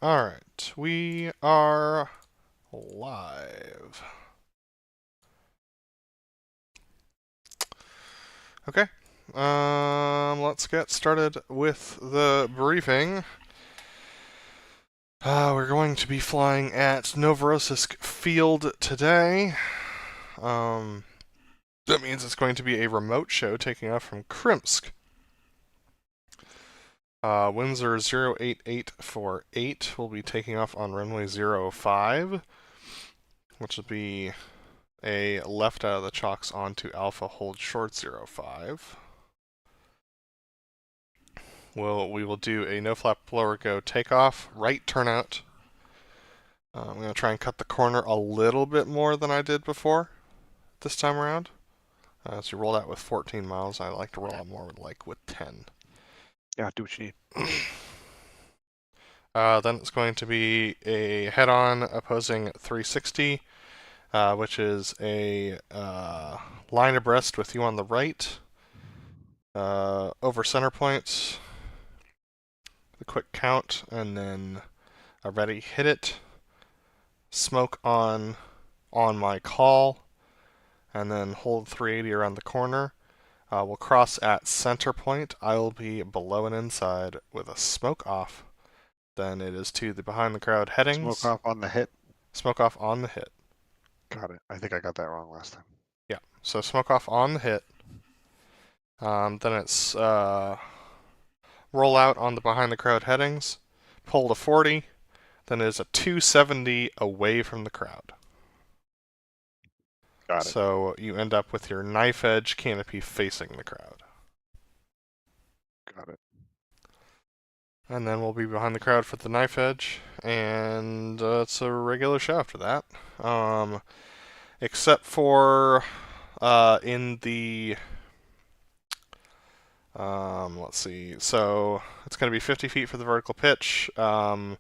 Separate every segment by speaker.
Speaker 1: Alright, we are live. Okay, let's get started with the briefing. We're going to be flying at Novorossiysk field today. That means it's going to be a remote show taking off from Krimsk. Winds are 08848. We'll be taking off on runway 05, which will be a left out of the chocks onto Alpha, hold short 05. We will do a no flap blower go takeoff, right turnout. I'm going to try and cut the corner a little bit more than I did before this time around. So you rolled out with 14 miles. I like to roll out more with 10.
Speaker 2: Yeah, do what you need.
Speaker 1: Then it's going to be a head-on opposing 360, which is a line abreast with you on the right, over center points, the quick count, and then a ready hit it, smoke on my call, and then hold 380 around the corner. We'll cross at center point. I will be below and inside with a smoke off. Then it is to the behind the crowd headings.
Speaker 2: Smoke off on the hit.
Speaker 1: Smoke off on the hit.
Speaker 2: Got it. I think I got that wrong last time.
Speaker 1: Yeah, so smoke off on the hit. Then it's roll out on the behind the crowd headings, pull to 40, then it is a 270 away from the crowd.
Speaker 2: Got it.
Speaker 1: So you end up with your knife edge canopy facing the crowd.
Speaker 2: Got it.
Speaker 1: And then we'll be behind the crowd for the knife edge, and it's a regular show after that. Except for in the let's see. So it's going to be 50 feet for the vertical pitch. Do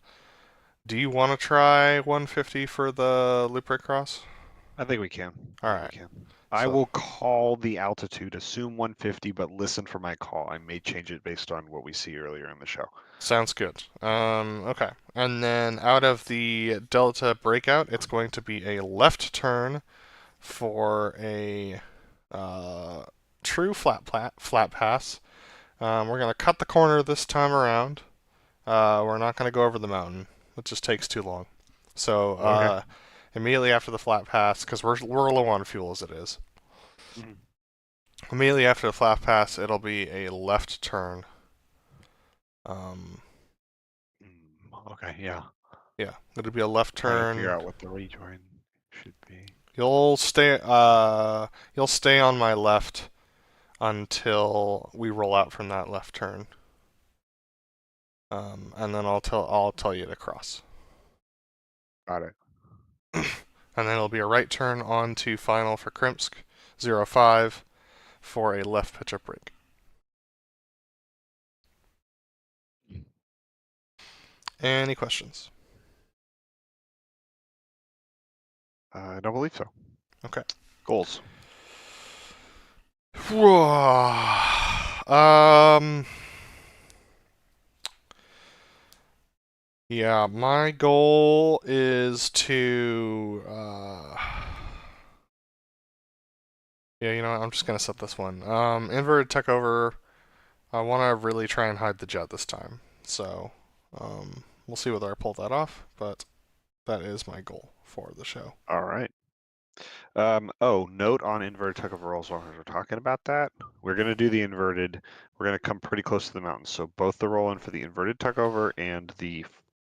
Speaker 1: you want to try 150 for the loop break cross?
Speaker 2: I think we can.
Speaker 1: All right.
Speaker 2: I will call the altitude, assume 150, but listen for my call. I may change it based on what we see earlier in the show.
Speaker 1: Sounds good. Okay. And then out of the Delta breakout, it's going to be a left turn for a true flat pass. We're going to cut the corner this time around. We're not going to go over the mountain. It just takes too long. So
Speaker 2: Okay.
Speaker 1: Immediately after the flat pass, because we're low on fuel as it is.
Speaker 2: Mm-hmm.
Speaker 1: Immediately after the flat pass, it'll be a left turn.
Speaker 2: Okay, yeah.
Speaker 1: Yeah, it'll be a left turn.
Speaker 2: Trying to figure out what the rejoin should be.
Speaker 1: You'll stay on my left until we roll out from that left turn. And then I'll tell you to cross.
Speaker 2: Got it.
Speaker 1: And then it'll be a right turn onto final for Krimsk, 05 for a left pitch up break. Any questions?
Speaker 2: I don't believe so.
Speaker 1: Okay.
Speaker 2: Goals.
Speaker 1: Yeah, my goal is to yeah, you know what, I'm just gonna set this one. Inverted tech over. I want to really try and hide the jet this time. So, we'll see whether I pull that off, but that is my goal for the show.
Speaker 2: All right. Note on inverted tug over rolls while we're talking about that. We're going to do the inverted. We're going to come pretty close to the mountain. So both the roll in for the inverted tug over and the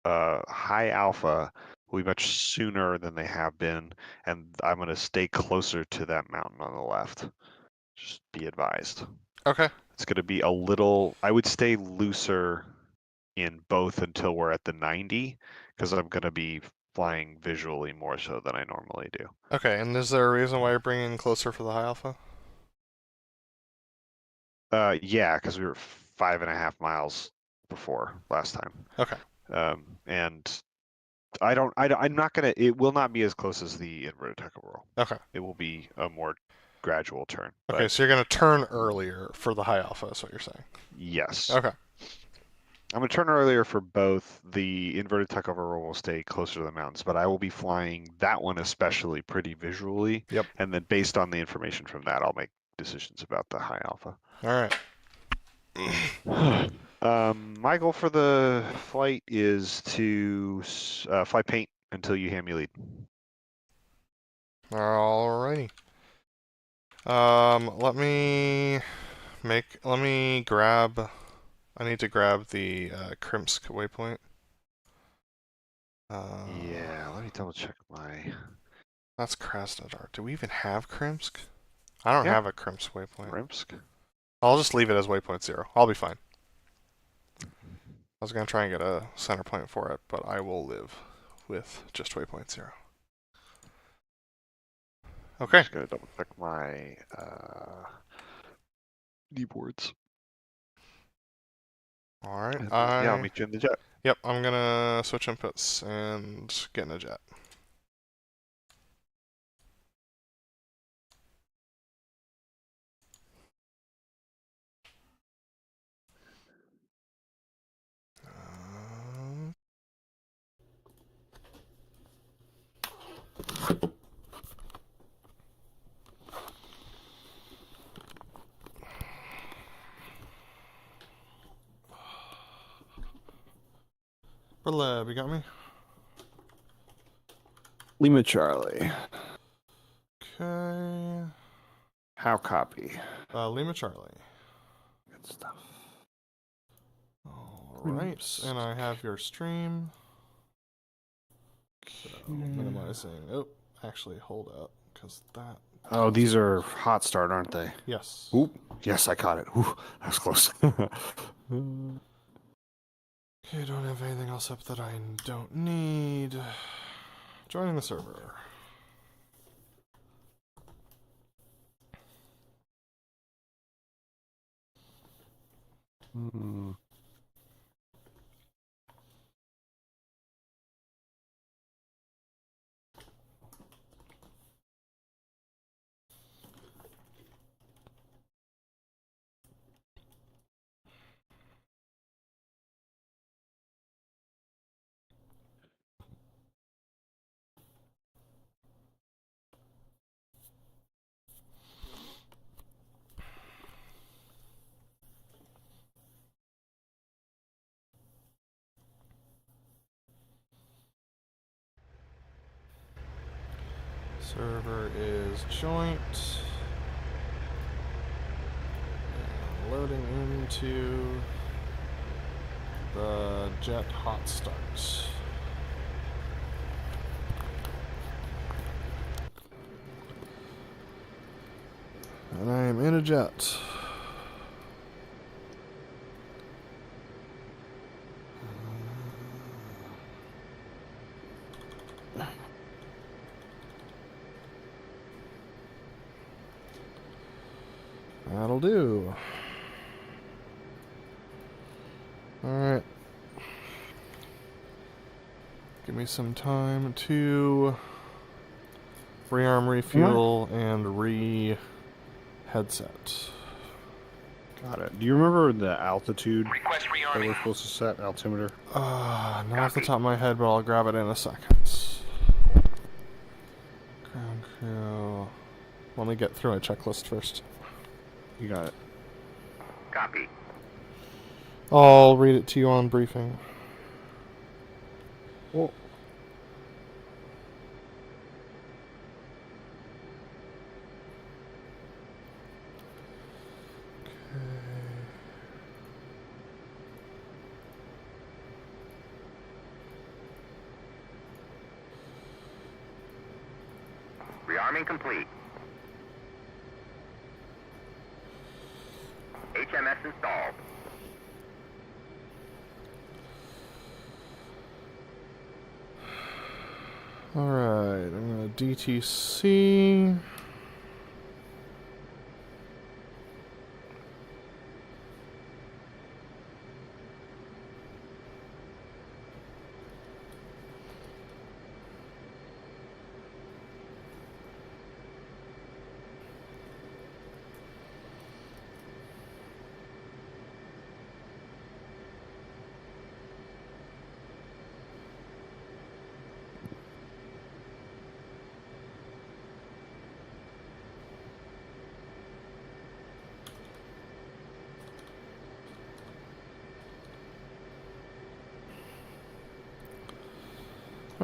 Speaker 2: high alpha will be much sooner than they have been. And I'm going to stay closer to that mountain on the left. Just be advised.
Speaker 1: Okay.
Speaker 2: It's going to be a little, I would stay looser in both until we're at the 90 because I'm going to be flying visually more so than I normally do.
Speaker 1: Okay, and is there a reason why you're bringing closer for the high alpha?
Speaker 2: Yeah, because we were 5.5 miles before last time.
Speaker 1: Okay.
Speaker 2: And I'm not gonna. It will not be as close as the inverted tech roll.
Speaker 1: Okay.
Speaker 2: It will be a more gradual turn.
Speaker 1: Okay, so you're gonna turn earlier for the high alpha, is what you're saying?
Speaker 2: Yes.
Speaker 1: Okay.
Speaker 2: I'm going to turn earlier for both. The inverted tuckover roll will stay closer to the mountains, but I will be flying that one especially pretty visually.
Speaker 1: Yep.
Speaker 2: And then based on the information from that, I'll make decisions about the high alpha.
Speaker 1: All
Speaker 2: right. My goal for the flight is to fly paint until you hand me lead.
Speaker 1: Alrighty. Let me grab, I need to grab the Krimsk waypoint.
Speaker 2: Yeah, let me double check my...
Speaker 1: That's Krasnodar. Do we even have Krimsk? I don't
Speaker 2: Yeah,
Speaker 1: have a Krimsk waypoint.
Speaker 2: Rimsk.
Speaker 1: I'll just leave it as waypoint 0. I'll be fine. I was going to try and get a center point for it, but I will live with just waypoint 0. Okay.
Speaker 2: I'm just going to double check my keyboards.
Speaker 1: Alright.
Speaker 2: Yeah, I'll meet you in the jet.
Speaker 1: Yep, I'm going to switch inputs and get in a jet. BrotherLeb, you got me?
Speaker 3: Lima Charlie.
Speaker 1: Okay.
Speaker 3: How copy?
Speaker 1: Lima Charlie.
Speaker 3: Good stuff.
Speaker 1: Alright, and I have your stream. So, minimizing. Oh, actually, hold up, because that...
Speaker 3: Oh, these are hot start, aren't they?
Speaker 1: Yes.
Speaker 3: Oop. Yes, I caught it. Ooh, that was close.
Speaker 1: Okay, don't have anything else up that I don't need. Joining the server. Server is joint. And loading into the jet hot start. And I am in a jet. That'll do. Alright. Give me some time to rearm, refuel, and re-headset.
Speaker 3: Got it. Do you remember the altitude that we're supposed to set, altimeter?
Speaker 1: Not off the top of my head, but I'll grab it in a second. Ground crew. Let me get through a checklist first.
Speaker 3: You got it.
Speaker 4: Copy.
Speaker 1: I'll read it to you on briefing.
Speaker 3: Well,
Speaker 4: Rearming complete. HMS installed.
Speaker 1: Alright, I'm gonna DTC.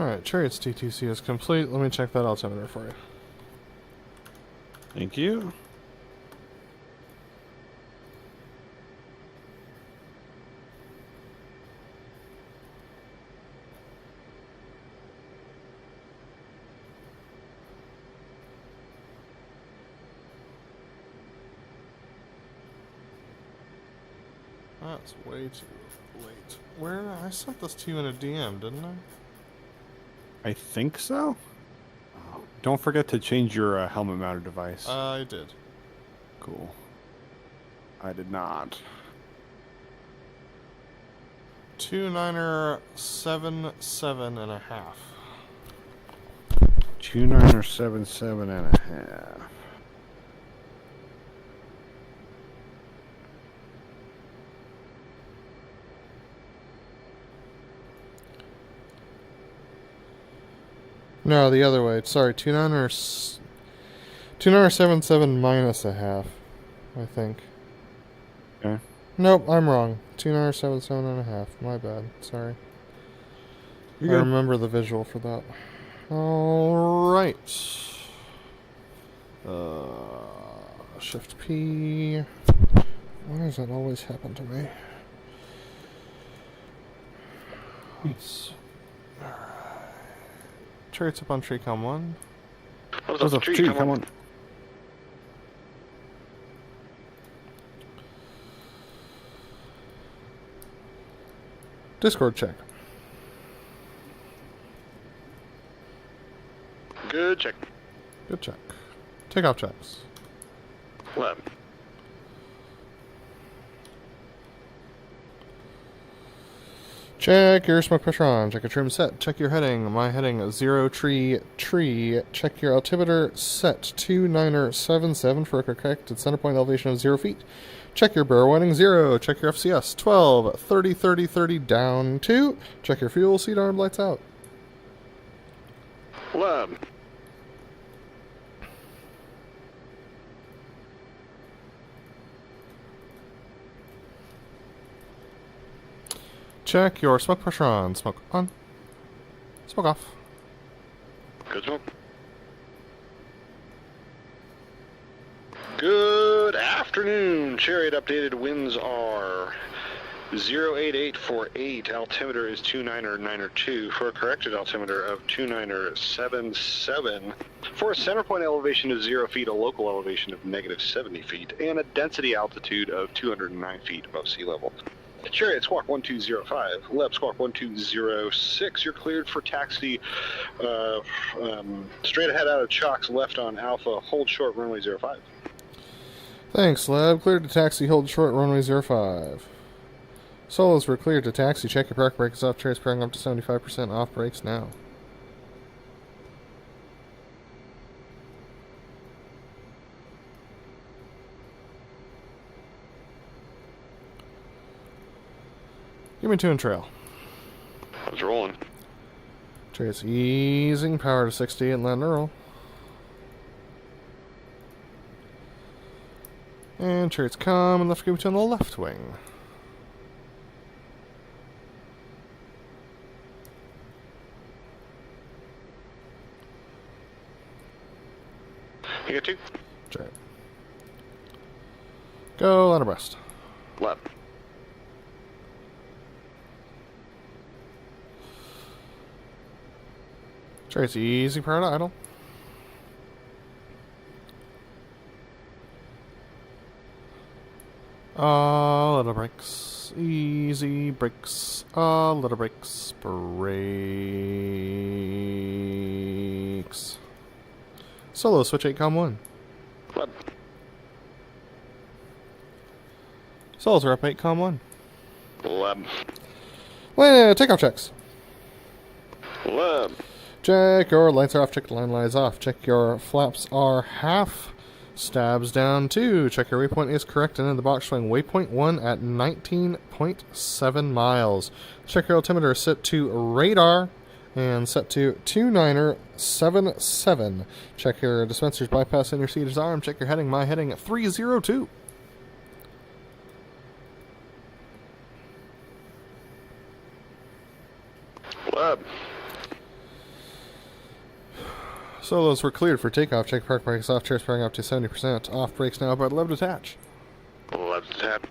Speaker 1: Alright, Chariot's TTC is complete. Let me check that altimeter for you.
Speaker 3: Thank you.
Speaker 1: That's way too late. Where? I sent this to you in a DM, didn't I?
Speaker 3: I think so. Don't forget to change your helmet mounted device.
Speaker 1: I did.
Speaker 3: Cool. I did not.
Speaker 1: 2977.5.
Speaker 3: 2977.5.
Speaker 1: No, the other way. Sorry, 2977 minus a half, I think.
Speaker 3: Okay.
Speaker 1: Nope, I'm wrong. 2977.5. My bad. Sorry. I
Speaker 3: You're good.
Speaker 1: remember the visual for that. Alright. Shift P. Why does that always happen to me? Chariots up on Tree-Com 1.
Speaker 3: What's up, tree? Come on.
Speaker 1: Discord check.
Speaker 2: Good check.
Speaker 1: Good check. Takeoff checks.
Speaker 2: Lab.
Speaker 1: Check your smoke pressure on. Check your trim set. Check your heading. My heading 0 tree. Check your altimeter set 2977 for a corrected center point elevation of 0 feet. Check your barrel winding 0. Check your FCS 12. 30 30 30 down 2. Check your fuel. Seat arm lights out.
Speaker 2: Lab.
Speaker 1: Check your smoke pressure on. Smoke on. Smoke off.
Speaker 2: Good smoke. Good afternoon. Chariot updated winds are 08848. Altimeter is 2992 for a corrected altimeter of 2977. For a center point elevation of 0 feet, a local elevation of negative 70 feet, and a density altitude of 209 feet above sea level. Chariot squawk 1205, Leb squawk 1206. You're cleared for taxi straight ahead out of Chalks, left on Alpha, hold short runway 05.
Speaker 1: Thanks, Lab. Cleared to taxi. Hold short runway 05. Solos were cleared to taxi. Check your park brakes off. Chariot's parking up to 75% off brakes now. Give me 2 and trail.
Speaker 2: I was rolling.
Speaker 1: Chariot's easing power to 60 and land roll. And Chariot's come and left give me 2 on the left wing.
Speaker 2: You get 2?
Speaker 1: Chariot. Go line abreast.
Speaker 2: Leb.
Speaker 1: Chariot's easy power to idle. Little brakes. Easy brakes. Little brakes. Brakes. Solo switch 8Com1.
Speaker 2: Leb.
Speaker 1: Solos are up 8Com1.
Speaker 2: Leb.
Speaker 1: Well, takeoff checks.
Speaker 2: Leb.
Speaker 1: Check your lights are off. Check the line lights off. Check your flaps are half. Stabs down 2. Check your waypoint is correct and in the box showing waypoint 1 at 19.7 miles. Check your altimeter set to radar and set to 2977. Check your dispensers bypass in your seater's arm. Check your heading. My heading at 302.
Speaker 2: Leb.
Speaker 1: Solos were cleared for takeoff. Check park brakes off. Chairs firing up to 70%. Off brakes now. BrotherLeb detach.
Speaker 2: Left tap.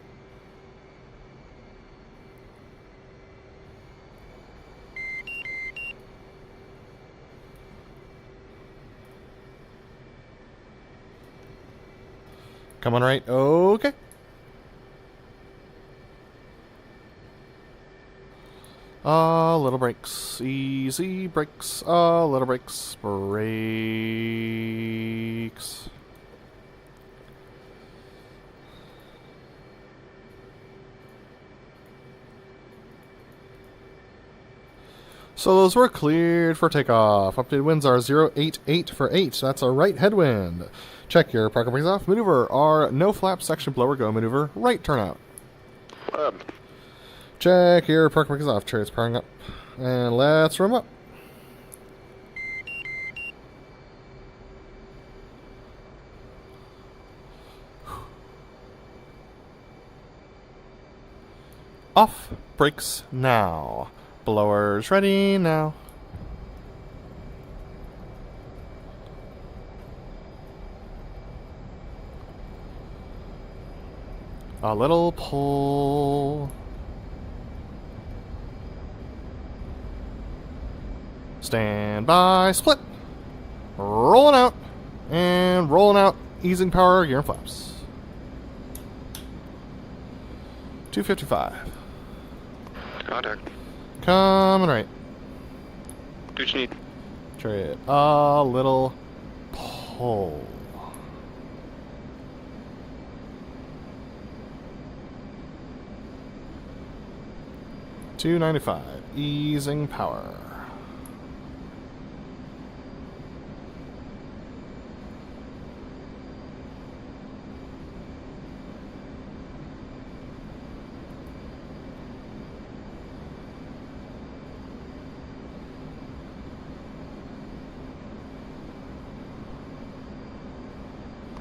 Speaker 1: Coming right. Okay. Little brakes. Easy brakes. Little brakes. Brakes. Solos were cleared for takeoff. Updated winds are 088 for 8. That's a right headwind. Check your parker brakes off. Maneuver our no flap section blower go maneuver. Right turnout. Check your parker brakes off. Chariots powering up. And let's rim up. Off brakes now. Blowers ready now. A little pull. Stand by, split. Rolling out. And rolling out. Easing power, gear and flaps. 255.
Speaker 2: Contact.
Speaker 1: Coming right.
Speaker 2: Do what you need.
Speaker 1: Chariot. A little pull. $295. Easing power.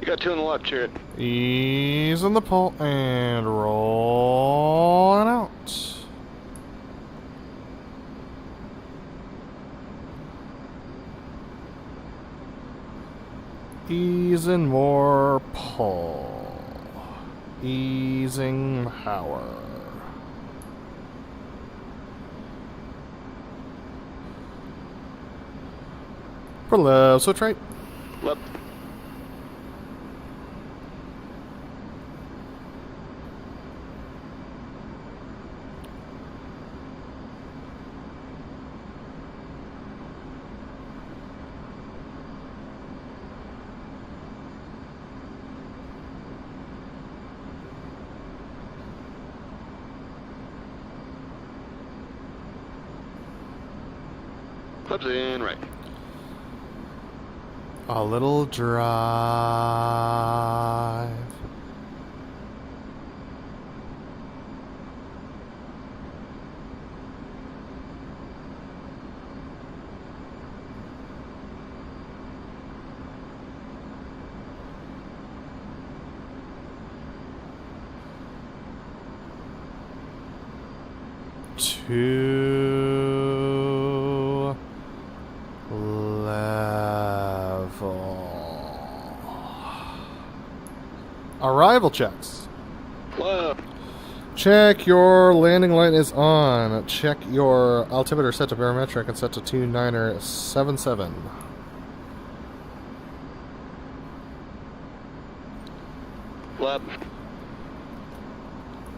Speaker 2: You got 2 on the left, Chariot.
Speaker 1: Easing the pull and rolling out. Easing more pull. Easing power. BrotherLeb, switch right.
Speaker 2: Left. Flips in right.
Speaker 1: A little drive. Two level. Arrival checks.
Speaker 2: Left.
Speaker 1: Check your landing light is on. Check your altimeter set to barometric and set to 2977.
Speaker 2: Left.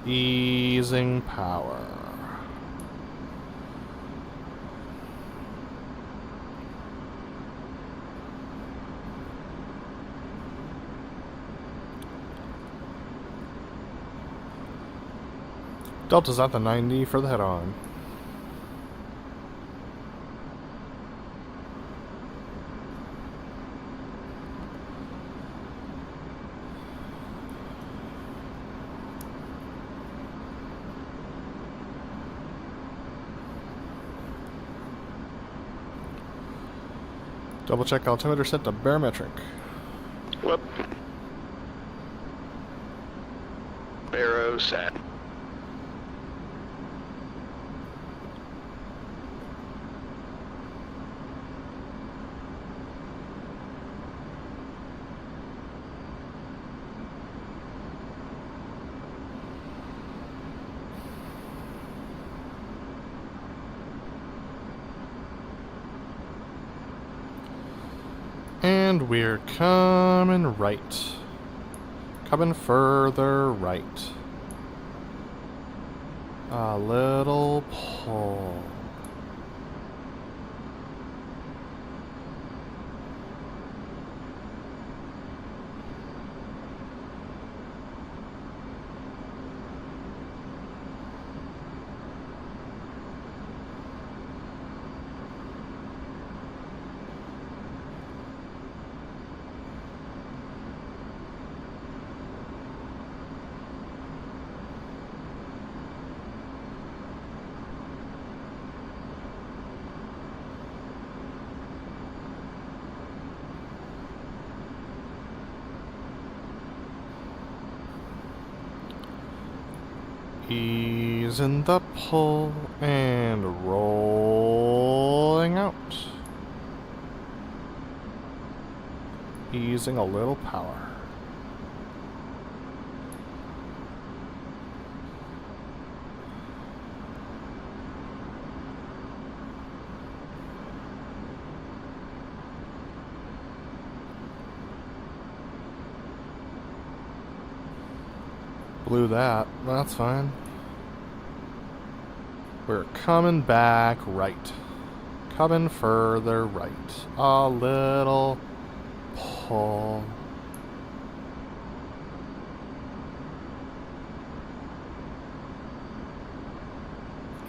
Speaker 1: Easing power. Delta's at the 90 for the head-on. Double check altimeter set to barometric.
Speaker 2: Whoop. Barrow set.
Speaker 1: And we're coming right. Coming further right. A little pull. Easing the pull and rolling out. Easing a little power. Blew that, but that's fine. We're coming back right. Coming further right. A little pull.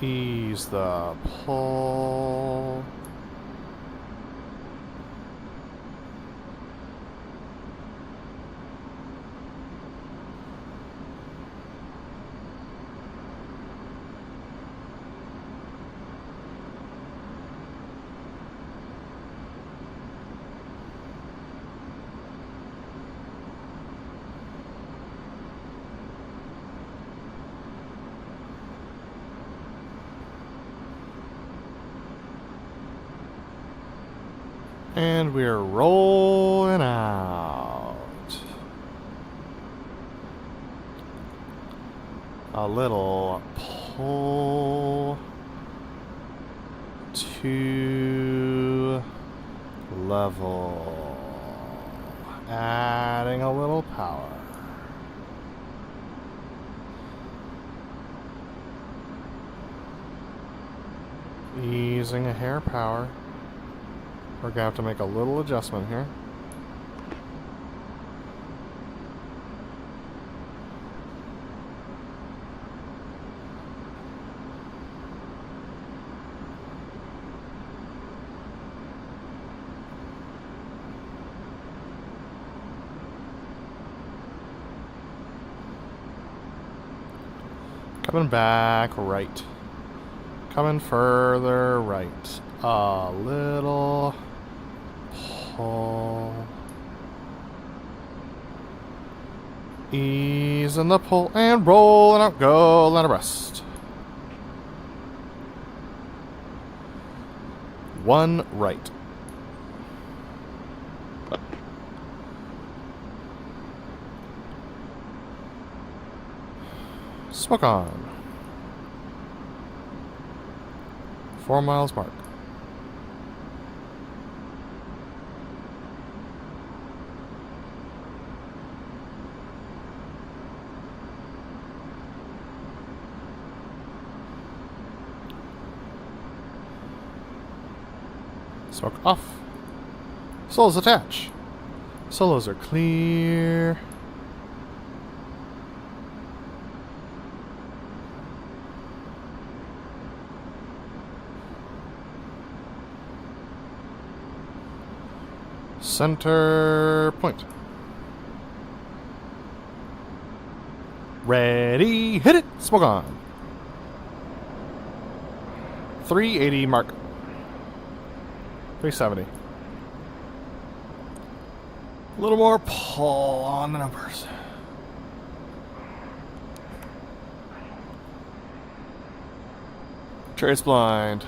Speaker 1: Ease the pull. And we're rolling out. A little pull to level. Adding a little power. Easing a hair power. We're going to have to make a little adjustment here. Coming back right. Coming further right. A little pull. Easing the pull and rolling out. Go line abreast. One right. Smoke on. 4 miles mark. Smoke off. Solos attach. Solos are clear. Center point. Ready, hit it, smoke on. 380 mark. 370. A little more pull on the numbers. Trace blind.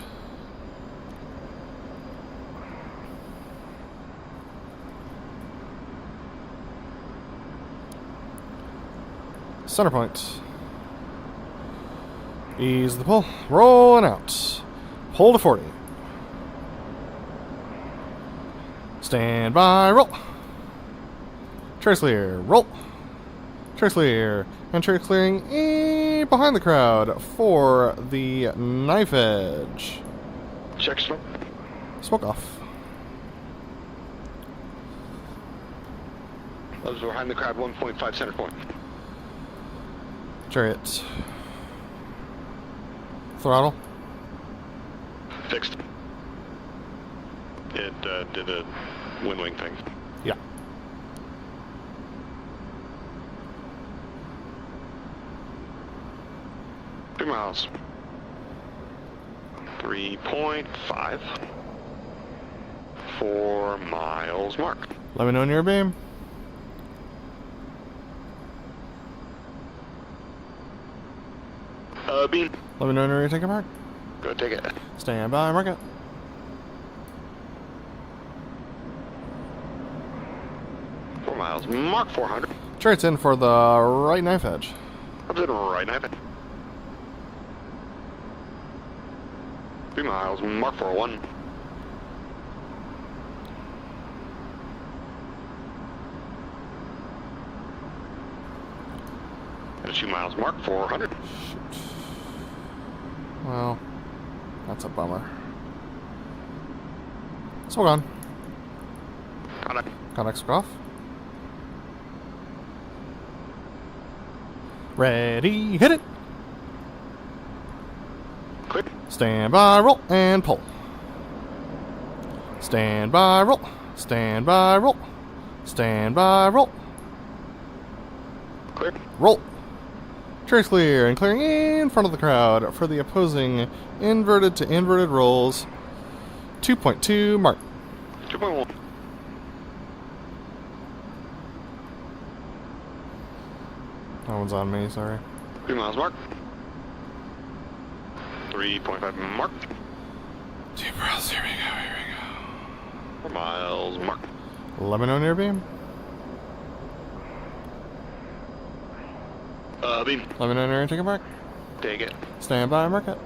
Speaker 1: Center point. Ease the pull. Rolling out. Pull to 40. Stand by, roll. Trace clear, roll. Trace clear. And trace clearing behind the crowd for the knife edge.
Speaker 2: Check smoke.
Speaker 1: Smoke off.
Speaker 2: Those behind the crowd, 1.5 center point.
Speaker 1: Chariot. Throttle.
Speaker 2: Fixed. It did a wind wing thing.
Speaker 1: Yeah.
Speaker 2: Two miles. 3.5. 4 miles mark.
Speaker 1: Let me know when you're beam.
Speaker 2: Beam.
Speaker 1: Let me know when you're ready to take a mark.
Speaker 2: Go take it.
Speaker 1: Stand by, mark it.
Speaker 2: Miles. Mark 400.
Speaker 1: Chariot's in for the right knife edge.
Speaker 2: Up to the right knife. 3 miles. Mark 401. At 2 miles. Mark 400.
Speaker 1: Shoot. Well, that's a bummer. Smoke on.
Speaker 2: Contact.
Speaker 1: Contact smoke off. Ready, hit it.
Speaker 2: Clear.
Speaker 1: Stand by, roll, and pull. Stand by, roll. Stand by, roll. Stand by, roll.
Speaker 2: Clear.
Speaker 1: Roll. Trace clear and clearing in front of the crowd for the opposing inverted to inverted rolls. 2.2 mark.
Speaker 2: 2.1.
Speaker 1: That one's on me, sorry.
Speaker 2: 3 miles mark. 3.5 mark.
Speaker 1: Deep breaths, here we go, here
Speaker 2: 4 miles mark.
Speaker 1: we go. Let me know near beam.
Speaker 2: Beam.
Speaker 1: Let me know near take a mark.
Speaker 2: Take it.
Speaker 1: Stand by, mark it.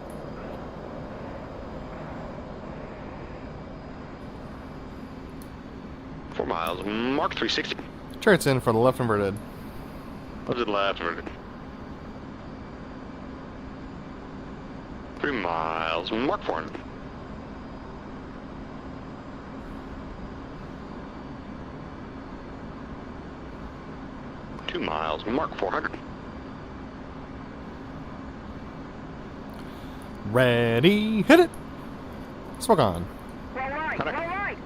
Speaker 2: Miles. Mark 360.
Speaker 1: Chariot's in for the left inverted.
Speaker 2: Up to the left. 3 miles. Mark 400. Two miles. Mark 400.
Speaker 1: Ready, hit it. Smoke on.
Speaker 4: Go right, go right,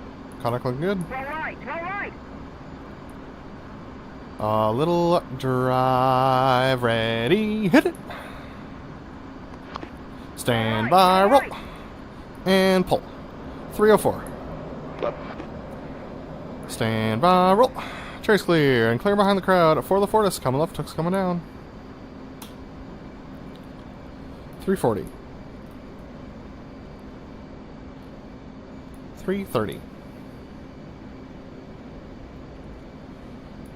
Speaker 1: Contact looking good.
Speaker 4: go right, go right.
Speaker 1: A little drive, ready, hit it. Stand by, roll, and pull. 304.
Speaker 2: Left.
Speaker 1: Stand by, roll. Trace clear, and clear behind the crowd for the Fortis. Coming left, hook's coming down. 340. 330.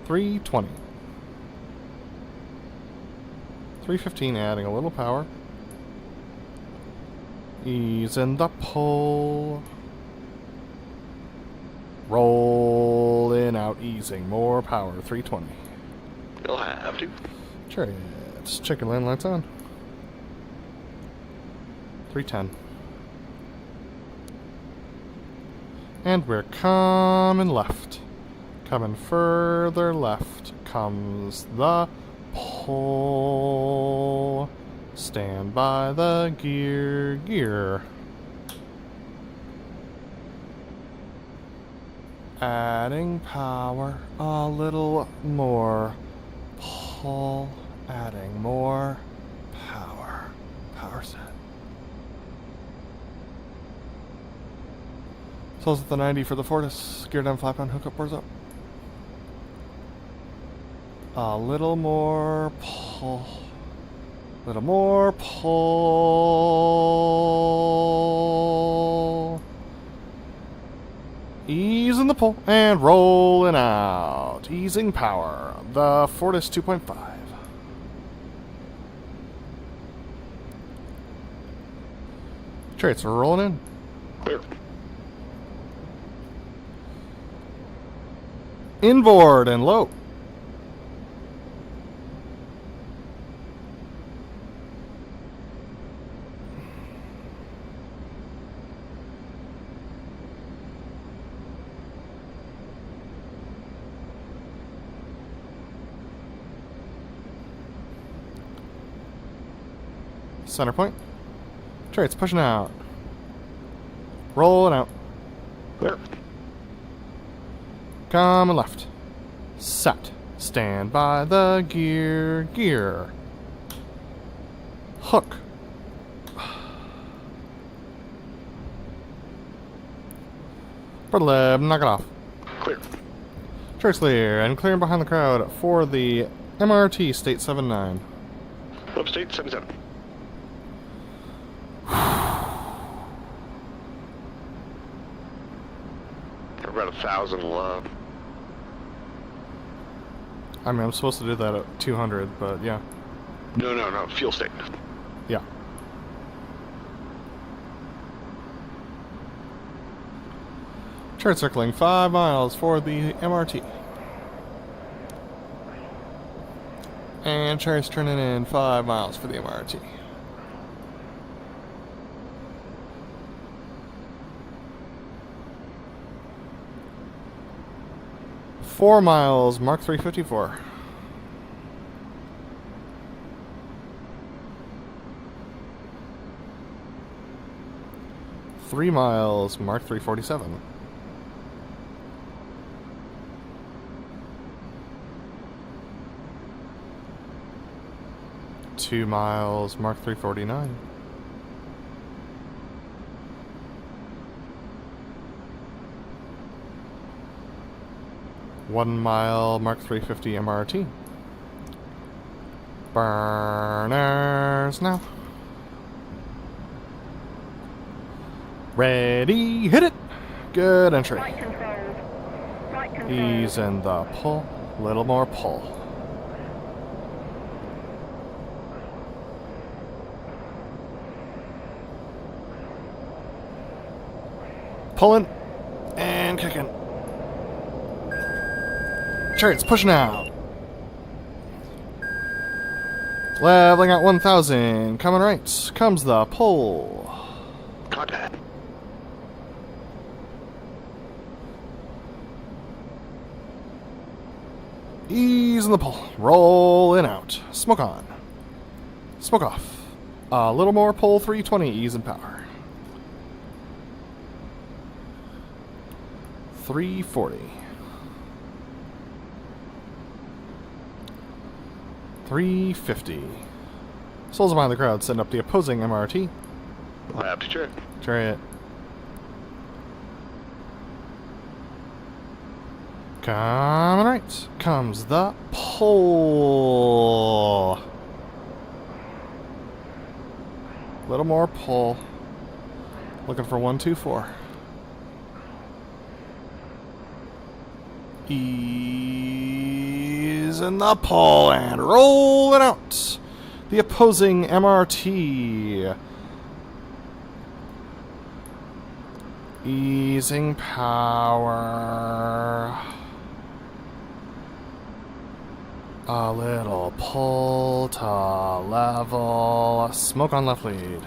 Speaker 1: 320. 315, adding a little power. Ease in the pull. Roll in, out, easing. More power. 320.
Speaker 2: You'll have to.
Speaker 1: Chariots. Chicken land lights on. 310. And we're coming left. Coming further left comes the pull. Stand by the gear. Adding power a little more. Pull. Adding more power. Power set. Close at the 90 for the Fortis. Gear down, flap on, hookup, boards up. A little more pull. Little more pull. Easing the pull and rolling out. Easing power. The Fortis 2.5. Chariots are rolling in.
Speaker 2: Clear.
Speaker 1: Inboard and low. Center point. Chariot's pushing out. Rolling out.
Speaker 2: Clear.
Speaker 1: Coming left. Set. Stand by the gear. Gear. Hook. BrotherLeb, knock it off.
Speaker 2: Clear.
Speaker 1: Chariot's clear, and clearing behind the crowd for the MRT State 79.
Speaker 2: Love state 77. About 1,000 love.
Speaker 1: I mean, I'm supposed to do that at 200, but yeah.
Speaker 2: No. Fuel state.
Speaker 1: Yeah. Chariot circling 5 miles for the MRT. And Chariot's turning in 5 miles for the MRT. Four miles, Mark 354. Three miles, Mark 347. Two miles, Mark 349. 1 mile, Mark 350 MRT. Burners now. Ready, hit it! Good entry.
Speaker 4: Right controls. Right controls.
Speaker 1: Ease in the pull. Little more pull. Pulling and kicking. Chariot's pushing out. Leveling out 1,000. Coming right. Comes the pull.
Speaker 2: Contact.
Speaker 1: Ease in the pull. Rolling out. Smoke on. Smoke off. A little more pull. 320. Ease and power. 340. 350. Souls behind the crowd setting up the opposing MRT.
Speaker 2: Lab to check.
Speaker 1: Chariot. Coming right. Comes the pull. Little more pull. Looking for 124. Ease in the pull and roll it out. The opposing MRT. Easing power. A little pull to level. Smoke on left lead.
Speaker 2: A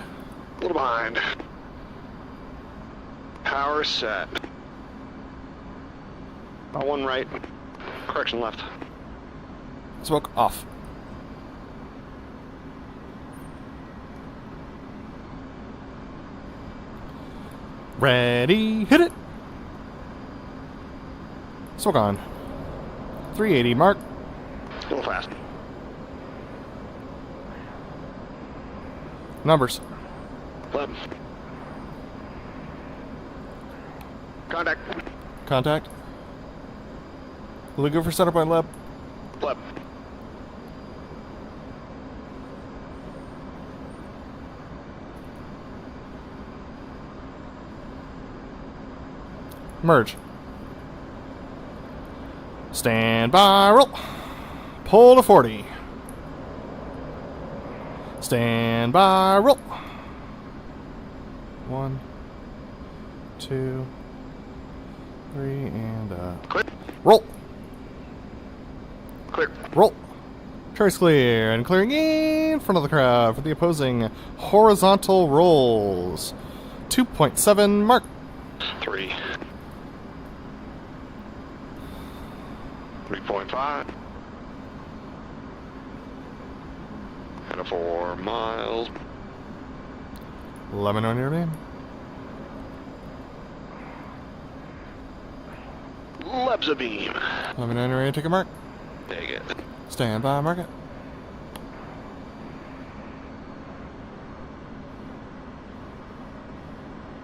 Speaker 2: little behind. Power set. About one right. Correction left.
Speaker 1: Smoke off. Ready, hit it. Smoke on. 380 mark.
Speaker 2: A little fast.
Speaker 1: Numbers.
Speaker 2: Left. Contact.
Speaker 1: Contact. Will we go for setup by lab?
Speaker 2: Left.
Speaker 1: Merge. Stand by, roll. Pull to 40. Stand by, roll. 1, 2, 3, and
Speaker 2: Quit.
Speaker 1: roll. Trace clear, and clearing in front of the crowd for the opposing horizontal rolls. 2.7 mark.
Speaker 5: 3. 3.5. And a 4 miles.
Speaker 1: Let me know when you're ready.
Speaker 5: Leb's a beam.
Speaker 1: Let me know when you're ready to take a mark.
Speaker 5: Take it.
Speaker 1: Stand by, mark it.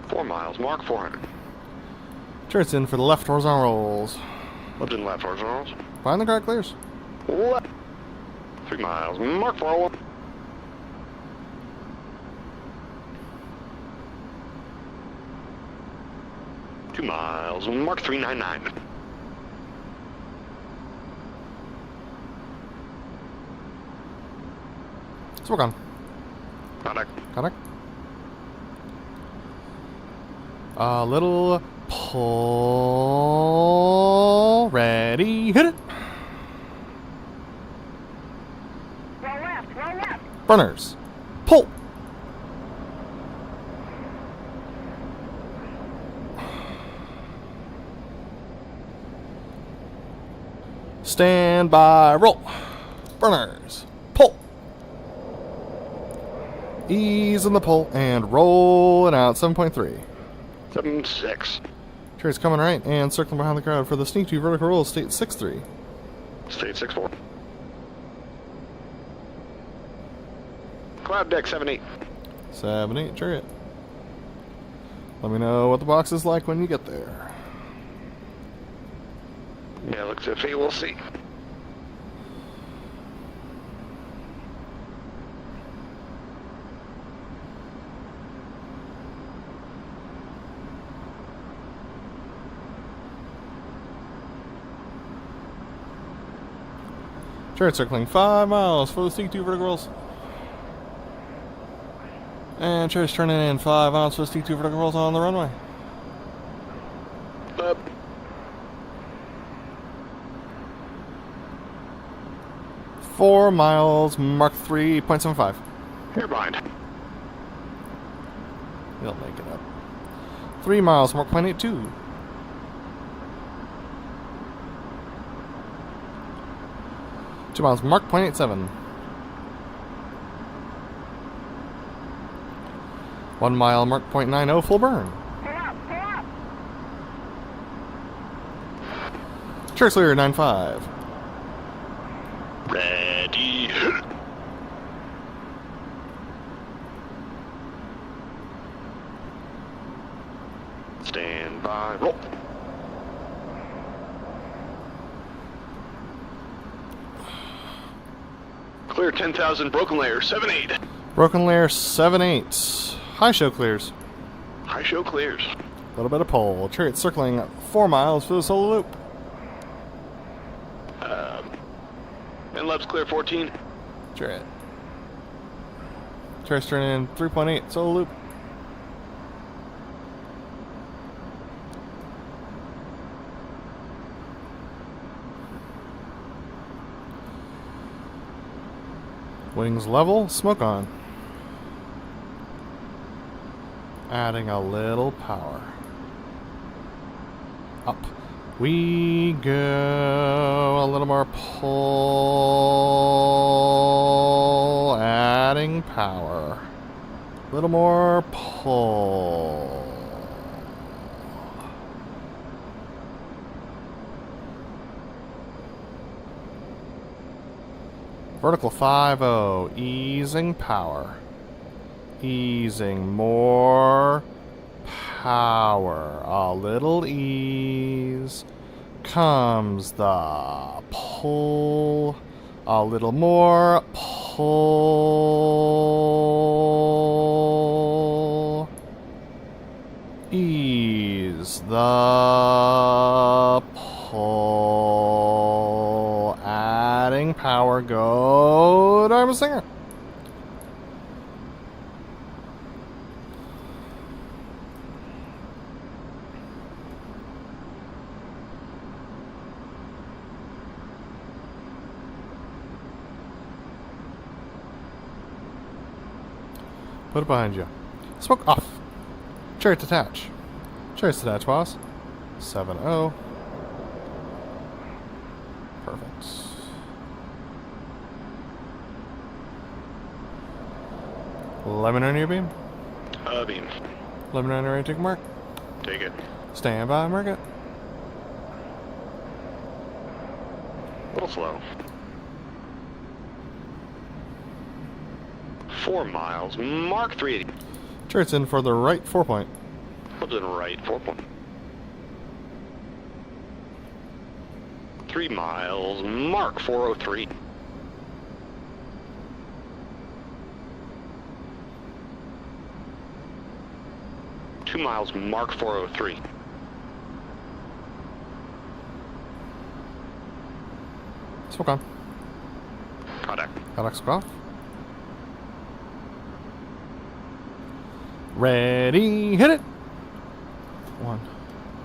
Speaker 5: Four miles. Mark 400.
Speaker 1: Turrets in for the left horizontal rolls.
Speaker 5: Leb's in left horizontals.
Speaker 1: Find the crowd clears.
Speaker 5: Left. 3 miles. Mark 401. Two miles. Mark 399.
Speaker 1: Let's work on.
Speaker 5: Contact.
Speaker 1: Contact. A little pull. Ready. Hit it.
Speaker 4: Roll left, roll left.
Speaker 1: Burners. Pull. Stand by. Roll. Burners. Pull. Ease in the pull and roll it out. 7.3.
Speaker 5: 7.6.
Speaker 1: Trace coming right and circling behind the crowd for the sneak 2 vertical roll. State 6.3.
Speaker 5: State 6.4. Cloud deck 7.8.
Speaker 1: 7.8. Chariot. Let me know what the box is like when you get there.
Speaker 5: Yeah, looks iffy. We'll see.
Speaker 1: Chariot circling 5 miles for the sneak 2 vertical rolls. And Chariot's turning in 5 miles for the sneak 2 vertical rolls on the runway.
Speaker 5: Up.
Speaker 1: 4 miles, Mark 3.75.
Speaker 5: You're blind.
Speaker 1: You'll make it up. 3 miles, Mark 0.82. 2 miles, Mark 0.87. 1 mile, Mark 0.90, full burn.
Speaker 4: Pull up, pull up.
Speaker 1: Chariot clear, 9.5.
Speaker 5: Ready. Stand by. Roll. Clear 10,000. Broken layer 7.8.
Speaker 1: Broken layer, 7.8. High show clears.
Speaker 5: High show clears.
Speaker 1: A little bit of pole. Chariot circling 4 miles for the solo loop.
Speaker 5: And Leb's clear 14.
Speaker 1: Chariot. Chariot's turning in 3.8, solo loop. Wings level, smoke on. Adding a little power. Up we go. A little more pull. Adding power. A little more pull. Vertical 5-0, easing power. Easing more power. A little ease. Comes the pull. A little more pull. Ease the pull. Adding power. Go, Diamond Singer. Put it behind you. Smoke off. Chariot detach. Chariots detach, boss. 7-0. Perfect. Lemon on your beam.
Speaker 5: Beam.
Speaker 1: Lemon on your ready, take mark.
Speaker 5: Take it.
Speaker 1: Stand by, mark it.
Speaker 5: A little slow. 4 miles. Mark 380.
Speaker 1: Chariots in for the right 4 point.
Speaker 5: Hold it right. 4 point. 3 miles. Mark 403. Miles, Mark 403.
Speaker 1: Smoke on.
Speaker 5: Contact.
Speaker 1: Alex, go off. Ready, hit it. 1,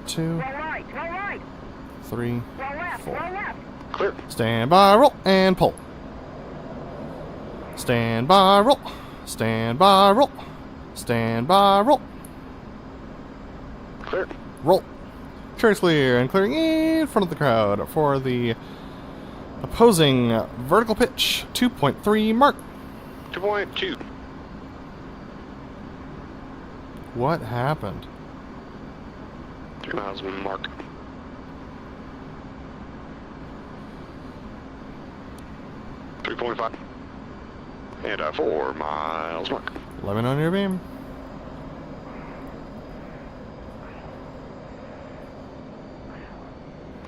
Speaker 1: 2,
Speaker 4: Go right,
Speaker 1: 3,
Speaker 4: go left, go
Speaker 1: 4.
Speaker 4: left.
Speaker 5: Clear.
Speaker 1: Stand by, roll, and pull. Stand by, roll. Stand by, roll. Stand by, roll.
Speaker 5: Clear.
Speaker 1: Roll. Chariots clear, and clearing in front of the crowd for the opposing vertical pitch. 2.3 mark.
Speaker 5: 2.2.
Speaker 1: What happened?
Speaker 5: 3 miles, Mark. .5. And 4 miles, Mark.
Speaker 1: Lemon on your beam.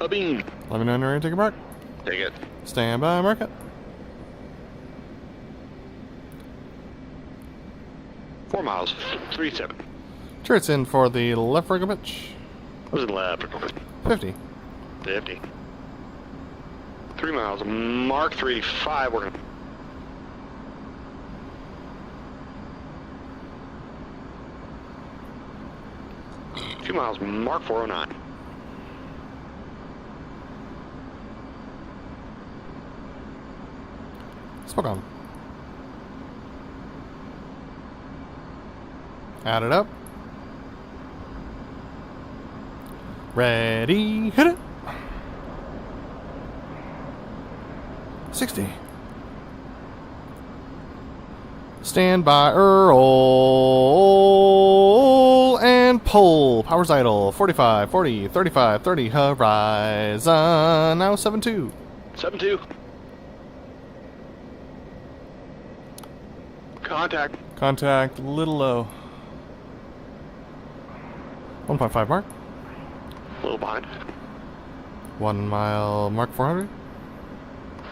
Speaker 5: A beam.
Speaker 1: Lemon on your ready, take a mark.
Speaker 5: Take it.
Speaker 1: Stand by, mark it.
Speaker 5: 4 miles. 3.7.
Speaker 1: Chariots in for the left vertical pitch.
Speaker 5: Was it left?
Speaker 1: 50.
Speaker 5: 50. 3 miles. Mark 385. We're gonna. Two miles. Mark 409.
Speaker 1: Smoke on. Add it up. Ready, hit it. 60. Stand by, roll, and pull. Power's idle. 45, 40, 35, 30. Horizon. Now 7-2.
Speaker 5: 7-2. Contact.
Speaker 1: Contact, little low. 1.5 mark.
Speaker 5: A little behind.
Speaker 1: 1 mile, mark 400.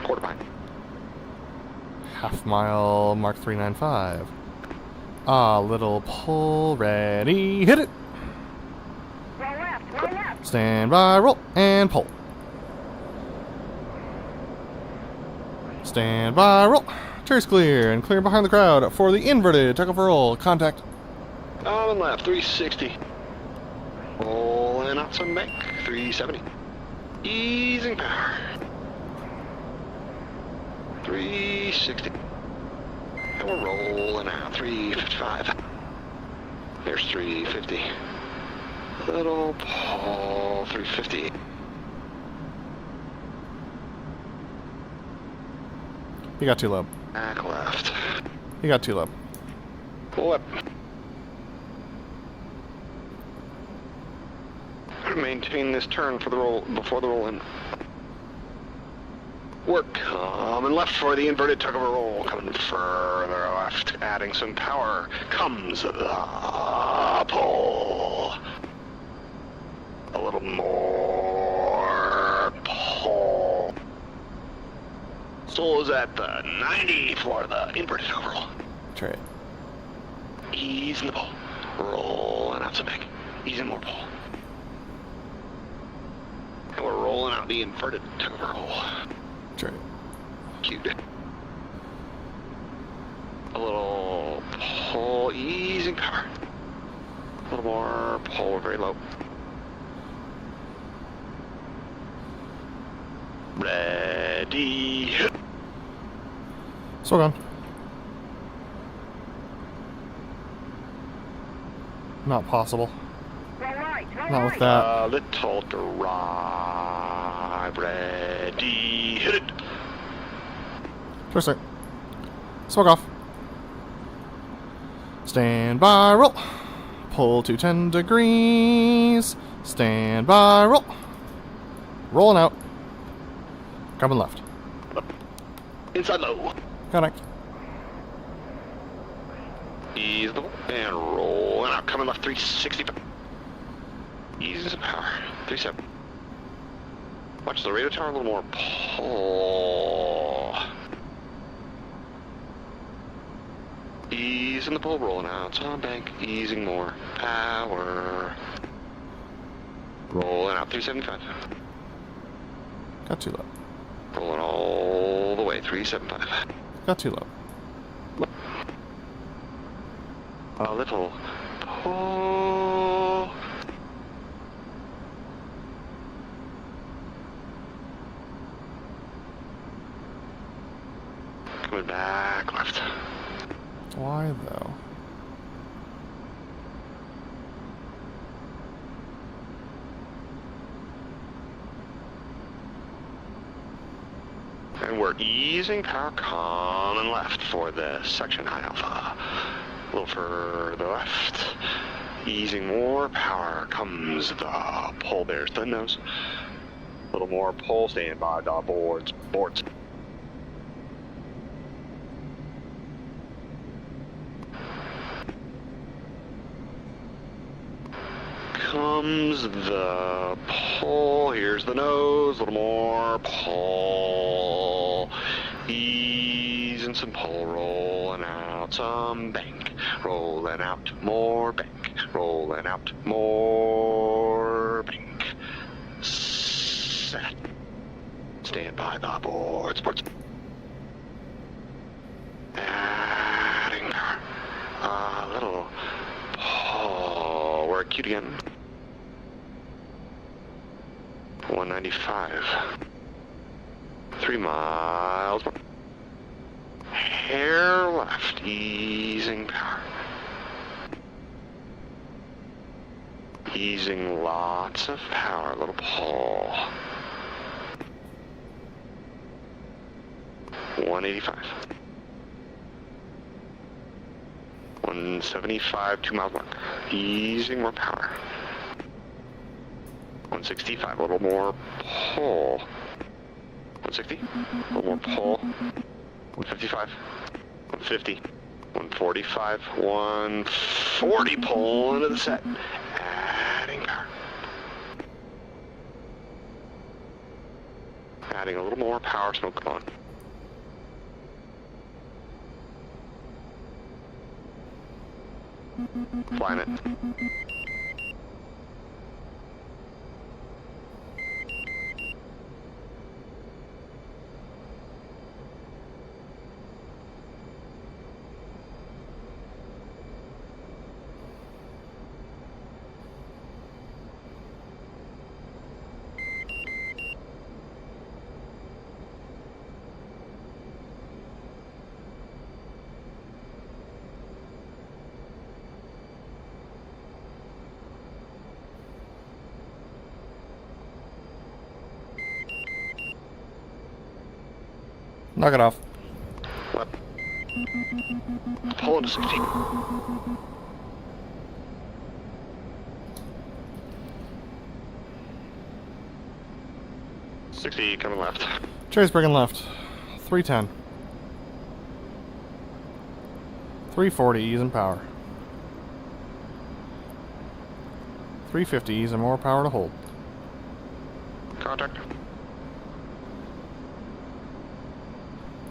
Speaker 5: Quarter behind.
Speaker 1: Half mile, mark 395. Ah, little pull, ready, hit it.
Speaker 4: Go left, go left.
Speaker 1: Stand by, roll, and pull. Stand by, roll. Chair's clear, and clear behind the crowd for the inverted tuck over roll. Contact.
Speaker 5: On and left, 360. Rolling out some bank, 370. Easing power. 360. And we're rolling out, 355. There's 350. Little pull, 350.
Speaker 1: You got too low.
Speaker 5: Back left.
Speaker 1: You got too low.
Speaker 5: Pull up. Maintain this turn for the roll before the roll in. We're coming left for the inverted tug of a roll. Coming further left, adding some power. Comes the pull. A little more pull. Soul is at the 90 for the inverted tug of a roll.
Speaker 1: Try it.
Speaker 5: Ease in the pull. Rolling out some bank. Easing more pull. And we're rolling out the inverted tug of a roll.
Speaker 1: Try it.
Speaker 5: Cute. A little pull, easing power. A little more pull, very low. Ready.
Speaker 1: So gone. Not possible.
Speaker 4: Roll right. Roll
Speaker 1: Not with
Speaker 4: right.
Speaker 1: that.
Speaker 5: Little drive. Ready. Hit it.
Speaker 1: Sure, sir. Smoke off. Stand by, roll. Pull to 10 degrees. Stand by, roll. Rolling out. Coming left.
Speaker 5: Inside low.
Speaker 1: Connect.
Speaker 5: Ease the and roll. And out. Coming left 360. Ease the power. 37. Watch the radio tower a little more. Pull. Easing the pull, rolling out. It's on bank. Easing more. Power. Rolling out 375.
Speaker 1: Got too low.
Speaker 5: Rolling all the way 375.
Speaker 1: Got too low.
Speaker 5: A little pull. Coming back left.
Speaker 1: Why, though?
Speaker 5: And we're easing power coming left for this section high alpha. A little further left. Easing more power comes the pull. There's the nose. A little more pull. Stand by the boards. Boards. Comes the pull. Here's the nose. A little more pull. Easing some pull. Rolling out some bank. Rolling out more bank. Rolling out more bank. Set. Stand by the boards. Boards. Adding power. A little pull. We're acute again. 195. 3 miles. Hair left. Easing power. Easing lots of power. A little pull. 185. 175, 2 miles mark. Easing more power. 165, a little more pull. 160, a little more pull. 155, 150, 145, 140 pull into the set. Adding power. Adding a little more power, smoke on. Flying it.
Speaker 1: Knock it off.
Speaker 5: Left. Pull into 60. Coming left.
Speaker 1: Cherry's breaking left. 310. 340, easing power. 350, easing more power to hold.
Speaker 5: Contact.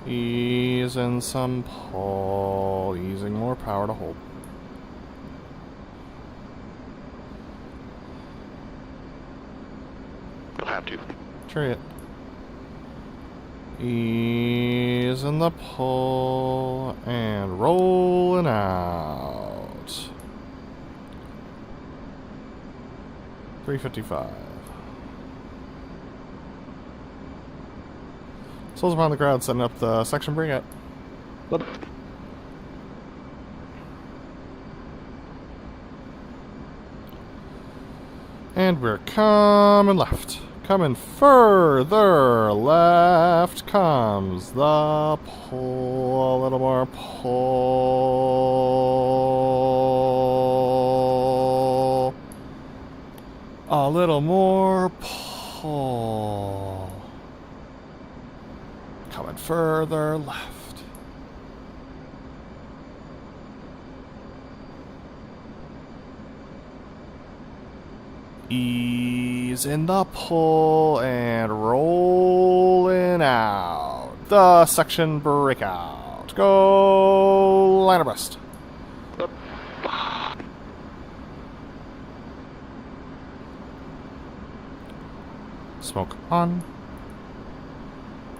Speaker 1: Easing some pull, easing more power to hold.
Speaker 5: You'll have to.
Speaker 1: Chariot. Easing the pull and rolling out. 355. Souls around the crowd setting up the section brigade. And we're coming left. Coming further left comes the pull. A little more pull. A little more pull. Coming further left. Ease in the pull and rolling out. The section breakout. Go line abreast. Smoke on.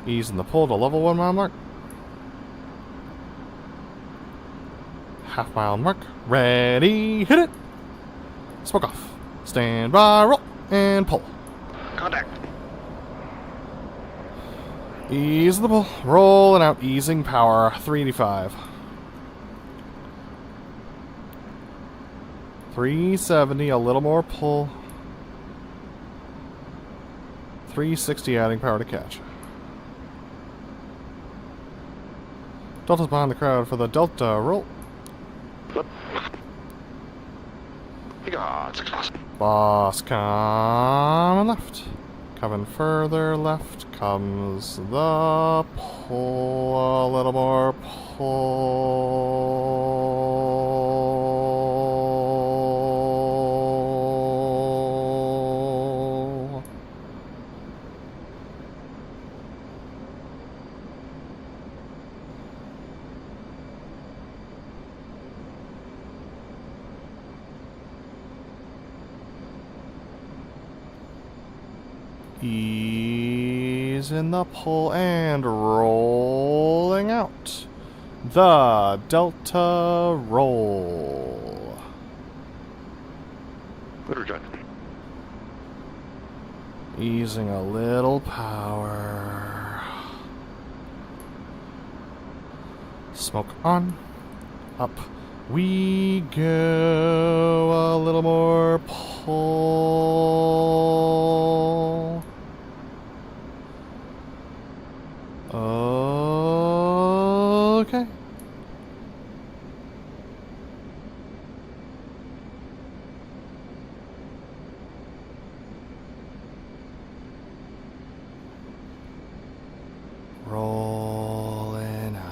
Speaker 1: Ease in the pull to level 1 mile mark. Half mile mark. Ready, hit it. Smoke off. Stand by, roll, and pull.
Speaker 5: Contact.
Speaker 1: Ease the pull. Rolling out, easing power. 385. 370, a little more pull. 360, adding power to catch. Delta's behind the crowd for the Delta roll.
Speaker 5: God, 6 boss.
Speaker 1: Boss coming left. Coming further left comes the pull. A little more pull. Ease in the pull and rolling out. The Delta roll.
Speaker 5: Clear jet.
Speaker 1: Easing a little power. Smoke on. Up we go. A little more pull. Okay. Rolling out.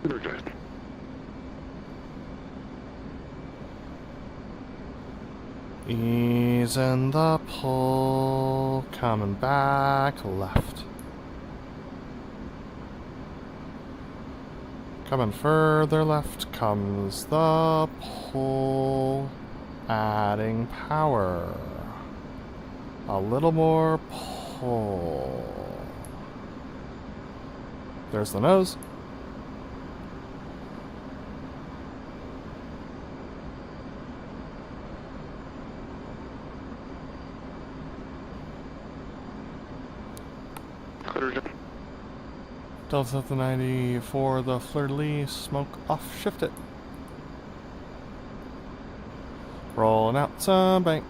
Speaker 5: Clear jet.
Speaker 1: Ease in the pull, coming back left. Coming further left comes the pull, adding power. A little more pull. There's the nose.
Speaker 5: Clear jet.
Speaker 1: Delta at the 90 for the fleur-de-lis. Smoke off, shift it. Rolling out some bank.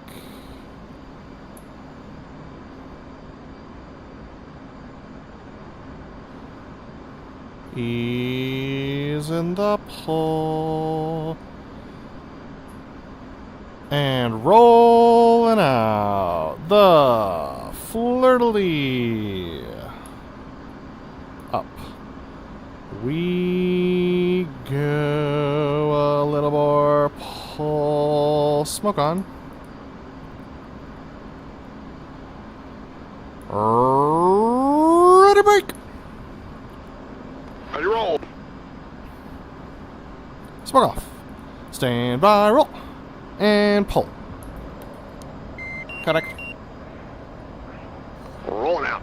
Speaker 1: Ease in the pull. And rolling out the fleur-de-lis. Up we go. A little more pull. Smoke on. Ready, break.
Speaker 5: Ready, roll.
Speaker 1: Smoke off. Stand by, roll. And pull. Correct.
Speaker 5: Rolling out.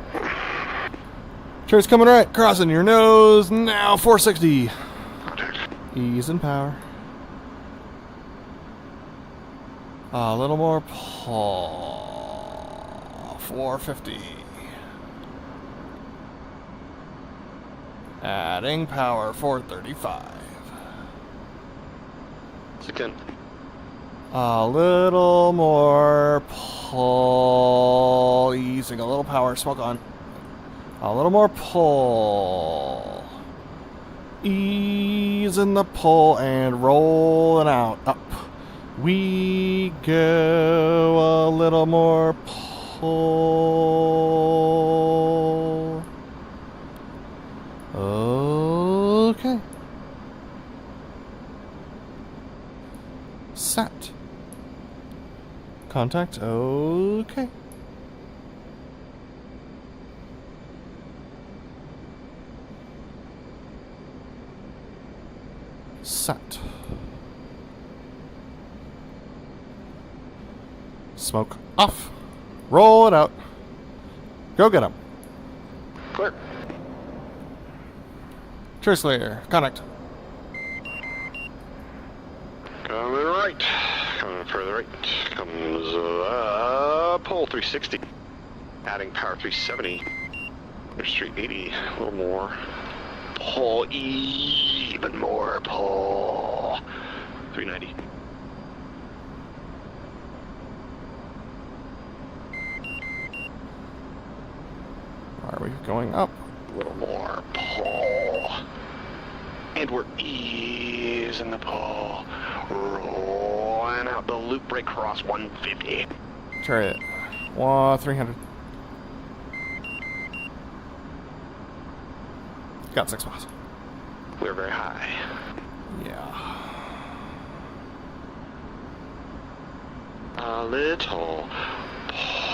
Speaker 1: Chair's coming right. Crossing your nose. Now 460.
Speaker 5: Contact.
Speaker 1: Ease and power. A little more pull. 450. Adding power 435.
Speaker 5: 610.
Speaker 1: A little more pull. Easing a little power. Smoke on. A little more pull. Ease in the pull and rolling out. Up. We go. A little more pull. Okay. Set. Contact. Okay. Set. Smoke off. Roll it out. Go get him.
Speaker 5: Clear.
Speaker 1: Trace layer. Connect.
Speaker 5: Coming right. Coming further right. Comes pole 360. Adding power 370. There's 380. A little more. Pull. Even more pull. 390.
Speaker 1: Are we going up?
Speaker 5: A little more pull. And we're easing the pull. Rolling out the loop break cross 150.
Speaker 1: Chariot. 300. Got 6 miles.
Speaker 5: We're very high.
Speaker 1: Yeah.
Speaker 5: A little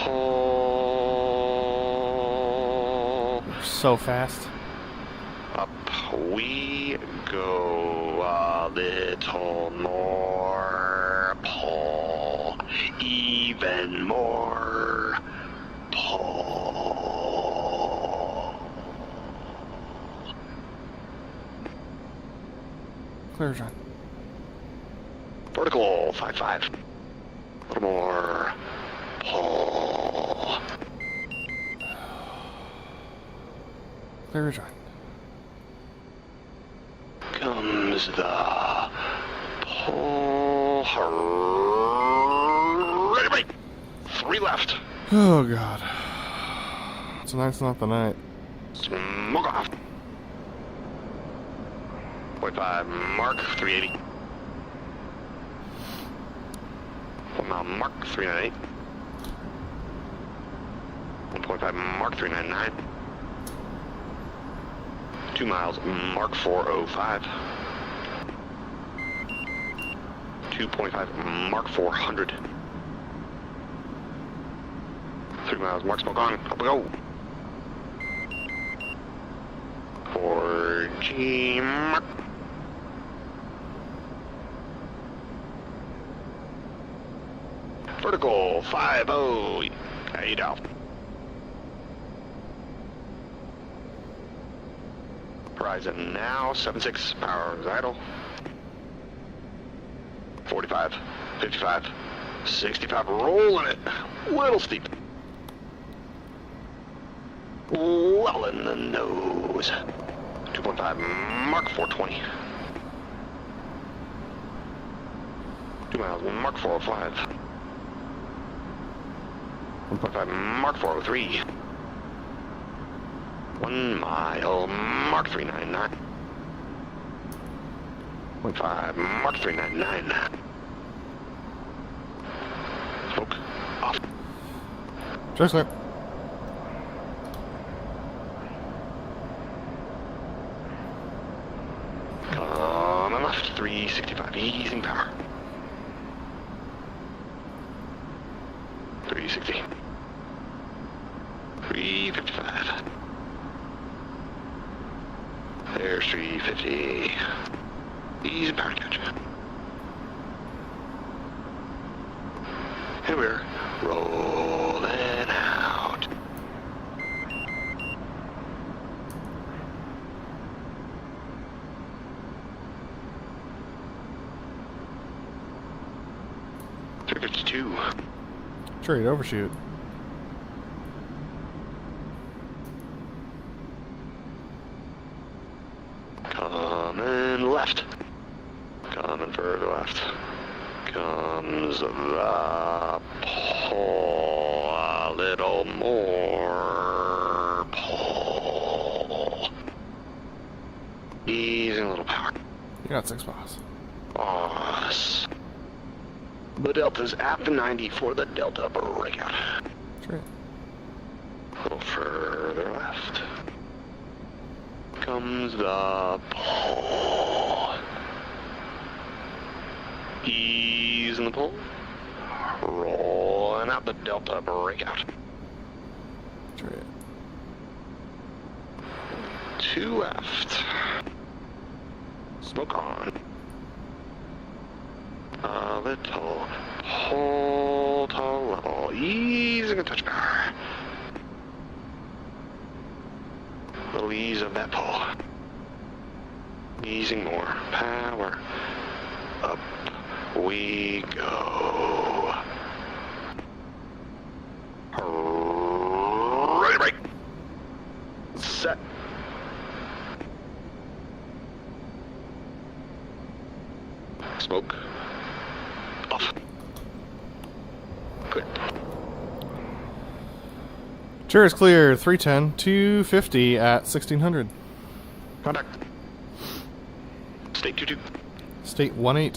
Speaker 5: pull.
Speaker 1: So fast.
Speaker 5: Up we go. A little more pull. Even more pull.
Speaker 1: Clear John.
Speaker 5: Vertical 5-5. A little more pull.
Speaker 1: Clear John.
Speaker 5: Comes the pull. Ready, break. 3 left.
Speaker 1: Oh god. Tonight's not the night.
Speaker 5: Smoke off. 0.5 mark 380. 1 mile mark 398. 1.5 mark 399. 2 miles mark 405. 2.5 mark 400. 3 miles mark smoke on. Up we go. 4G mark. Vertical 5-0. Hey, down. Ryzen now 7.6 power is idle. 45, 55, 65, rolling it. Little steep. Well in the nose. 2.5 mark 420. 2 miles mark 405. 1.5 mark 403. 1 mile mark 399. 1.5 mark 399. Smoke off.
Speaker 1: Trace layer.
Speaker 5: Coming left 365. Easing power. 360. 355. There's 350. Easy power catch. And we're rolling out. $352.
Speaker 1: Chariot overshoot.
Speaker 5: Coming further left. Comes the pull. A little more pull. Easing a little power.
Speaker 1: You got 6 boss.
Speaker 5: Boss. The Delta's at the 90 for the Delta breakout.
Speaker 1: Sure.
Speaker 5: A little further left. Comes the pull. Easing the pull. Rolling out the Delta breakout.
Speaker 1: Sure.
Speaker 5: 2 left. Smoke on. A little pull to level. Easing a touch power. Little ease of that pull. Easing more power. Up we go. Ready, break. Set. Smoke. Off. Good.
Speaker 1: Chair is clear. 310, 250 at 1600.
Speaker 5: Contact. State 22.
Speaker 1: State 18.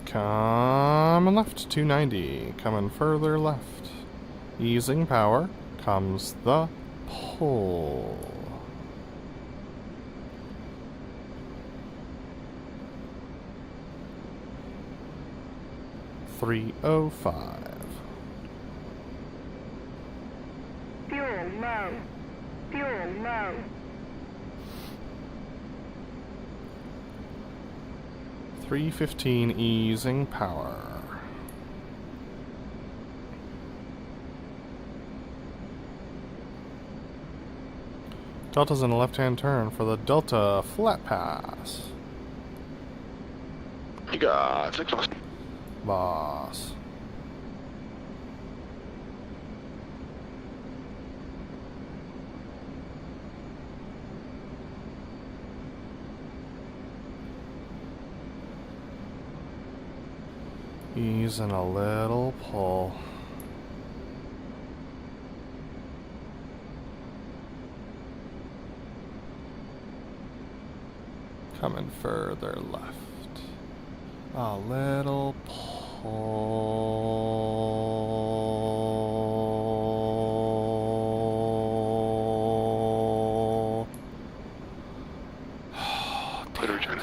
Speaker 1: Coming left, 290. Coming further left. Easing power. Comes the pull. $305.
Speaker 4: Fuel low. Fuel low.
Speaker 1: $315 easing power. Delta's in a left-hand turn for the Delta flat pass.
Speaker 5: You got 6 boss.
Speaker 1: Boss. Easing a little pull. Coming further left. A little pull.
Speaker 5: Put her China.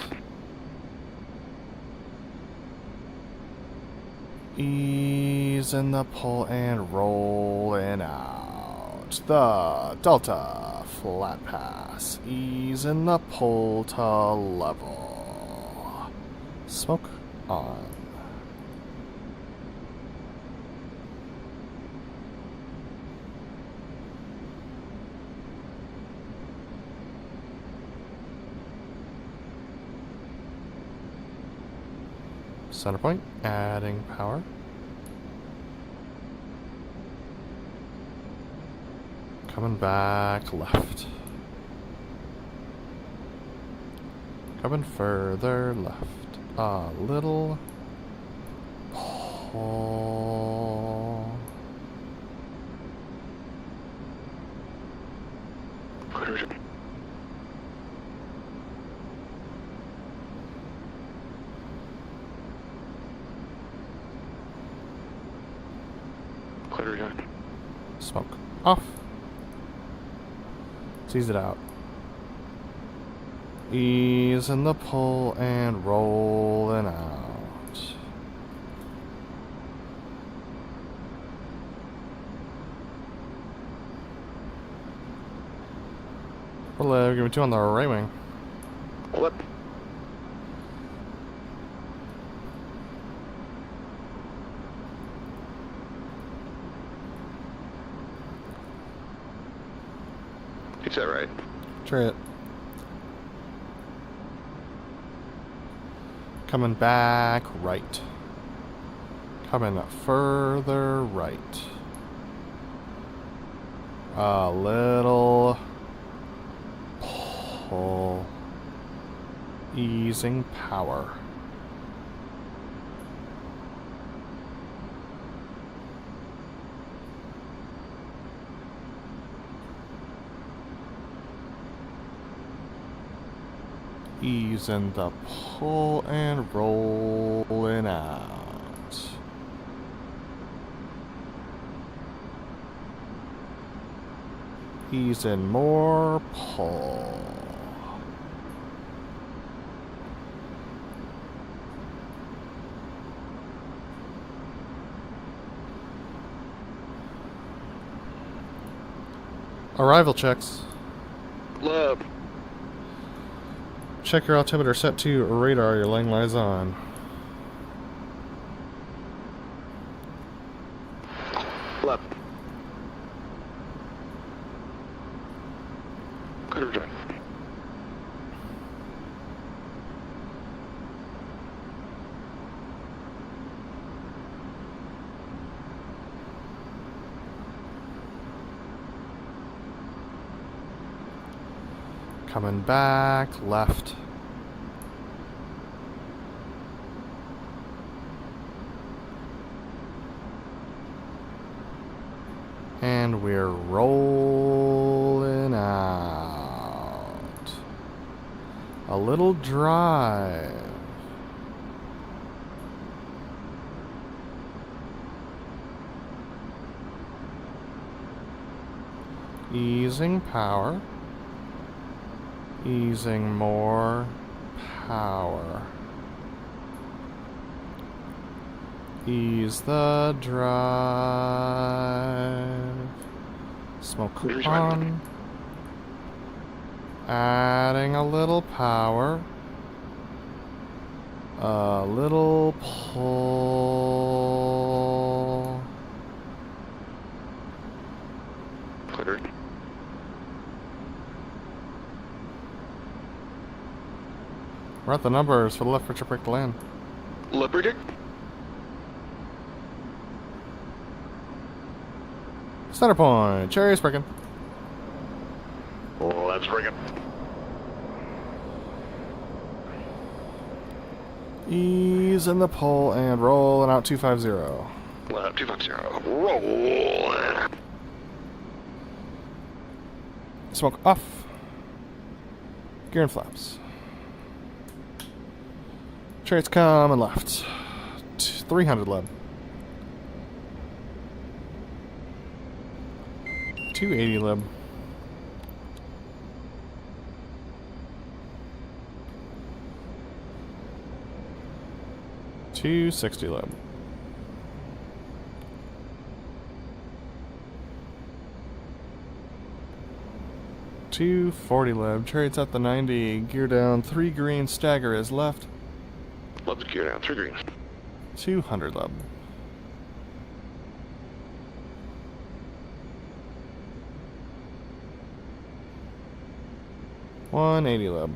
Speaker 1: Easing the pull and rolling out. The Delta flat pass. Easing the pull to level. Smoke on. Center point, adding power. Coming back left. Coming further left. A little pull.
Speaker 5: Put her China. Clear again.
Speaker 1: Smoke off. Tease it out. Easing the pull and rolling out. BrotherLeb, give me 2 on the right wing.
Speaker 5: What? Is that right?
Speaker 1: Chariot. Coming back right. Coming further right. A little pull. Easing power. Easing the pull and rolling out. Easing more pull. Arrival checks.
Speaker 5: Lab.
Speaker 1: Check your altimeter set to radar. Your lane lies on.
Speaker 5: Lab. Cutter drive.
Speaker 1: Coming back, left. And we're rolling out. A little drive. Easing power. Easing more power. Ease the drive. Smoke on. Adding a little power. A little pull.
Speaker 5: Cleared.
Speaker 1: We're at the numbers for the left for break to land.
Speaker 5: Lubricated.
Speaker 1: Center point. Chariot's breaking.
Speaker 5: Let's bring it.
Speaker 1: Ease in the pull and rolling out 250.
Speaker 5: Lab 250. Roll.
Speaker 1: Smoke off. Gear and flaps. Chariots coming left. 300 lead. 280 lib. $260 lib. $240 lib. Chariots at the 90. Gear down. 3 green. Stagger is left.
Speaker 5: Love the gear down. 3 green.
Speaker 1: 200 lib. $180 lib.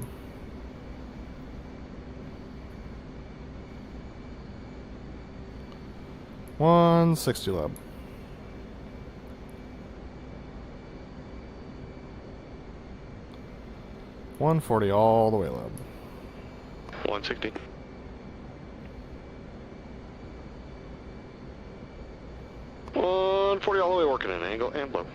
Speaker 1: $160 lib. $140 all the way lib.
Speaker 5: 160. $140 all the way working an angle and low.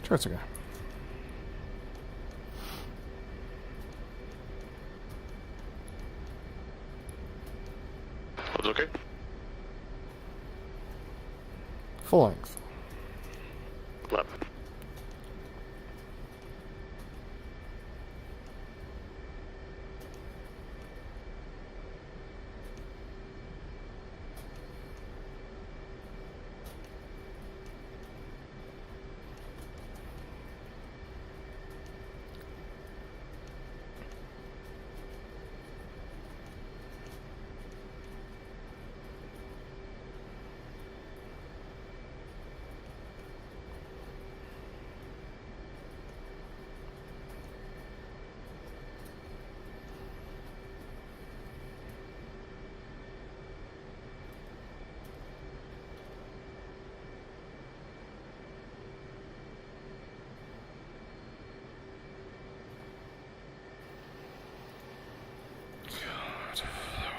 Speaker 1: Sure, it's okay.
Speaker 5: That's okay.
Speaker 1: Full length.
Speaker 5: Left.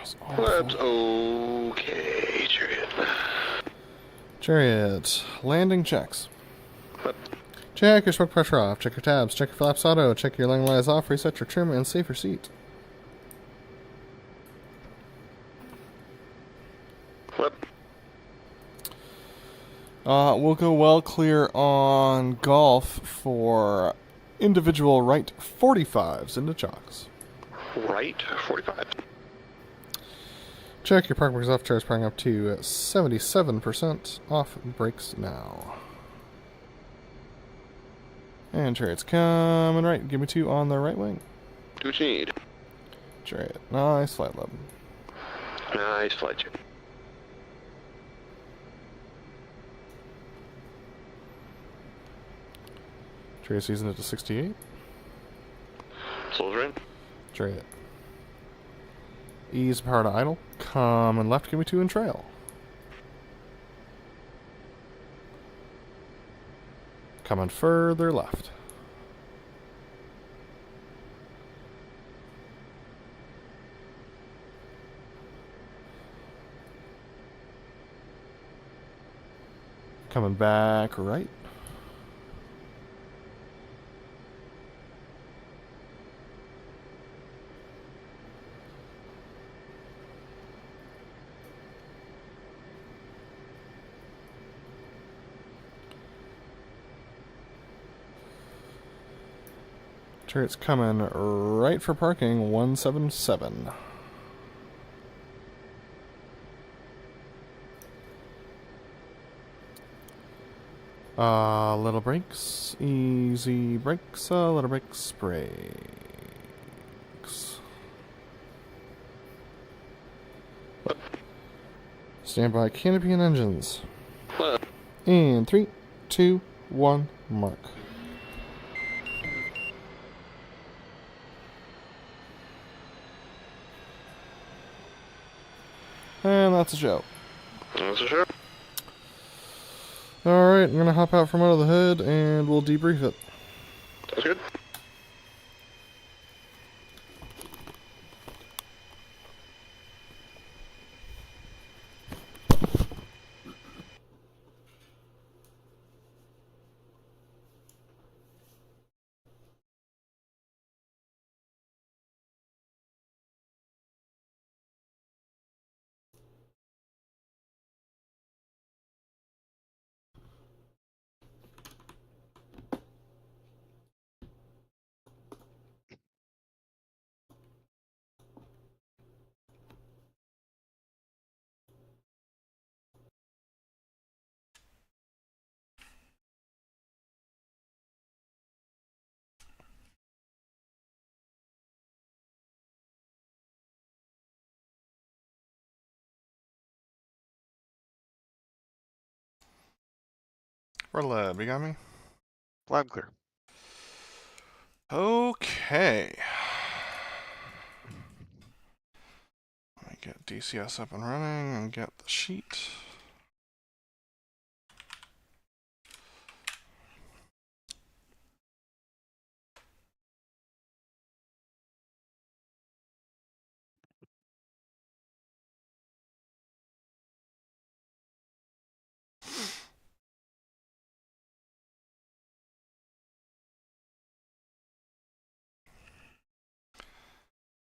Speaker 1: was
Speaker 5: Lab's
Speaker 1: awful.
Speaker 5: okay, Chariot.
Speaker 1: Chariot, landing checks.
Speaker 5: Lab.
Speaker 1: Check your smoke pressure off, check your tabs, check your flaps auto, check your landing lights off, reset your trim, and save your seat.
Speaker 5: Lab.
Speaker 1: We'll go well clear on golf for individual right 45s into chocks.
Speaker 5: Right 45.
Speaker 1: Check your park brakes off, chair's parking up to 77%. Off brakes now. And Chariot's coming right. Give me 2 on the right wing.
Speaker 5: Do what you need.
Speaker 1: Chariot. Nice flight level.
Speaker 5: Nice flight, Chariot.
Speaker 1: Chariot season it to 68.
Speaker 5: Soldier in.
Speaker 1: Chariot. Ease power to idle. Coming left. Give me 2 in trail. Coming further left. Coming back right. Chariot's coming right for parking 177. Little brakes, easy brakes, little brakes, brakes. Stand by canopy and engines. In 3, 2, 1, mark. And that's a show.
Speaker 5: That's a show.
Speaker 1: Alright, I'm gonna hop out from under the hood and we'll debrief it.
Speaker 5: That's good.
Speaker 1: BrotherLeb, you got me?
Speaker 2: Loud and clear.
Speaker 1: Okay. Let me get DCS up and running and get the sheet.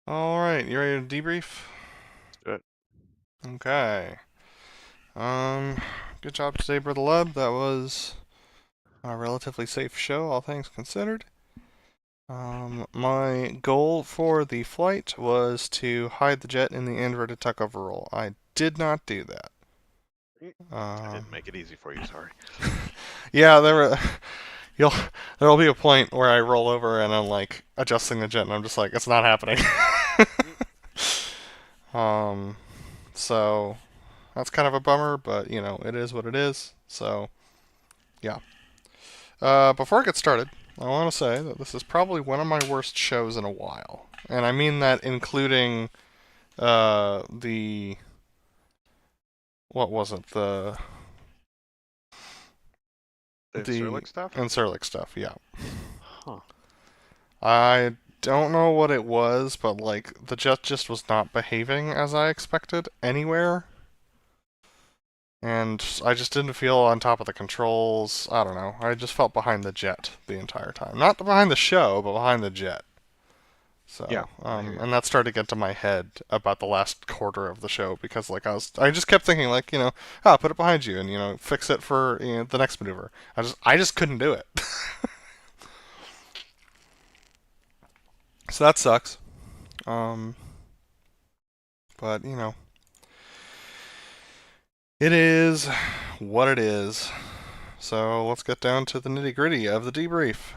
Speaker 1: Alright, you ready to debrief?
Speaker 2: Let's do it.
Speaker 1: Okay. Good job today, BrotherLeb. That was a relatively safe show, all things considered. My goal for the flight was to hide the jet in the inverted tuckover roll. I did not do that.
Speaker 2: I didn't make it easy for you, sorry.
Speaker 1: Yeah, there'll be a point where I roll over and I'm like adjusting the jet and I'm just like, it's not happening. So that's kind of a bummer, but you know, it is what it is. So yeah. Before I get started, I want to say that this is probably one of my worst shows in a while. And I mean that including the what was it? The
Speaker 2: The Serlic stuff?
Speaker 1: Serlic stuff, yeah.
Speaker 2: Huh.
Speaker 1: I don't know what it was, but like the jet just was not behaving as I expected anywhere. And I just didn't feel on top of the controls. I don't know. I just felt behind the jet the entire time. Not behind the show, but behind the jet. So,
Speaker 2: Yeah, I hear you.
Speaker 1: and that started to get to my head about the last quarter of the show because, like, I just kept thinking, like, put it behind you and fix it for the next maneuver. I just couldn't do it. So that sucks. But it is what it is. So let's get down to the nitty gritty of the debrief.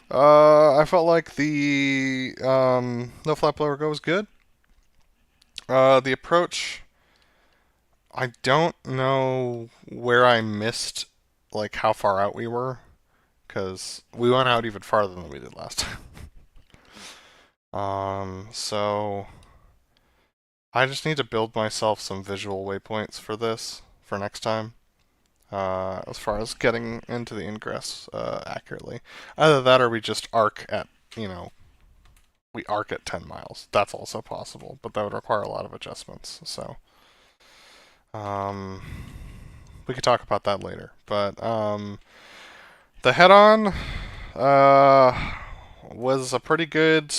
Speaker 1: I felt like the no flap lower go was good. The approach, I don't know where I missed, like how far out we were, because we went out even farther than we did last time. So I just need to build myself some visual waypoints for this for next time. As far as getting into the ingress accurately. Either that or we just arc at, we arc at 10 miles. That's also possible, but that would require a lot of adjustments. So, we could talk about that later. But the head-on was a pretty good.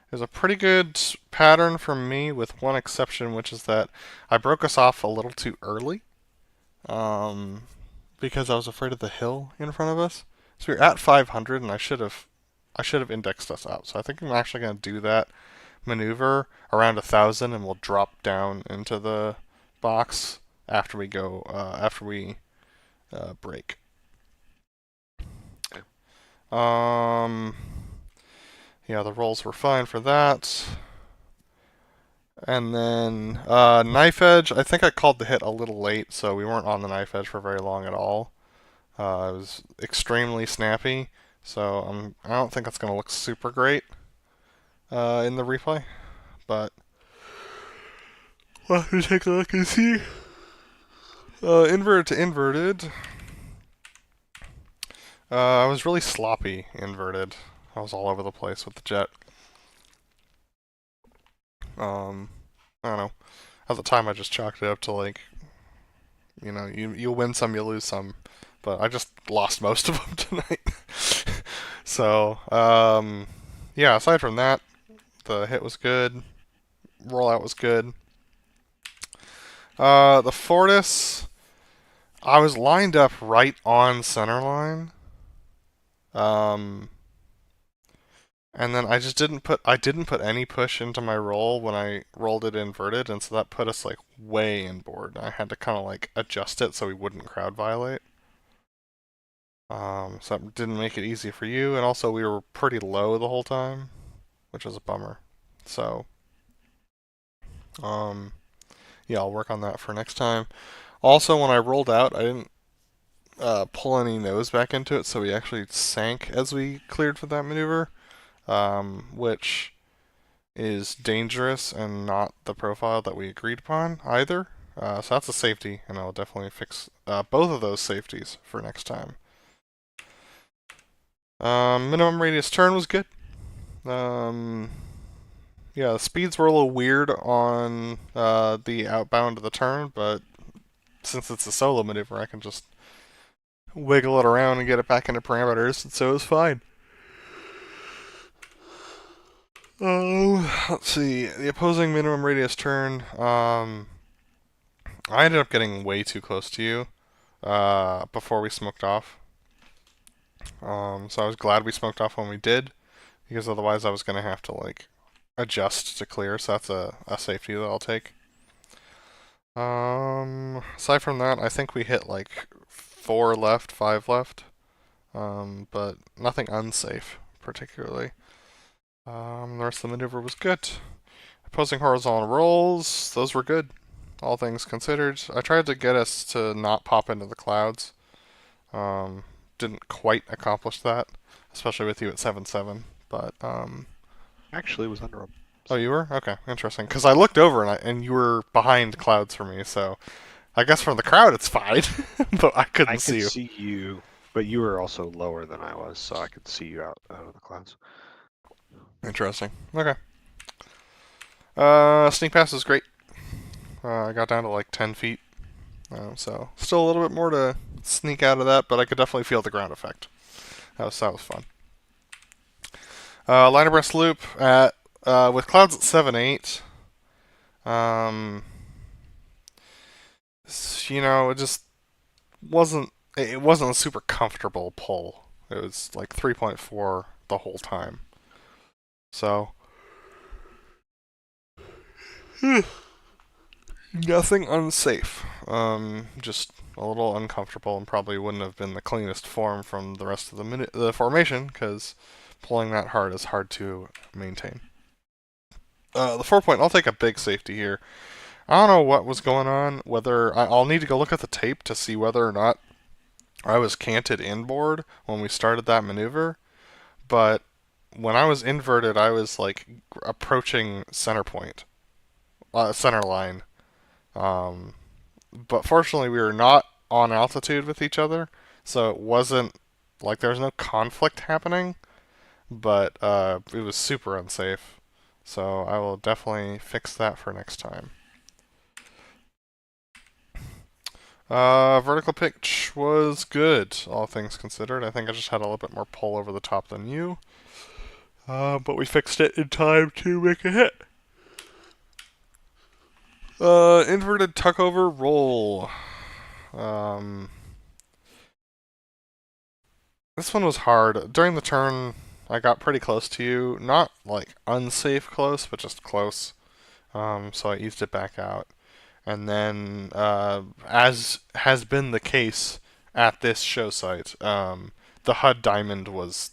Speaker 1: It was a pretty good pattern for me, with one exception, which is that I broke us off a little too early. Because I was afraid of the hill in front of us. So we were at 500, and I should have indexed us out. So I think I'm actually going to do that maneuver around 1,000, and we'll drop down into the box after we go break. Yeah, the rolls were fine for that. And then knife edge, I think I called the hit a little late, so we weren't on the knife edge for very long at all. It was extremely snappy, so I don't think that's going to look super great in the replay. But let me take a look and see. Inverted to inverted. I was really sloppy inverted. I was all over the place with the jet. I don't know. At the time, I just chalked it up to like, you win some, you lose some, but I just lost most of them tonight. So, yeah. Aside from that, the hit was good. Rollout was good. The Fortis, I was lined up right on center line. And then I just didn't put any push into my roll when I rolled it inverted, and so that put us like way inboard. I had to kind of like adjust it so we wouldn't crowd violate. So that didn't make it easy for you, and also we were pretty low the whole time, which was a bummer. So, yeah, I'll work on that for next time. Also, when I rolled out, I didn't pull any nose back into it, so we actually sank as we cleared for that maneuver. Which is dangerous and not the profile that we agreed upon either. So that's a safety, and I'll definitely fix both of those safeties for next time. Minimum radius turn was good. Yeah, the speeds were a little weird on the outbound of the turn, but since it's a solo maneuver, I can just wiggle it around and get it back into parameters, and so it was fine. Let's see. The opposing minimum radius turn. I ended up getting way too close to you before we smoked off. So I was glad we smoked off when we did, because otherwise I was going to have to like adjust to clear. So that's a safety that I'll take. Aside from that, I think we hit like 4 left, 5 left, but nothing unsafe particularly. The rest of the maneuver was good. Opposing horizontal rolls, those were good, all things considered. I tried to get us to not pop into the clouds. Didn't quite accomplish that, especially with you at 7-7. But
Speaker 2: Actually, it was under them.
Speaker 1: Oh, you were? Okay, interesting. Because I looked over and you were behind clouds for me, so I guess from the crowd it's fine, but I couldn't see you.
Speaker 2: I could see you. But you were also lower than I was, so I could see you out of the clouds.
Speaker 1: Interesting. Okay. Sneak pass was great. I got down to like 10 feet. So still a little bit more to sneak out of that, but I could definitely feel the ground effect. That was fun. Line abreast loop at with clouds at 7-8. It just wasn't. It wasn't a super comfortable pull. It was like 3.4 the whole time. So nothing unsafe. Just a little uncomfortable, and probably wouldn't have been the cleanest form from the rest of the formation, because pulling that hard is hard to maintain. The 4-point, I'll take a big safety here. I don't know what was going on. I'll need to go look at the tape to see whether or not I was canted inboard when we started that maneuver. But when I was inverted, I was like approaching center line. But fortunately, we were not on altitude with each other, so it wasn't like there was no conflict happening. But it was super unsafe. So I will definitely fix that for next time. Vertical pitch was good, all things considered. I think I just had a little bit more pull over the top than you. But we fixed it in time to make a hit. Inverted tuckover roll. This one was hard. During the turn, I got pretty close to you. Not like unsafe close, but just close. So I eased it back out. And then, as has been the case at this show site, the HUD diamond was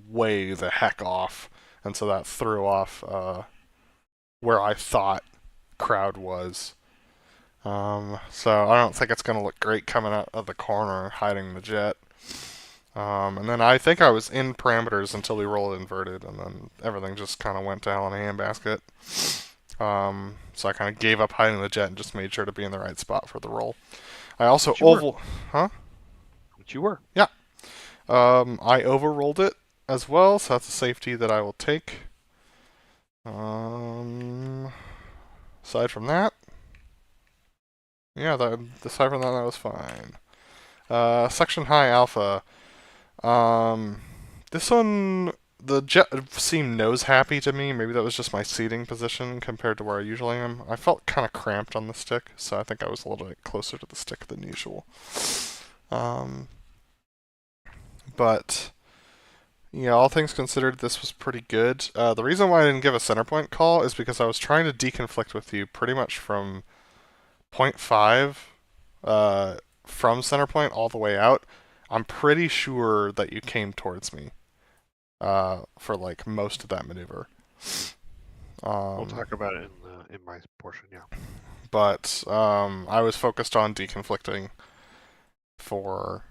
Speaker 1: way the heck off, and so that threw off where I thought crowd was. So I don't think it's going to look great coming out of the corner, hiding the jet. And then I think I was in parameters until we rolled inverted, and then everything just kind of went to hell in a handbasket. So I kind of gave up hiding the jet and just made sure to be in the right spot for the roll. I also
Speaker 2: But you were.
Speaker 1: Yeah. I overrolled it as well, so that's a safety that I will take. Aside from that, yeah, aside from that was fine. Section high alpha. This one, the jet seemed nose happy to me. Maybe that was just my seating position compared to where I usually am. I felt kind of cramped on the stick, so I think I was a little bit closer to the stick than usual. But yeah, all things considered, this was pretty good. The reason why I didn't give a center point call is because I was trying to deconflict with you pretty much from 0.5 from center point all the way out. I'm pretty sure that you came towards me for like most of that maneuver.
Speaker 2: We'll talk about it in my portion, yeah.
Speaker 1: But I was focused on deconflicting for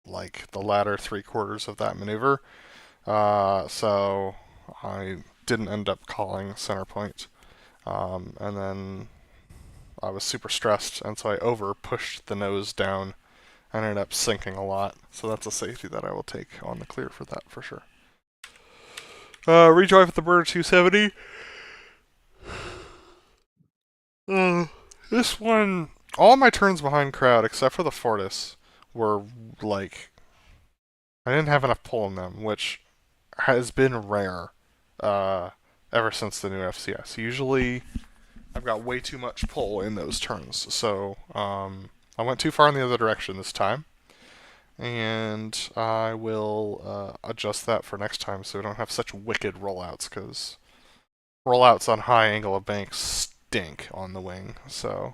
Speaker 1: like the latter 3/4 of that maneuver. So I didn't end up calling center point. And then I was super stressed, and so I over pushed the nose down and ended up sinking a lot. So that's a safety that I will take on the clear for that for sure. Redrive at the bird 270. This one, all my turns behind crowd except for the Fortis were like, I didn't have enough pull in them, which has been rare ever since the new FCS. Usually I've got way too much pull in those turns, so I went too far in the other direction this time, and I will adjust that for next time so we don't have such wicked rollouts, because rollouts on high angle of banks stink on the wing. So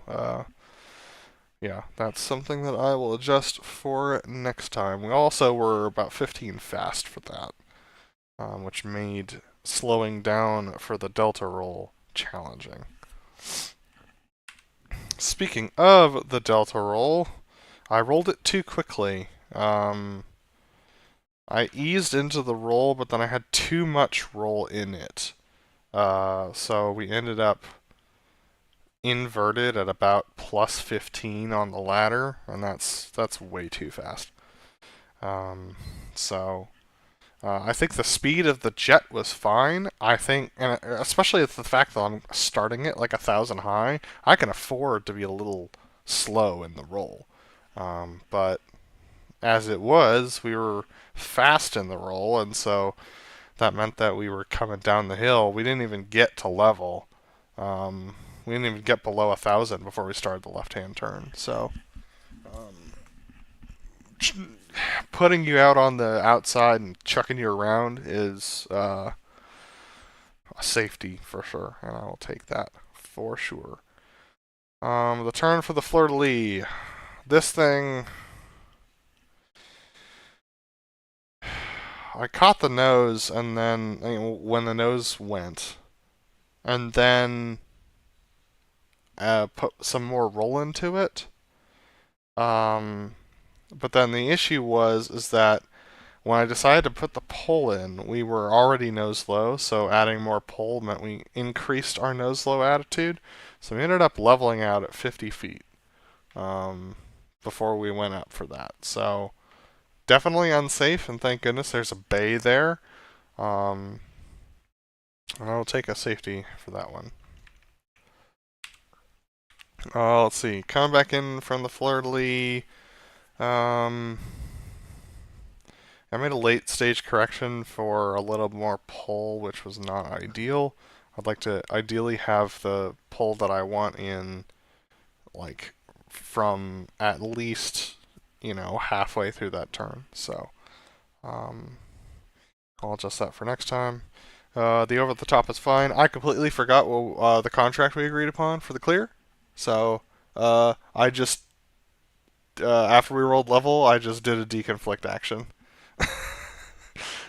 Speaker 1: yeah, that's something that I will adjust for next time. We also were about 15 fast for that, which made slowing down for the delta roll challenging. Speaking of the delta roll, I rolled it too quickly. I eased into the roll, but then I had too much roll in it. So we ended up inverted at about plus 15 on the ladder, and that's way too fast. So I think the speed of the jet was fine. I think, and especially with the fact that I'm starting it like 1,000 high, I can afford to be a little slow in the roll. But as it was, we were fast in the roll, and so that meant that we were coming down the hill. We didn't even get to level. We didn't even get below 1,000 before we started the left-hand turn. So, putting you out on the outside and chucking you around is a safety for sure, and I will take that for sure. The turn for the fleur-de-lis. This thing, I caught the nose, and then when the nose went, and then put some more roll into it. But then the issue is that when I decided to put the pole in, we were already nose low, so adding more pole meant we increased our nose low attitude. So we ended up leveling out at 50 feet before we went up for that. So definitely unsafe, and thank goodness there's a bay there. And I'll take a safety for that one. Let's see. Coming back in from the fleur-de-lis. I made a late stage correction for a little more pull, which was not ideal. I'd like to ideally have the pull that I want in, like, from at least, halfway through that turn. So, I'll adjust that for next time. The over the top is fine. I completely forgot the contract we agreed upon for the clear. So, I just, after we rolled level, I just did a deconflict action.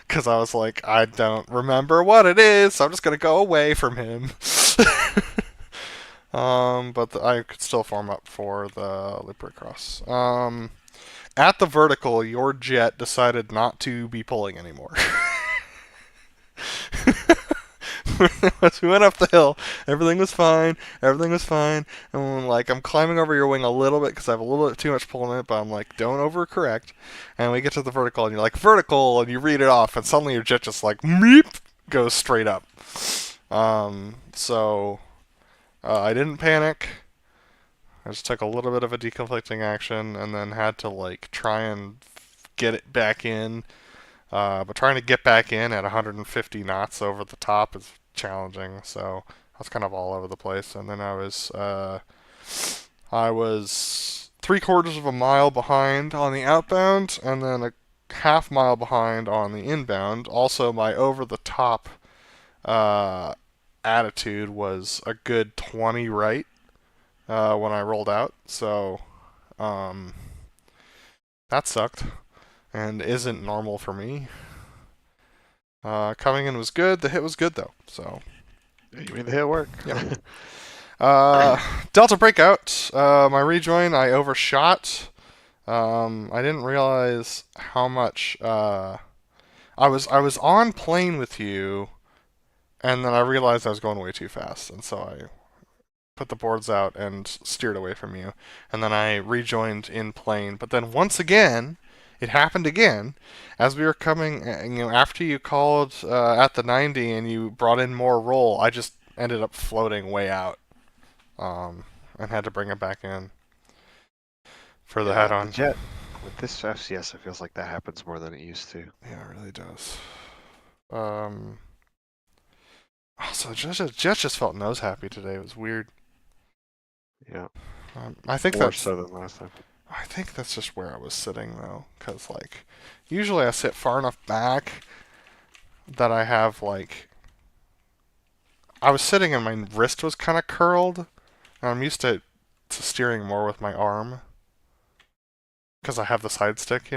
Speaker 1: Because I was like, I don't remember what it is, so I'm just going to go away from him. But I could still form up for the loop across. At the vertical, your jet decided not to be pulling anymore. As we went up the hill, everything was fine. And I'm climbing over your wing a little bit because I have a little bit too much pull in it, but I'm like, don't overcorrect. And we get to the vertical, and you're like, vertical, and you read it off, and suddenly your jet just like, meep, goes straight up. So I didn't panic. I just took a little bit of a deconflicting action, and then had to like try and get it back in. But trying to get back in at 150 knots over the top is challenging, so I was kind of all over the place. And then I was 3/4 of a mile behind on the outbound, and then a half mile behind on the inbound. Also, my over the top attitude was a good 20 right when I rolled out, so that sucked and isn't normal for me. Coming in was good. The hit was good, though. So,
Speaker 2: you mean the hit work?
Speaker 1: Yeah. Delta breakout. My rejoin, I overshot. I didn't realize how much. I was on plane with you, and then I realized I was going way too fast, and so I put the boards out and steered away from you, and then I rejoined in plane. But then once again, it happened again as we were coming. After you called at the 90 and you brought in more roll, I just ended up floating way out, and had to bring it back in for the head-on.
Speaker 2: Jet with this FCS, it feels like that happens more than it used to.
Speaker 1: Yeah, it really does. Also, Jet just felt nose happy today. It was weird.
Speaker 2: Yeah.
Speaker 1: I think
Speaker 2: more
Speaker 1: that's
Speaker 2: so than last time.
Speaker 1: I think that's just where I was sitting, though, because, like, usually I sit far enough back that I have, like, I was sitting and my wrist was kind of curled, and I'm used to steering more with my arm, because I have the side stick,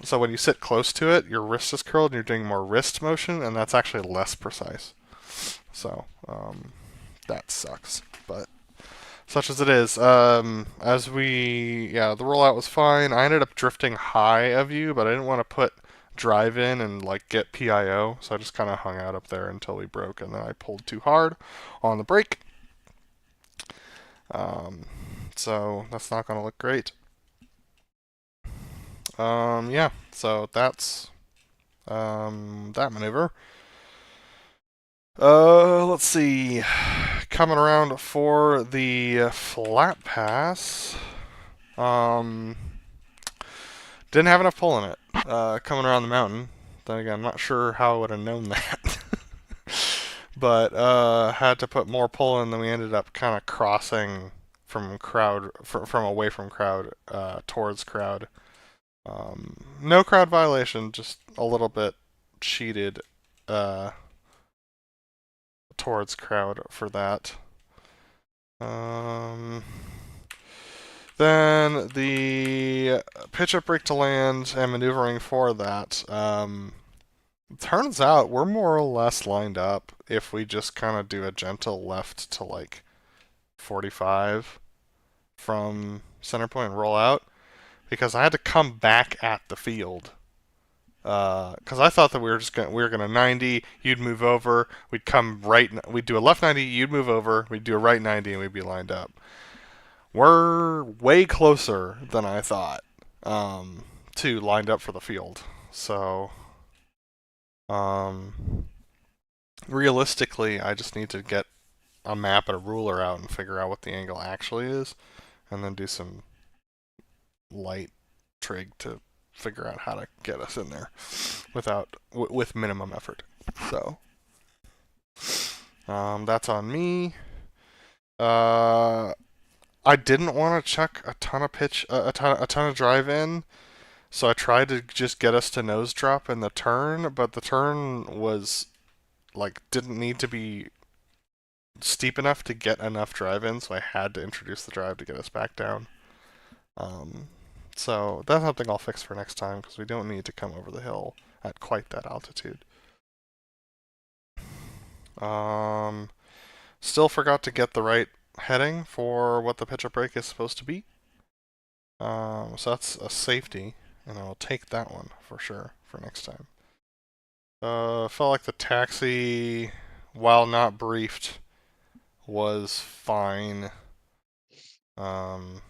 Speaker 1: So when you sit close to it, your wrist is curled, and you're doing more wrist motion, and that's actually less precise. So, that sucks, but such as it is. The rollout was fine. I ended up drifting high of you, but I didn't want to put drive in and like get PIO, so I just kind of hung out up there until we broke, and then I pulled too hard on the brake, So that's not going to look great. Yeah, so that's that maneuver. Let's see. Coming around for the flat pass. Didn't have enough pull in it. Coming around the mountain. Then again, I'm not sure how I would have known that. But had to put more pull in, than we ended up kind of crossing from crowd, from away from crowd towards crowd. No crowd violation, just a little bit cheated towards crowd for that. Then the pitch up brake to land and maneuvering for that. Turns out we're more or less lined up if we just kind of do a gentle left to like 45 from center point and roll out, because I had to come back at the field. Because I thought that we were gonna 90, you'd move over, we'd come right, we'd do a left 90, you'd move over, we'd do a right 90, and we'd be lined up. We're way closer than I thought to lined up for the field. So, realistically, I just need to get a map and a ruler out and figure out what the angle actually is, and then do some light trig to figure out how to get us in there with minimum effort. So that's on me. I didn't want to check a ton of pitch, a ton of drive in, so I tried to just get us to nose drop in the turn, but the turn was like didn't need to be steep enough to get enough drive in, so I had to introduce the drive to get us back down. So that's something I'll fix for next time, because we don't need to come over the hill at quite that altitude. Still forgot to get the right heading for what the pitch up brake is supposed to be. So that's a safety, and I'll take that one for sure for next time. Felt like the taxi, while not briefed, was fine. And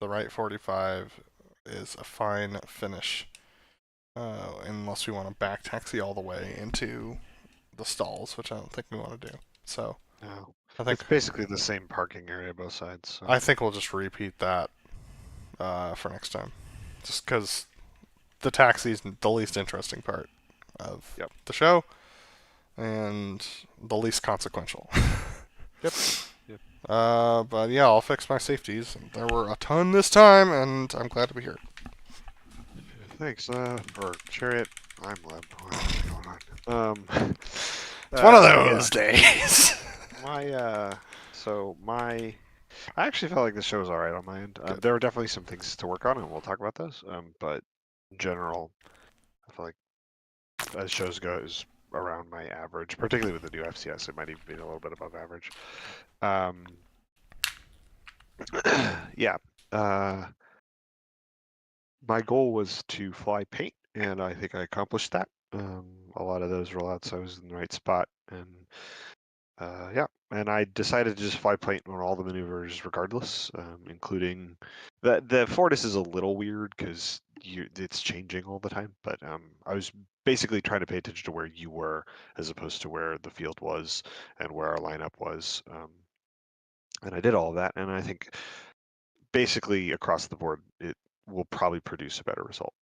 Speaker 1: the right 45 is a fine finish. Unless we want to back taxi all the way into the stalls, which I don't think we want to do. So
Speaker 2: No.
Speaker 1: I think
Speaker 2: It's basically the same parking area both sides. So.
Speaker 1: I think we'll just repeat that for next time, just because the taxi is the least interesting part of the show and the least consequential.
Speaker 2: Yep.
Speaker 1: But yeah, I'll fix my safeties. There were a ton this time, and I'm glad to be here.
Speaker 2: Thanks for Chariot. I'm Leb. What's going on?
Speaker 1: It's one of those days.
Speaker 2: I actually felt like the show was all right on my end. There were definitely some things to work on, and we'll talk about those. But in general, I feel like as shows go, is around my average, particularly with the new FCS. It might even be a little bit above average. Yeah. My goal was to fly paint, and I think I accomplished that. A lot of those rollouts, I was in the right spot, and yeah. And I decided to just fly paint on all the maneuvers regardless, including the Fortis is a little weird because it's changing all the time. But I was basically trying to pay attention to where you were as opposed to where the field was and where our lineup was. And I did all of that, and I think basically across the board, it will probably produce a better result.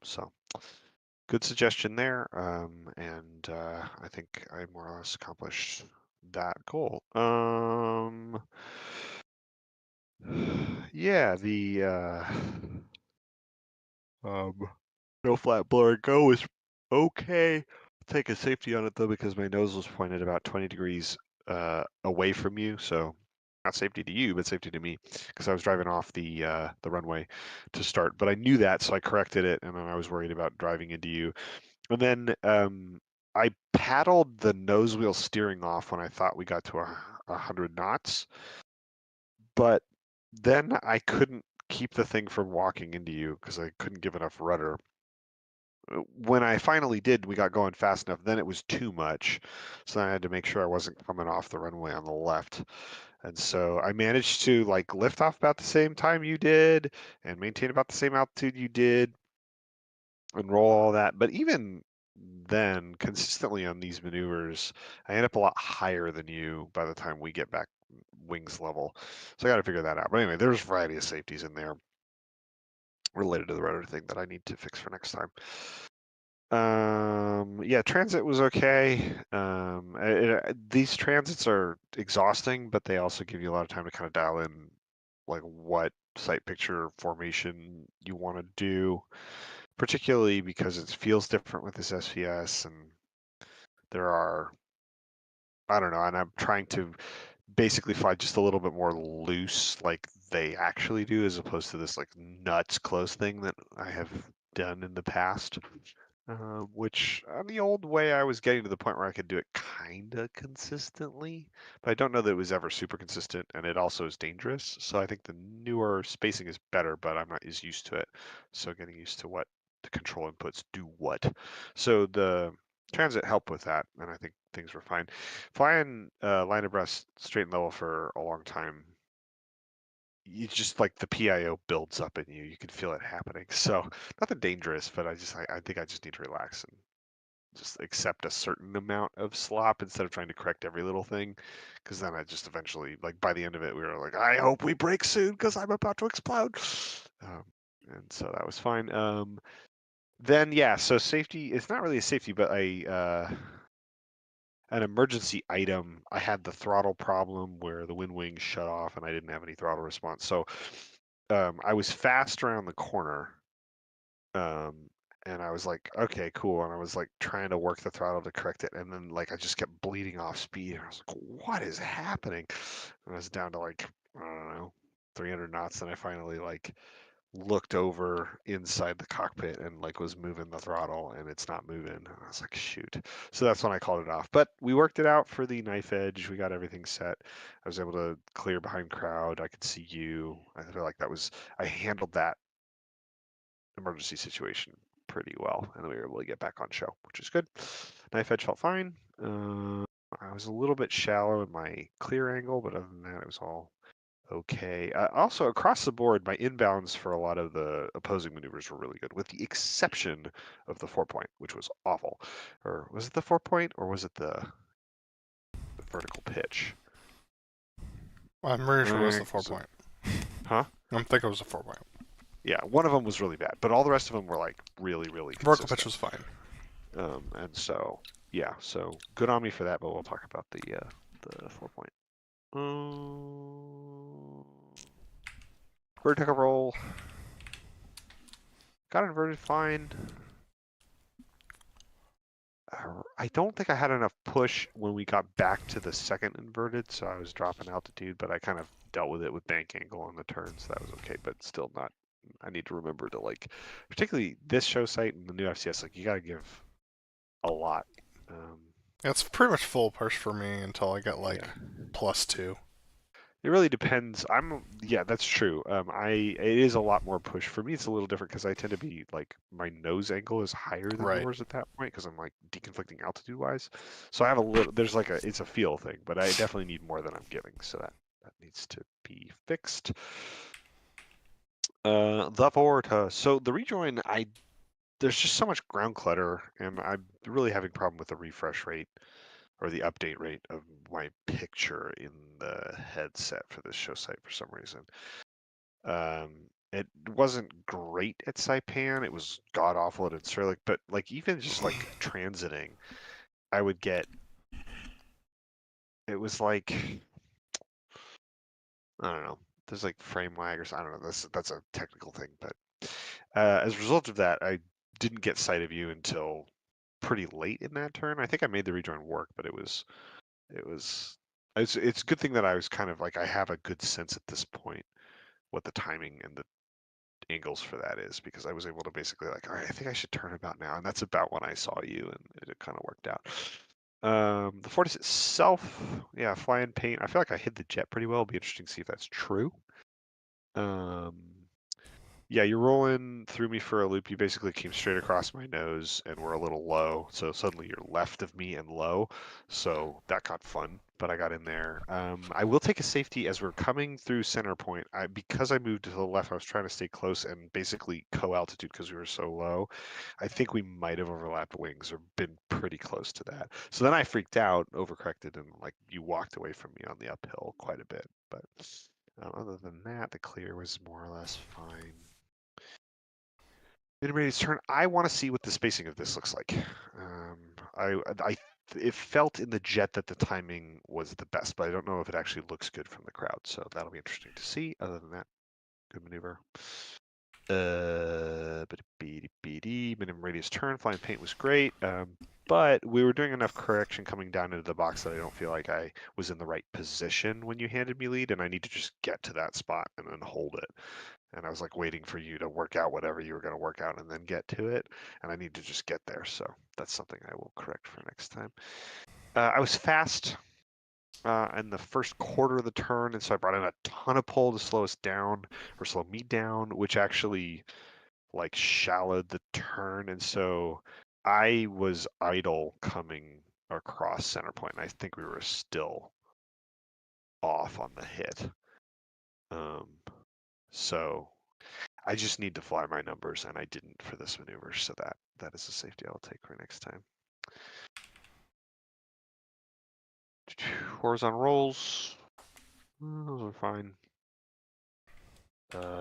Speaker 2: So good suggestion there. And I think I more or less accomplished that goal. Yeah, the no flat blower go was okay. Take a safety on it though, because my nose was pointed about 20 degrees away from you, so not safety to you, but safety to me, because I was driving off the runway to start. But I knew that, so I corrected it, and then I was worried about driving into you. And then I paddled the nose wheel steering off when I thought we got to 100 knots, but then I couldn't keep the thing from walking into you because I couldn't give enough rudder. when I finally did, we got going fast enough. Then it was too much, so I had to make sure I wasn't coming off the runway on the left. And so I managed to like lift off about the same time you did and maintain about the same altitude you did and roll all that. But even then, consistently on these maneuvers, I end up a lot higher than you by the time we get back wings level. So I got to figure that out. But anyway, there's a variety of safeties in there related to the rudder thing that I need to fix for next time. Yeah, transit was okay. These transits are exhausting, but they also give you a lot of time to kind of dial in like what site picture formation you want to do, particularly because it feels different with this SVS, and there are, I don't know, and I'm trying to basically fly just a little bit more loose like they actually do, as opposed to this like nuts close thing that I have done in the past. Which on the old way I was getting to the point where I could do it kind of consistently, but I don't know that it was ever super consistent, and it also is dangerous. So I think the newer spacing is better, but I'm not as used to it. So getting used to what the control inputs do what. So the transit helped with that, and I think things were fine. Flying line abreast straight and level for a long time, you just like the PIO builds up in you. You can feel it happening. So nothing dangerous, but I think I just need to relax and just accept a certain amount of slop instead of trying to correct every little thing. Because then I just eventually, like by the end of it, we were like, I hope we break soon because I'm about to explode. And so that was fine. Then yeah, so safety. It's not really a safety, but an emergency item. I had the throttle problem where the wind wings shut off and I didn't have any throttle response. So I was fast around the corner. And I was like, okay, cool. And I was like trying to work the throttle to correct it. And then like I just kept bleeding off speed. And I was like, what is happening? And I was down to like, I don't know, 300 knots. And I finally like looked over inside the cockpit and like was moving the throttle and it's not moving. And I was like, shoot. So that's when I called it off. But we worked it out for the knife edge. We got everything set. I was able to clear behind crowd. I could see you. I feel like I handled that emergency situation pretty well, and then we were able to get back on show, which is good. Knife edge felt fine. I was a little bit shallow in my clear angle, but other than that, it was all okay. Also, across the board, my inbounds for a lot of the opposing maneuvers were really good, with the exception of the 4-point, which was awful. Or was it the 4-point, or was it the vertical pitch?
Speaker 1: I'm pretty sure it was the 4-point.
Speaker 2: Huh?
Speaker 1: I'm thinking it was a 4-point.
Speaker 2: Yeah, one of them was really bad, but all the rest of them were like really, really
Speaker 1: Vertical
Speaker 2: consistent.
Speaker 1: pitch was fine.
Speaker 2: And so yeah, so good on me for that. But we'll talk about the 4-point. Bird took a roll. Got inverted fine. I don't think I had enough push when we got back to the second inverted, so I was dropping altitude, but I kind of dealt with it with bank angle on the turn, so that was okay, but still not. I need to remember to like, particularly this show site and the new FCS, like you got to give a lot.
Speaker 1: Yeah, it's pretty much full push for me until I get like +2.
Speaker 2: It really depends. Yeah, that's true. It is a lot more push for me. It's a little different because I tend to be like my nose angle is higher than
Speaker 1: Right.
Speaker 2: yours at that point because I'm like deconflicting altitude wise. So I have a little. There's like it's a feel thing, but I definitely need more than I'm giving. So that needs to be fixed. The Vorta. So the rejoin, there's just so much ground clutter, and I'm really having a problem with the refresh rate or the update rate of my picture in the headset for this show site for some reason. It wasn't great at Saipan. It was god awful at Incirlik, but like even just like transiting, I would get. It was like I don't know. There's like frame lag or I don't know. That's a technical thing, but as a result of that, I didn't get sight of you until pretty late in that turn. I think I made the rejoin work, but it's a good thing that I was kind of like I have a good sense at this point what the timing and the angles for that is because I was able to basically like, all right, I think I should turn about now, and that's about when I saw you, and it kind of worked out. The Fortis itself, yeah, fly in paint. I feel like I hid the jet pretty well. It'll be interesting to see if that's true. Yeah, you roll in, threw me for a loop. You basically came straight across my nose and were a little low. So suddenly you're left of me and low. So that got fun, but I got in there. I will take a safety as we're coming through center point. Because I moved to the left, I was trying to stay close and basically co-altitude because we were so low. I think we might have overlapped wings or been pretty close to that. So then I freaked out, overcorrected, and like you walked away from me on the uphill quite a bit. But other than that, the clear was more or less fine. Mid-range turn. I want to see what the spacing of this looks like. It felt in the jet that the timing was the best, but I don't know if it actually looks good from the crowd. So that'll be interesting to see. Other than that, good maneuver. Minimum radius turn. Flying paint was great. But we were doing enough correction coming down into the box that I don't feel like I was in the right position when you handed me lead, and I need to just get to that spot and then hold it. And I was like waiting for you to work out whatever you were going to work out and then get to it. And I need to just get there. So that's something I will correct for next time. I was fast in the first quarter of the turn. And so I brought in a ton of pull to slow us down or slow me down, which actually like shallowed the turn. And so I was idle coming across center point. And I think we were still off on the hit. So I just need to fly my numbers, and I didn't for this maneuver, so that is a safety I'll take for next time. Horizontal rolls, those are fine.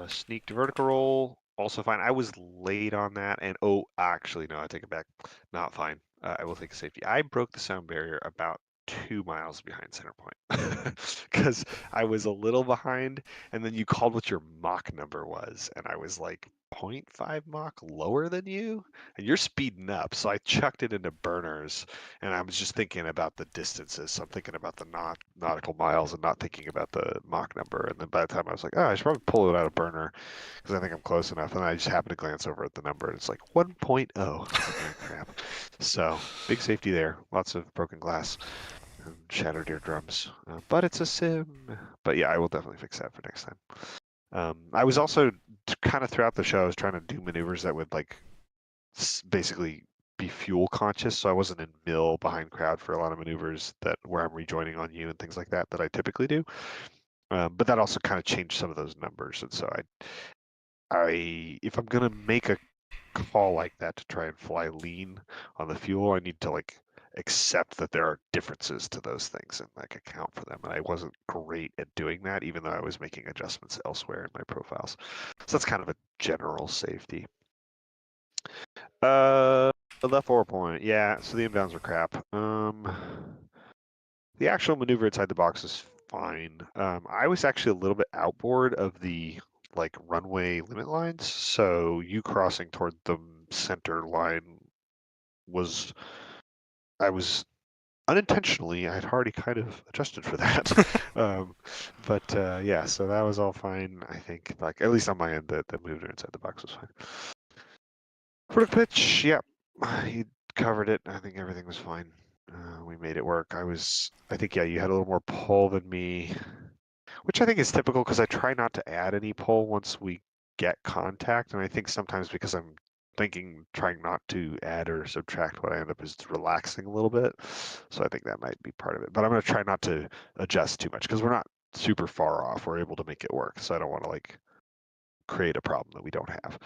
Speaker 2: Sneak to vertical roll, also fine. I was late on that, and oh, actually, no, I take it back. Not fine. I will take a safety. I broke the sound barrier about 2 miles behind center point because I was a little behind, and then you called what your Mach number was, and I was like 0.5 Mach lower than you, and you're speeding up. So I chucked it into burners, and I was just thinking about the distances. So I'm thinking about the nautical miles and not thinking about the Mach number. And then by the time I was like, oh, I should probably pull it out of burner because I think I'm close enough. And I just happened to glance over at the number, and it's like 1.0. Oh, crap. So big safety there. Lots of broken glass and shattered eardrums. But it's a sim. But yeah, I will definitely fix that for next time. I was also kind of throughout the show, I was trying to do maneuvers that would like basically be fuel conscious. So I wasn't in mill behind crowd for a lot of maneuvers that where I'm rejoining on you and things like that I typically do. But that also kind of changed some of those numbers. And so if I'm gonna make a call like that to try and fly lean on the fuel, I need to like accept that there are differences to those things and like account for them. And I wasn't great at doing that, even though I was making adjustments elsewhere in my profiles. So that's kind of a general safety. The 4-point, yeah. So the inbounds are crap. The actual maneuver inside the box is fine. I was actually a little bit outboard of the like runway limit lines, so you crossing toward the center line was unintentionally, I had already kind of adjusted for that. Yeah, so that was all fine. I think, like, at least on my end, the movement inside the box was fine. Vertical pitch, yep. You covered it. I think everything was fine. We made it work. I think, yeah, you had a little more pull than me, which I think is typical because I try not to add any pull once we get contact. And I think sometimes because I'm trying not to add or subtract, what I end up is relaxing a little bit. So I think that might be part of it. But I'm going to try not to adjust too much because we're not super far off. We're able to make it work. So I don't want to like create a problem that we don't have.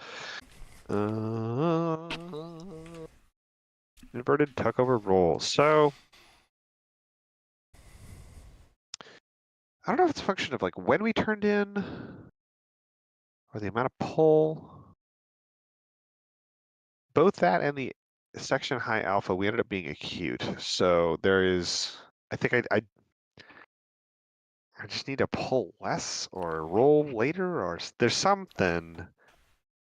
Speaker 2: Inverted tuck over roll. So I don't know if it's a function of like when we turned in or the amount of pull. Both that and the section high alpha, we ended up being acute. So there is, I think I just need to pull less or roll later, or there's something.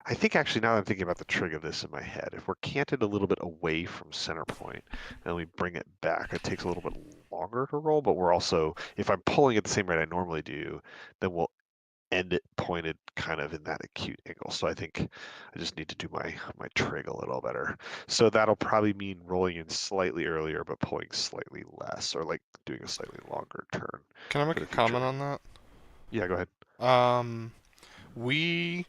Speaker 2: I think actually now that I'm thinking about the trig of this in my head, if we're canted a little bit away from center point and we bring it back, it takes a little bit longer to roll, but we're also, if I'm pulling at the same rate I normally do, then we'll end it pointed kind of in that acute angle. So I think I just need to do my trig a little better. So that'll probably mean rolling in slightly earlier, but pulling slightly less, or like doing a slightly longer turn.
Speaker 1: Can I make a comment on that?
Speaker 2: Yeah, go ahead.
Speaker 1: We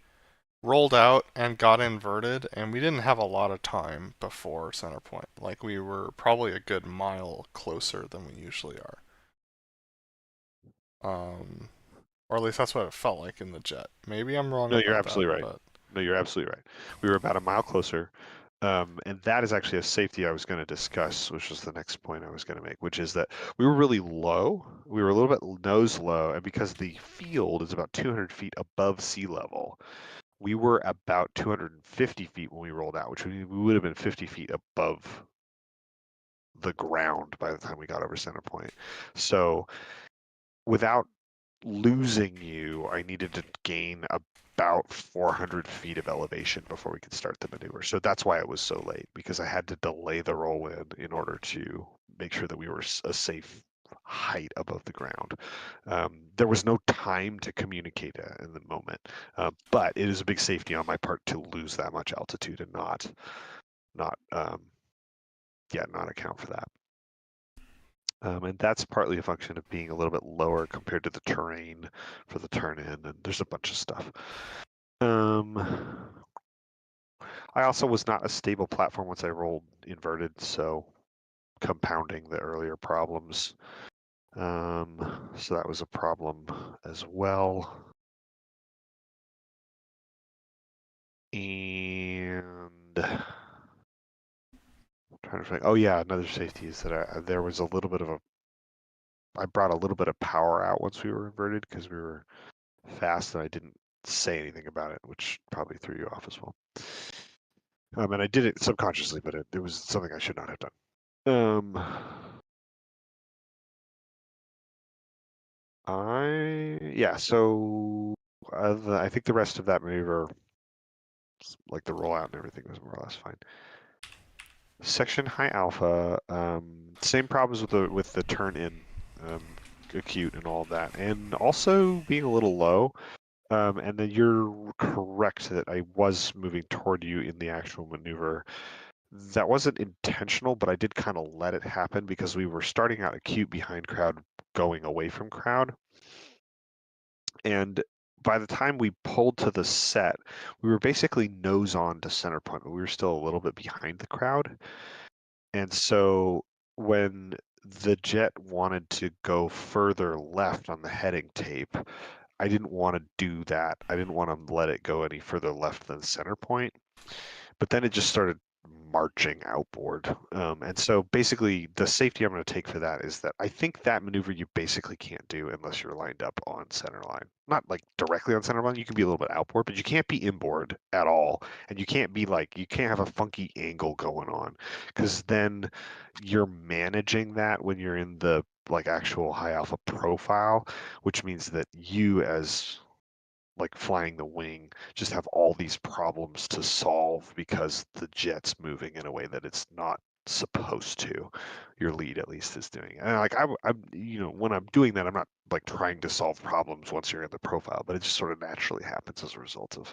Speaker 1: rolled out and got inverted, and we didn't have a lot of time before center point. Like, we were probably a good mile closer than we usually are. Or at least that's what it felt like in the jet. Maybe I'm wrong
Speaker 2: No,
Speaker 1: about
Speaker 2: you're
Speaker 1: that,
Speaker 2: absolutely right.
Speaker 1: but
Speaker 2: No, you're absolutely right. We were about a mile closer. And that is actually a safety I was going to discuss, which was the next point I was going to make, which is that we were really low. We were a little bit nose low, and because the field is about 200 feet above sea level, we were about 250 feet when we rolled out, which we would have been 50 feet above the ground by the time we got over center point. So without losing you, I needed to gain about 400 feet of elevation before we could start the maneuver. So that's why it was so late, because I had to delay the roll in order to make sure that we were a safe height above the ground. There was no time to communicate in the moment, but it is a big safety on my part to lose that much altitude and not account for that. And that's partly a function of being a little bit lower compared to the terrain for the turn in, and there's a bunch of stuff. I also was not a stable platform once I rolled inverted, so compounding the earlier problems. So that was a problem as well. And I'm trying to think. Oh yeah, another safety is that there was a little bit of I brought a little bit of power out once we were inverted because we were fast and I didn't say anything about it, which probably threw you off as well. And I did it subconsciously, but it was something I should not have done. So I think the rest of that maneuver, like the rollout and everything, was more or less fine. Section high alpha, same problems with the turn in, acute and all of that, and also being a little low. And then you're correct that I was moving toward you in the actual maneuver. That wasn't intentional, but I did kind of let it happen because we were starting out acute behind crowd, going away from crowd. And by the time we pulled to the set, we were basically nose on to center point, but we were still a little bit behind the crowd. And so when the jet wanted to go further left on the heading tape, I didn't want to do that. I didn't want to let it go any further left than center point. But then it just started marching outboard. And so basically the safety I'm going to take for that is that I think that maneuver you basically can't do unless you're lined up on center line. Not like directly on center line, you can be a little bit outboard, but you can't be inboard at all. And you can't be like, you can't have a funky angle going on because then you're managing that when you're in the like actual high alpha profile, which means that you as like flying the wing just have all these problems to solve because the jet's moving in a way that it's not supposed to. Your lead at least is doing it. And like I'm when I'm doing that, I'm not like trying to solve problems once you're in the profile, but it just sort of naturally happens as a result of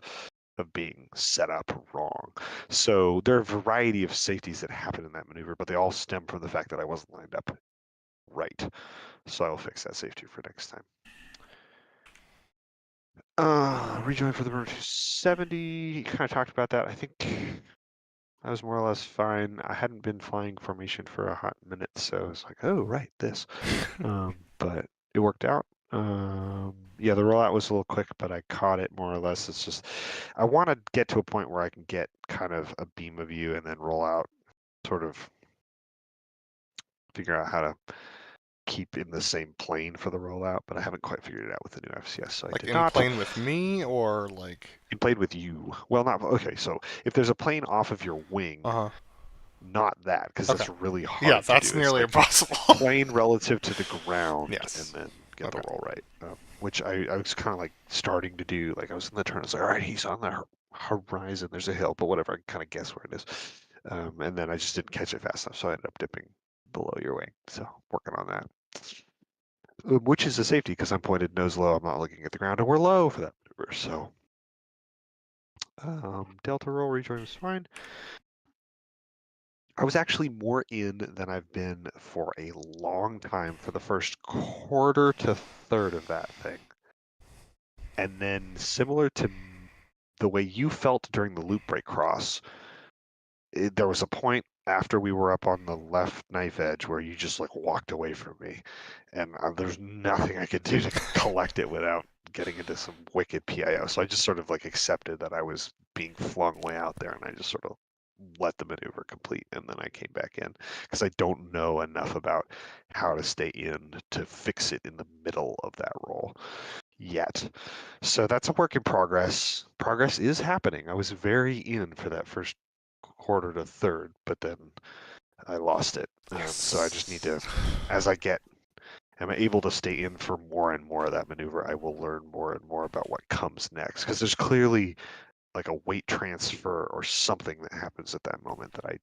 Speaker 2: being set up wrong. So there are a variety of safeties that happen in that maneuver, but they all stem from the fact that I wasn't lined up right. So I'll fix that safety for next time. Rejoin for the Reverb 270. Kind of talked about that. I think I was more or less fine. I hadn't been flying formation for a hot minute, so I was like, oh, right, this. But it worked out. Yeah, the rollout was a little quick, but I caught it more or less. It's just, I want to get to a point where I can get kind of a beam of you and then roll out, sort of figure out how to keep in the same plane for the rollout, but I haven't quite figured it out with the new FCS, so
Speaker 1: like
Speaker 2: I did
Speaker 1: in
Speaker 2: not.
Speaker 1: plane with me or like
Speaker 2: In plane with you. Well, not okay. So if there's a plane off of your wing, not that, because that's really hard.
Speaker 1: Yeah, that's
Speaker 2: to do.
Speaker 1: nearly
Speaker 2: It's like
Speaker 1: impossible.
Speaker 2: plane relative to the ground,
Speaker 1: Yes.
Speaker 2: and then get the roll right. Which I was kind of like starting to do. Like I was in the turn, I was like, all right, he's on the horizon. There's a hill, but whatever. I can kind of guess where it is. And then I just didn't catch it fast enough, so I ended up dipping below your wing. So working on that. Which is a safety because I'm pointed nose low. I'm not looking at the ground, and we're low for that maneuver. So delta roll rejoin was fine. I was actually more in than I've been for a long time for the first quarter to third of that thing. And then similar to the way you felt during the loop break cross, there was a point after we were up on the left knife edge where you just like walked away from me, and there's nothing I could do to collect it without getting into some wicked PIO. So I just sort of like accepted that I was being flung way out there, and I just sort of let the maneuver complete, and then I came back in because I don't know enough about how to stay in to fix it in the middle of that roll yet. So that's a work in progress. Progress is happening. I was very in for that first quarter to third, but then I lost it. So I just need to, as I am able to stay in for more and more of that maneuver, I will learn more and more about what comes next. Because there's clearly like a weight transfer or something that happens at that moment that I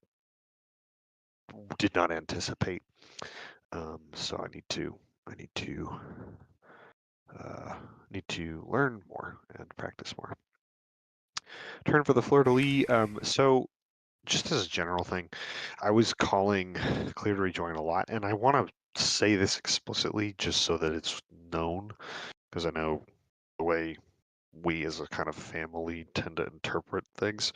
Speaker 2: did not anticipate. So I need to learn more and practice more. Turn for the fleur-de-lis. So just as a general thing, I was calling clear to rejoin a lot, and I want to say this explicitly just so that it's known, because I know the way we as a kind of family tend to interpret things.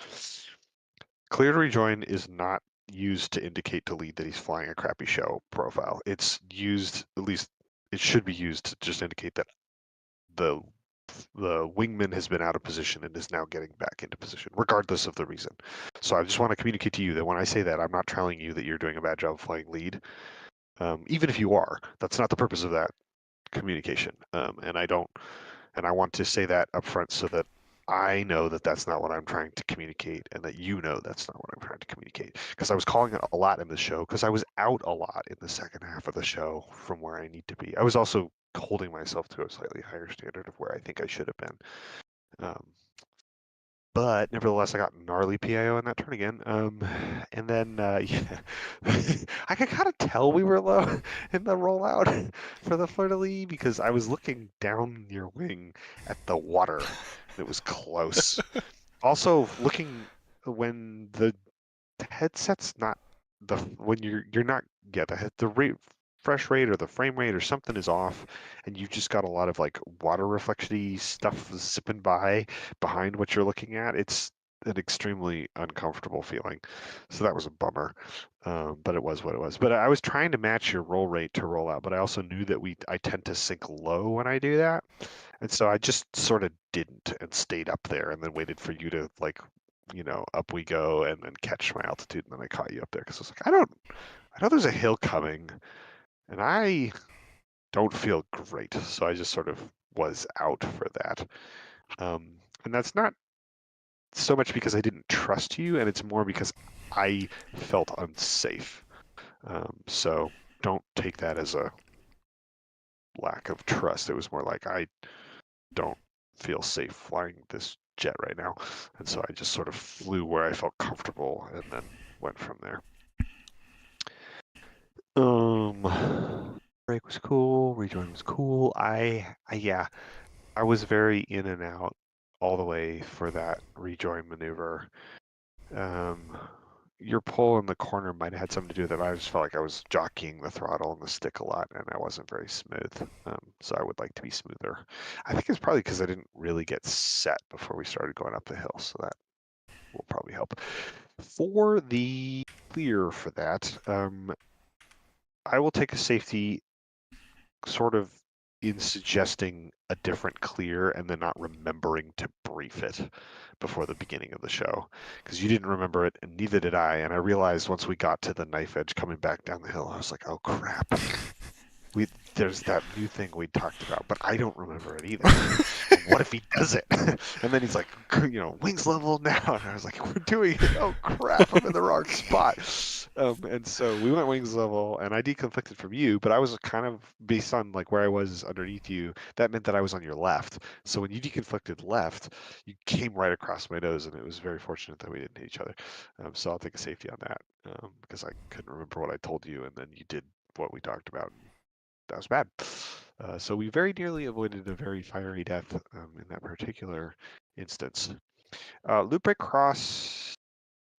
Speaker 2: Clear to rejoin is not used to indicate to lead that he's flying a crappy show profile. It's used, at least it should be used to just indicate that the wingman has been out of position and is now getting back into position, regardless of the reason. So I just want to communicate to you that when I say that, I'm not telling you that you're doing a bad job flying lead. Even if you are, that's not the purpose of that communication. And I want to say that up front so that I know that that's not what I'm trying to communicate, and that you know that's not what I'm trying to communicate. Because I was calling it a lot in the show, because I was out a lot in the second half of the show from where I need to be. I was also holding myself to a slightly higher standard of where I think I should have been. But nevertheless, I got gnarly PIO in that turn again. And then, yeah, I could kind of tell we were low in the rollout for the fleur-de-lis because I was looking down your wing at the water. And it was close. Also, looking when the headset's not when you're not the rate fresh rate or the frame rate or something is off, and you've just got a lot of like water reflectiony stuff zipping by behind what you're looking at. It's an extremely uncomfortable feeling. So that was a bummer, but it was what it was. But I was trying to match your roll rate to roll out, but I also knew that I tend to sink low when I do that, and so I just sort of didn't and stayed up there and then waited for you to like up we go and then catch my altitude, and then I caught you up there because I was like, I know there's a hill coming, and I don't feel great, so I just sort of was out for that. And that's not so much because I didn't trust you, and it's more because I felt unsafe. So don't take that as a lack of trust. It was more like I don't feel safe flying this jet right now, and so I just sort of flew where I felt comfortable and then went from there. Break was cool, rejoin was cool. Yeah, I was very in and out all the way for that rejoin maneuver. Your pull in the corner might have had something to do with it. I just felt like I was jockeying the throttle and the stick a lot, and I wasn't very smooth. So I would like to be smoother. I think it's probably because I didn't really get set before we started going up the hill, so that will probably help. For the clear for that, I will take a safety sort of in suggesting a different clear and then not remembering to brief it before the beginning of the show, because you didn't remember it and neither did I. And I realized once we got to the knife edge coming back down the hill, I was like, oh crap. There's that new thing we talked about, but I don't remember it either. What if he does it? And then he's like, wings level now. And I was like, we're doing it. Oh crap, I'm in the wrong spot. And so we went wings level, and I deconflicted from you, but I was kind of based on like where I was underneath you. That meant that I was on your left. So when you deconflicted left, you came right across my nose, and it was very fortunate that we didn't hit each other. So I'll take a safety on that because I couldn't remember what I told you, and then you did what we talked about. That was bad. So we very nearly avoided a very fiery death in that particular instance. Loop break cross.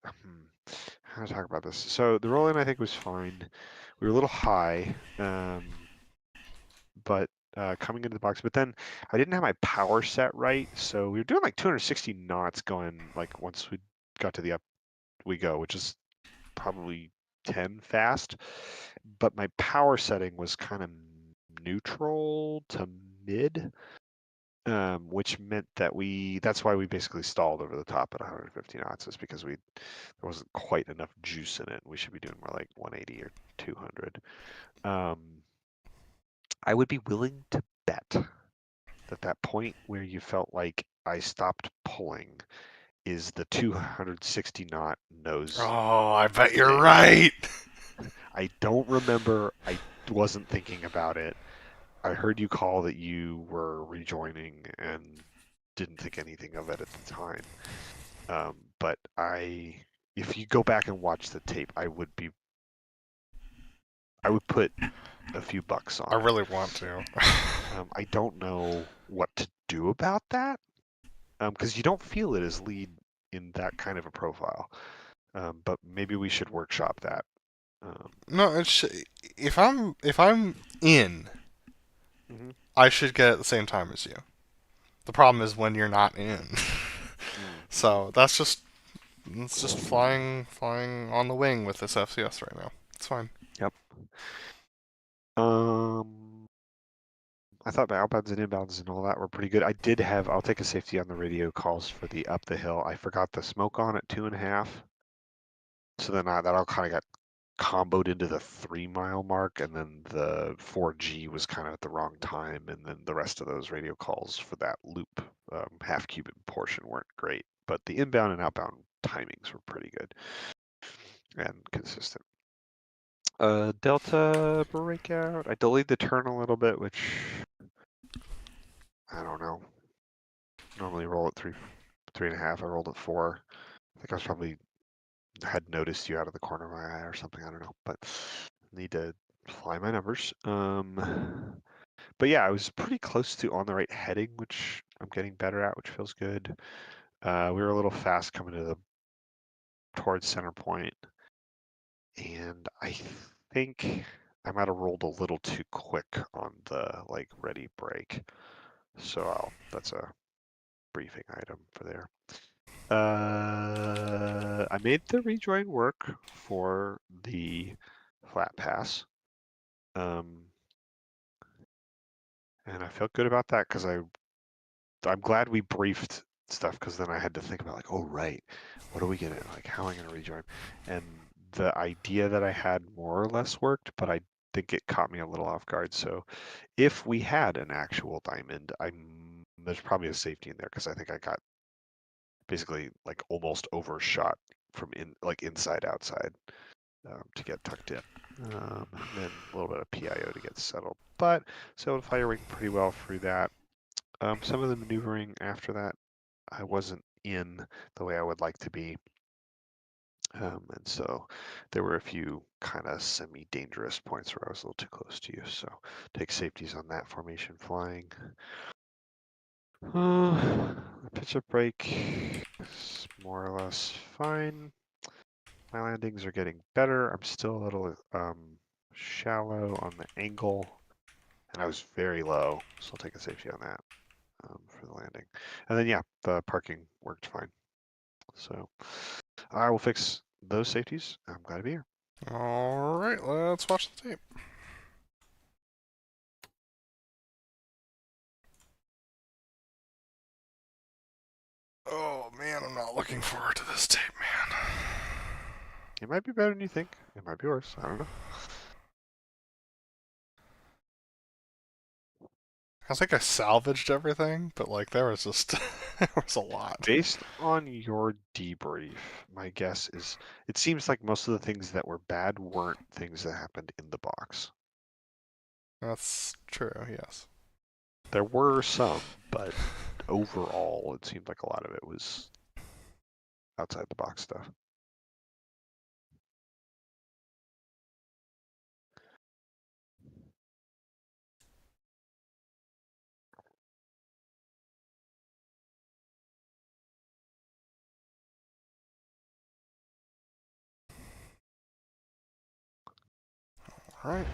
Speaker 2: How to talk about this? So the roll in I think was fine. We were a little high, but coming into the box, but then I didn't have my power set right, so we were doing like 260 knots going, like once we got to the up we go, which is probably 10 fast, but my power setting was kind of neutral to mid, which meant that that's why we basically stalled over the top at 150 knots, is because there wasn't quite enough juice in it. We should be doing more like 180 or 200. I would be willing to bet that point where you felt like I stopped pulling is the 260 knot nose.
Speaker 1: Oh, I bet you're
Speaker 2: thing.
Speaker 1: right.
Speaker 2: I don't remember. I wasn't thinking about it. I heard you call that you were rejoining and didn't think anything of it at the time. But if you go back and watch the tape, I would put a few bucks on
Speaker 1: I
Speaker 2: it.
Speaker 1: really want to.
Speaker 2: I don't know what to do about that, because you don't feel it as lead in that kind of a profile. But maybe we should workshop that.
Speaker 1: No, if I'm in,
Speaker 2: Mhm.
Speaker 1: I should get it at the same time as you. The problem is when you're not in. So it's just flying on the wing with this FCS right now. It's fine.
Speaker 2: Yep. I thought my outbounds and inbounds and all that were pretty good. I'll take a safety on the radio calls for the up the hill. I forgot the smoke on at 2.5. So then that all kind of got comboed into the 3-mile mark, and then the 4G was kind of at the wrong time, and then the rest of those radio calls for that loop half cubit portion weren't great, but the inbound and outbound timings were pretty good and consistent. Delta breakout. I delayed the turn a little bit, which I don't know. Normally roll at 3.5. I rolled at 4. I think I was probably had noticed you out of the corner of my eye or something. I don't know, but need to fly my numbers. But yeah, I was pretty close to on the right heading, which I'm getting better at, which feels good. We were a little fast coming towards center point, and I think I might have rolled a little too quick on the ready break. So that's a briefing item for there. I made the rejoin work for the flat pass. And I felt good about that because I'm glad we briefed stuff, because then I had to think about oh right, what are we gonna how am I gonna rejoin? And the idea that I had more or less worked, but I think it caught me a little off guard. So if we had an actual diamond, there's probably a safety in there, because I think I got basically almost overshot from inside outside to get tucked in, and then a little bit of PIO to get settled. But so able to fire wing pretty well through that. Some of the maneuvering after that, I wasn't in the way I would like to be. And so there were a few kind of semi-dangerous points where I was a little too close to you. So take safeties on that formation flying. Pitch up break is more or less fine. My landings are getting better. I'm still a little shallow on the angle, and I was very low, so I'll take a safety on that for the landing. And then yeah, the parking worked fine. So I will fix those safeties. I'm glad to be here.
Speaker 1: All right, let's watch the tape. Oh man, I'm not looking forward to this tape, man.
Speaker 2: It might be better than you think. It might be worse. I don't know.
Speaker 1: I think I salvaged everything, but there was just there was a lot.
Speaker 2: Based on your debrief, my guess is it seems like most of the things that were bad weren't things that happened in the box.
Speaker 1: That's true, yes.
Speaker 2: There were some, but overall, it seemed like a lot of it was outside the box stuff.
Speaker 1: All right.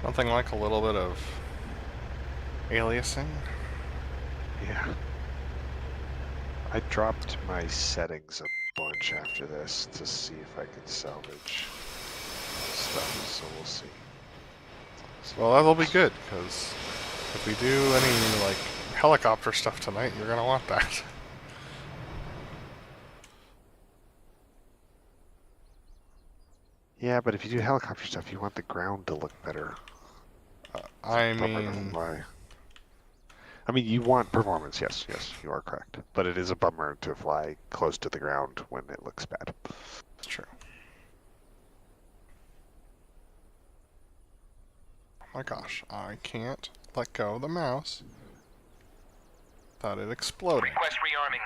Speaker 1: Nothing like a little bit of aliasing.
Speaker 2: Yeah. I dropped my settings a bunch after this to see if I could salvage stuff, so we'll see.
Speaker 1: Well, that'll be good, because if we do any, like, helicopter stuff tonight, you're gonna want that.
Speaker 2: Yeah, but if you do helicopter stuff, you want the ground to look better.
Speaker 1: I
Speaker 2: Bummer to
Speaker 1: mean,
Speaker 2: fly. I mean, you want performance, yes, you are correct. But it is a bummer to fly close to the ground when it looks bad.
Speaker 1: it's true. Oh my gosh, I can't let go of the mouse without it exploding.
Speaker 6: Request rearming.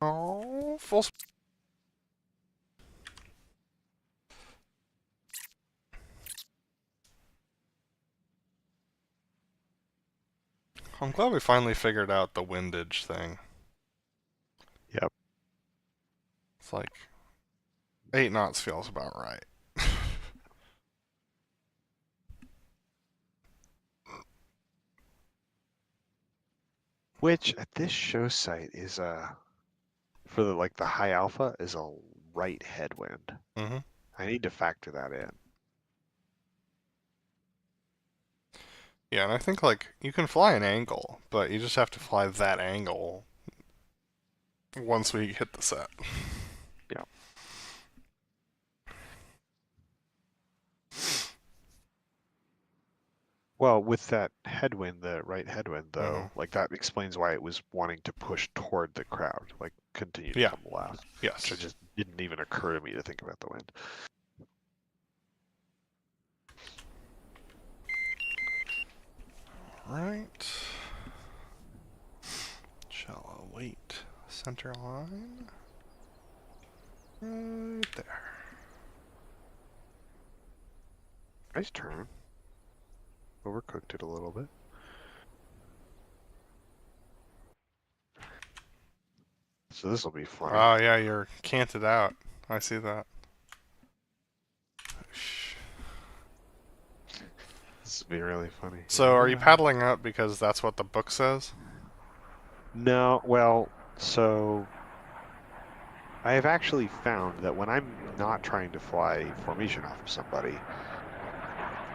Speaker 1: Oh, full speed. I'm glad we finally figured out the windage thing.
Speaker 2: Yep.
Speaker 1: It's like 8 knots feels about right.
Speaker 2: Which at this show site is for the high alpha is a right headwind.
Speaker 1: Mm-hmm.
Speaker 2: I need to factor that in.
Speaker 1: Yeah, and I think like you can fly an angle, but you just have to fly that angle once we hit the set.
Speaker 2: Yeah. Well, with that headwind, the right headwind, though, like that explains why it was wanting to push toward the crowd, like continue to
Speaker 1: Yeah.
Speaker 2: come left.
Speaker 1: Yes.
Speaker 2: Which it just didn't even occur to me to think about the wind.
Speaker 1: Right. Shall await center line. Right there.
Speaker 2: Nice turn. Overcooked it a little bit. So this will be fun.
Speaker 1: Oh yeah, you're canted out. I see that.
Speaker 2: This will be really funny.
Speaker 1: So are you paddling up because that's what the book says?
Speaker 2: No, well, so I have actually found that when I'm not trying to fly formation off of somebody,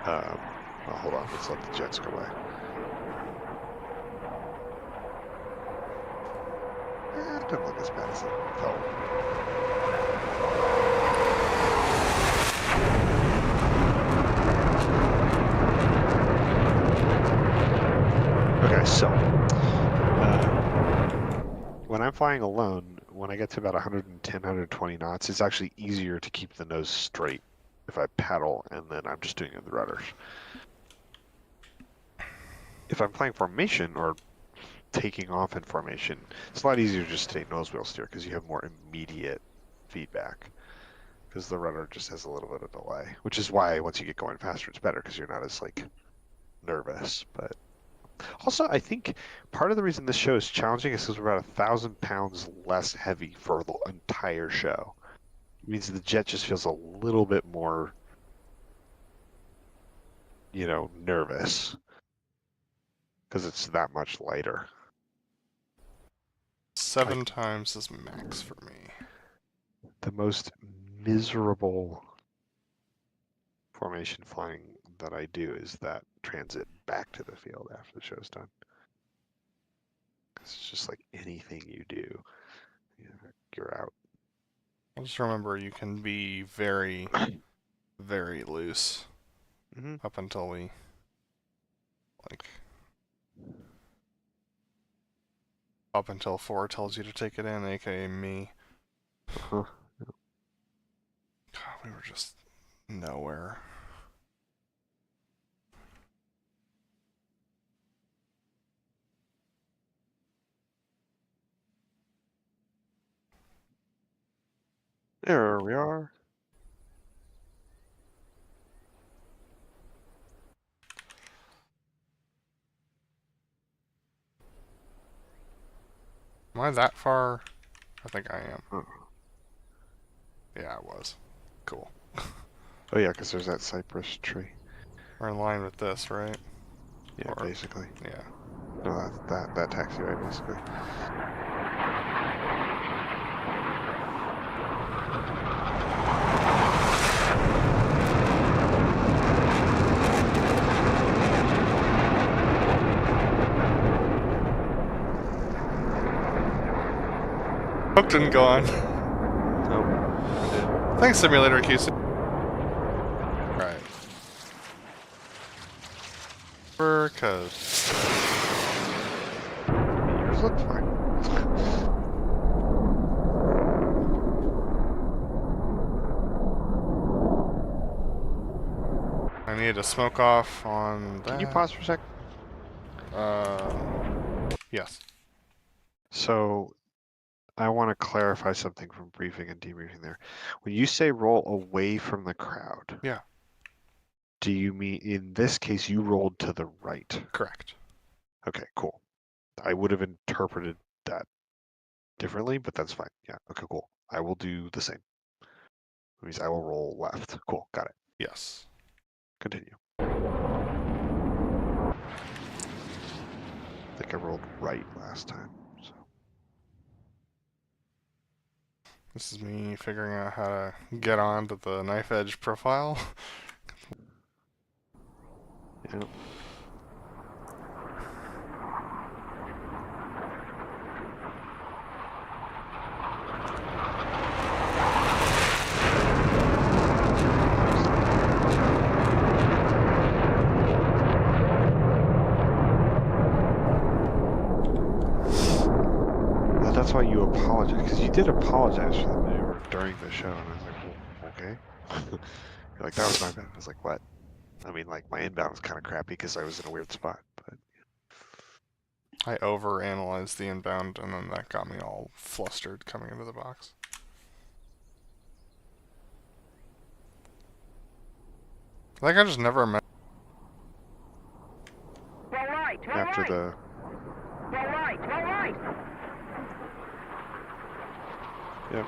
Speaker 2: well, hold on, let's let the jets go by. It doesn't look as bad as it felt. Okay, so when I'm flying alone, when I get to about 110, 120 knots, it's actually easier to keep the nose straight if I paddle and then I'm just doing it with the rudders. If I'm flying formation or taking off in formation, it's a lot easier to just stay nose wheel steer because you have more immediate feedback because the rudder just has a little bit of delay, which is why once you get going faster, it's better because you're not as like nervous. But also, I think part of the reason this show is challenging is because we're about 1,000 pounds less heavy for the entire show. It means the jet just feels a little bit more, you know, nervous because it's that much lighter.
Speaker 1: 7 times is max for me.
Speaker 2: The most miserable formation flying that I do is that transit back to the field after the show's done. It's just like anything you do, you're out.
Speaker 1: I'll just remember you can be very, very loose up until we, like, up until 4 tells you to take it in, aka me.
Speaker 2: Uh-huh.
Speaker 1: God, we were just nowhere.
Speaker 2: There we are.
Speaker 1: Am I that far? I think I am.
Speaker 2: Oh.
Speaker 1: Yeah, I was. Cool.
Speaker 2: Oh yeah, because there's that cypress tree.
Speaker 1: We're in line with this, right?
Speaker 2: Yeah,
Speaker 1: Or-
Speaker 2: basically.
Speaker 1: Yeah.
Speaker 2: No, that taxiway basically.
Speaker 1: Hook didn't go on.
Speaker 2: Nope.
Speaker 1: Thanks, Simulator QC. Right. For code.
Speaker 2: Yours look fine.
Speaker 1: I need to smoke off on that.
Speaker 2: Can you pause for a sec?
Speaker 1: Yes.
Speaker 2: So I want to clarify something from briefing and debriefing there. When you say roll away from the crowd,
Speaker 1: Yeah.
Speaker 2: do you mean in this case you rolled to the right?
Speaker 1: Correct.
Speaker 2: Okay, cool. I would have interpreted that differently, but that's fine. Yeah, okay, cool. I will do the same. That means I will roll left. Cool, got it.
Speaker 1: Yes.
Speaker 2: Continue. I think I rolled right last time. So
Speaker 1: This is me figuring out how to get onto the knife edge profile.
Speaker 2: yeah. That's why you apologize, because you did apologize for the maneuver during the show, and I was like, well, okay. You're like, that was my bad. I was like, what? I mean, like, my inbound was kind of crappy because I was in a weird spot, but
Speaker 1: I overanalyzed the inbound, and then that got me all flustered coming into the box. Like I just never met.
Speaker 4: Well, right, well,
Speaker 2: after
Speaker 4: right.
Speaker 2: the
Speaker 4: Well, right, well, right.
Speaker 2: yep.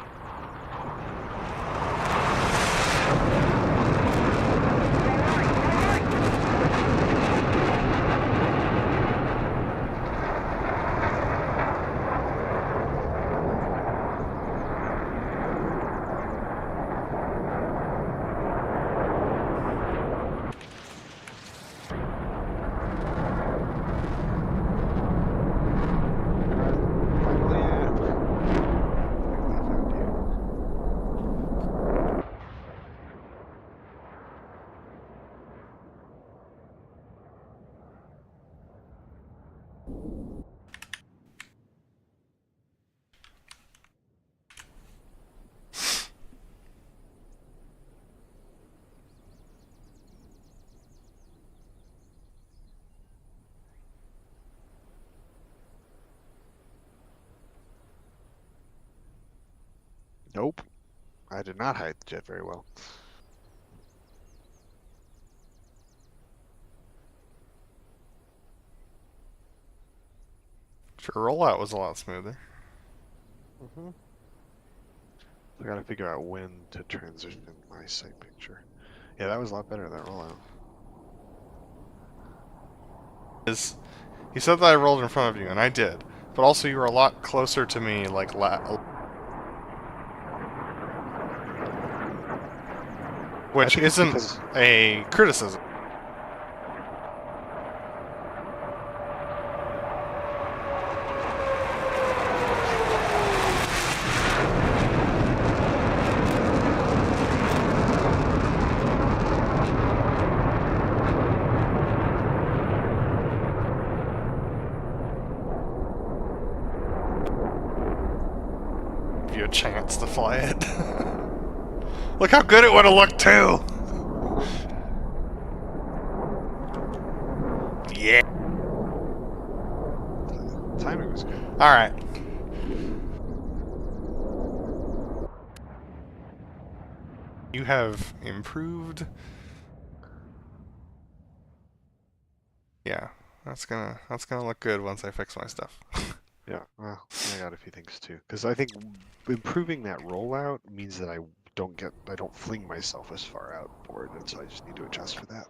Speaker 2: Nope. I did not hide the jet very well.
Speaker 1: Your rollout was a lot smoother.
Speaker 2: I gotta figure out when to transition my sight picture. Yeah, that was a lot better, that rollout.
Speaker 1: He said that I rolled in front of you, and I did. But also, you were a lot closer to me, like which
Speaker 2: think it's
Speaker 1: isn't
Speaker 2: because-
Speaker 1: a criticism. Give you a chance to fly it. Look how good it would have looked too. Yeah.
Speaker 2: Timing was good.
Speaker 1: All right. You have improved. Yeah, that's gonna look good once I fix my stuff.
Speaker 2: Yeah, well, I got a few things too. Because I think improving that rollout means that I I don't fling myself as far outboard, and so I just need to adjust for that.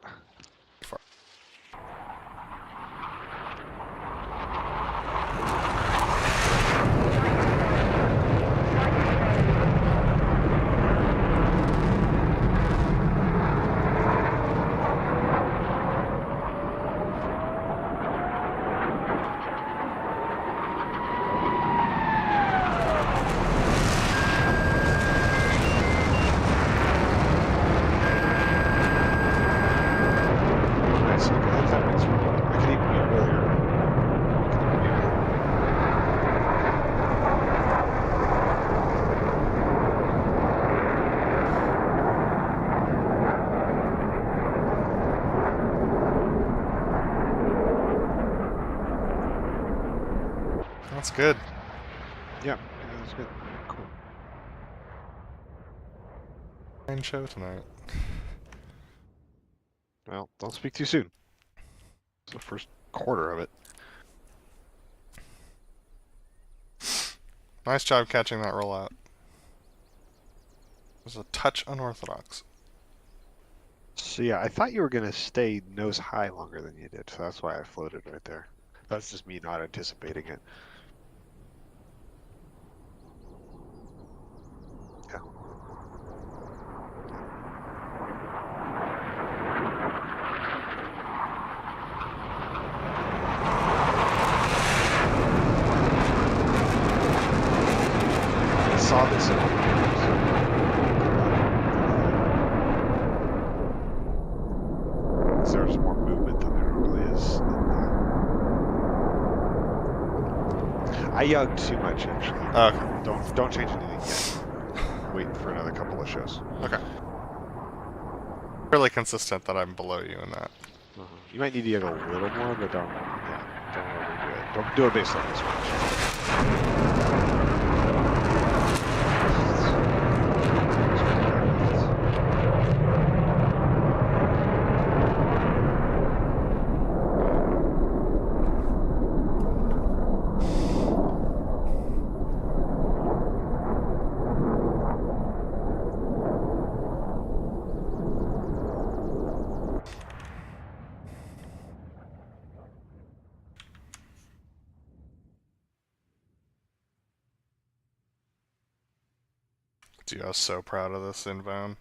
Speaker 2: Nice. Okay, I hope that makes me. I could even be earlier.
Speaker 1: That's good.
Speaker 2: Yeah, that's good. Cool.
Speaker 1: Fine show tonight.
Speaker 2: Well, don't speak too soon. It's the first quarter of it.
Speaker 1: Nice job catching that rollout. It was a touch unorthodox.
Speaker 2: So yeah, I thought you were gonna stay nose high longer than you did, so that's why I floated right there. That's just me not anticipating it. Yeah. I saw this. There's more movement than there really is. I yugged too much actually.
Speaker 1: Okay.
Speaker 2: Don't change anything yet. Waiting for another couple of shows.
Speaker 1: Okay. Fairly consistent that I'm below you in that.
Speaker 2: You might need to yug a little more, but don't overdo it. Don't do a baseline this much.
Speaker 1: Dude, I was so proud of this inbound.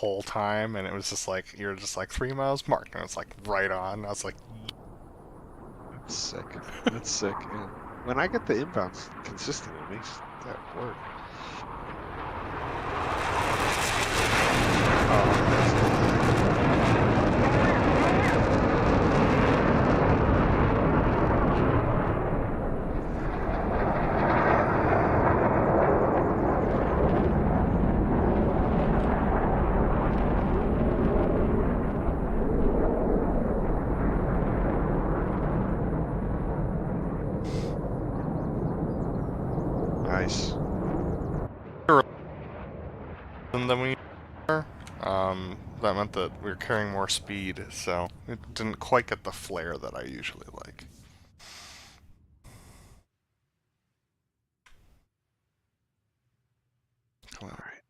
Speaker 1: Whole time, and it was just like, you're just like 3 miles marked, and it's like right on. I was like,
Speaker 2: That's sick. That's sick. Yeah. When I get the inbounds consistent, it makes that work. Nice.
Speaker 1: and then we were. That meant that we were carrying more speed, so it didn't quite get the flare that I usually like.
Speaker 2: All right.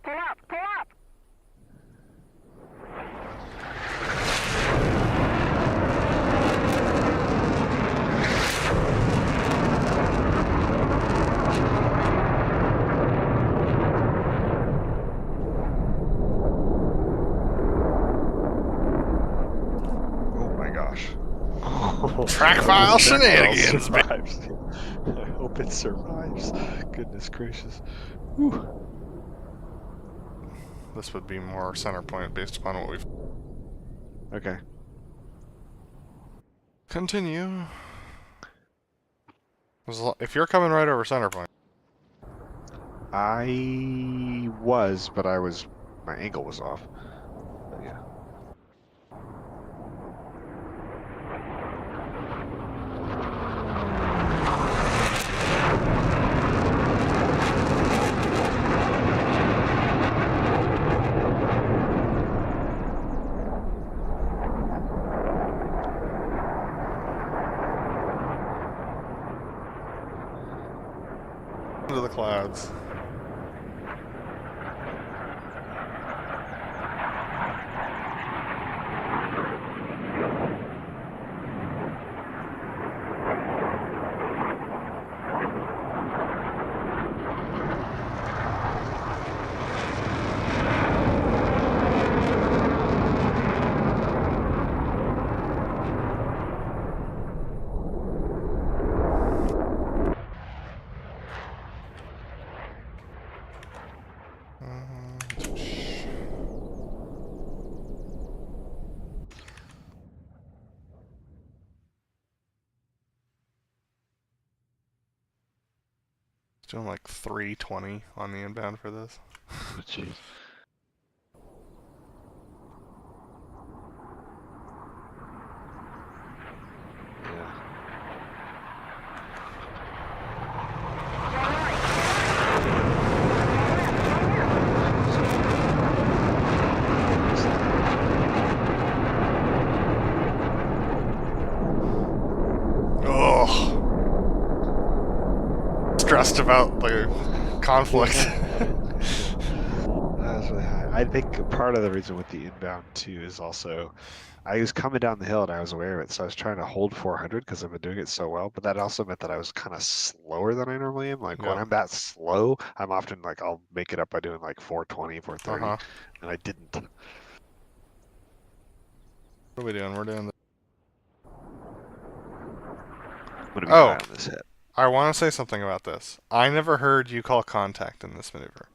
Speaker 4: Pull up! Pull up!
Speaker 2: Oh my gosh.
Speaker 1: Track file shenanigans,
Speaker 2: survives. I hope it survives. Goodness gracious. Whew.
Speaker 1: This would be more center point based upon what we've...
Speaker 2: Okay.
Speaker 1: Continue. If you're coming right over center point.
Speaker 2: I was, but my angle was off. But yeah.
Speaker 1: into the clouds. Doing like 320 on the inbound for this.
Speaker 2: Oh, jeez. Yeah.
Speaker 1: Ugh. Stressed about the conflict.
Speaker 2: That's really high. I think part of the reason with the inbound too is also I was coming down the hill and I was aware of it, so I was trying to hold 400 because I've been doing it so well. But that also meant that I was kind of slower than I normally am. Like when
Speaker 1: Yep.
Speaker 2: I'm that slow, I'm often like I'll make it up by doing like 420, 430, and I didn't.
Speaker 1: What are we doing? We're doing the...
Speaker 2: I'm gonna be
Speaker 1: Oh.
Speaker 2: high on this hit.
Speaker 1: I want to say something about this. I never heard you call contact in this maneuver.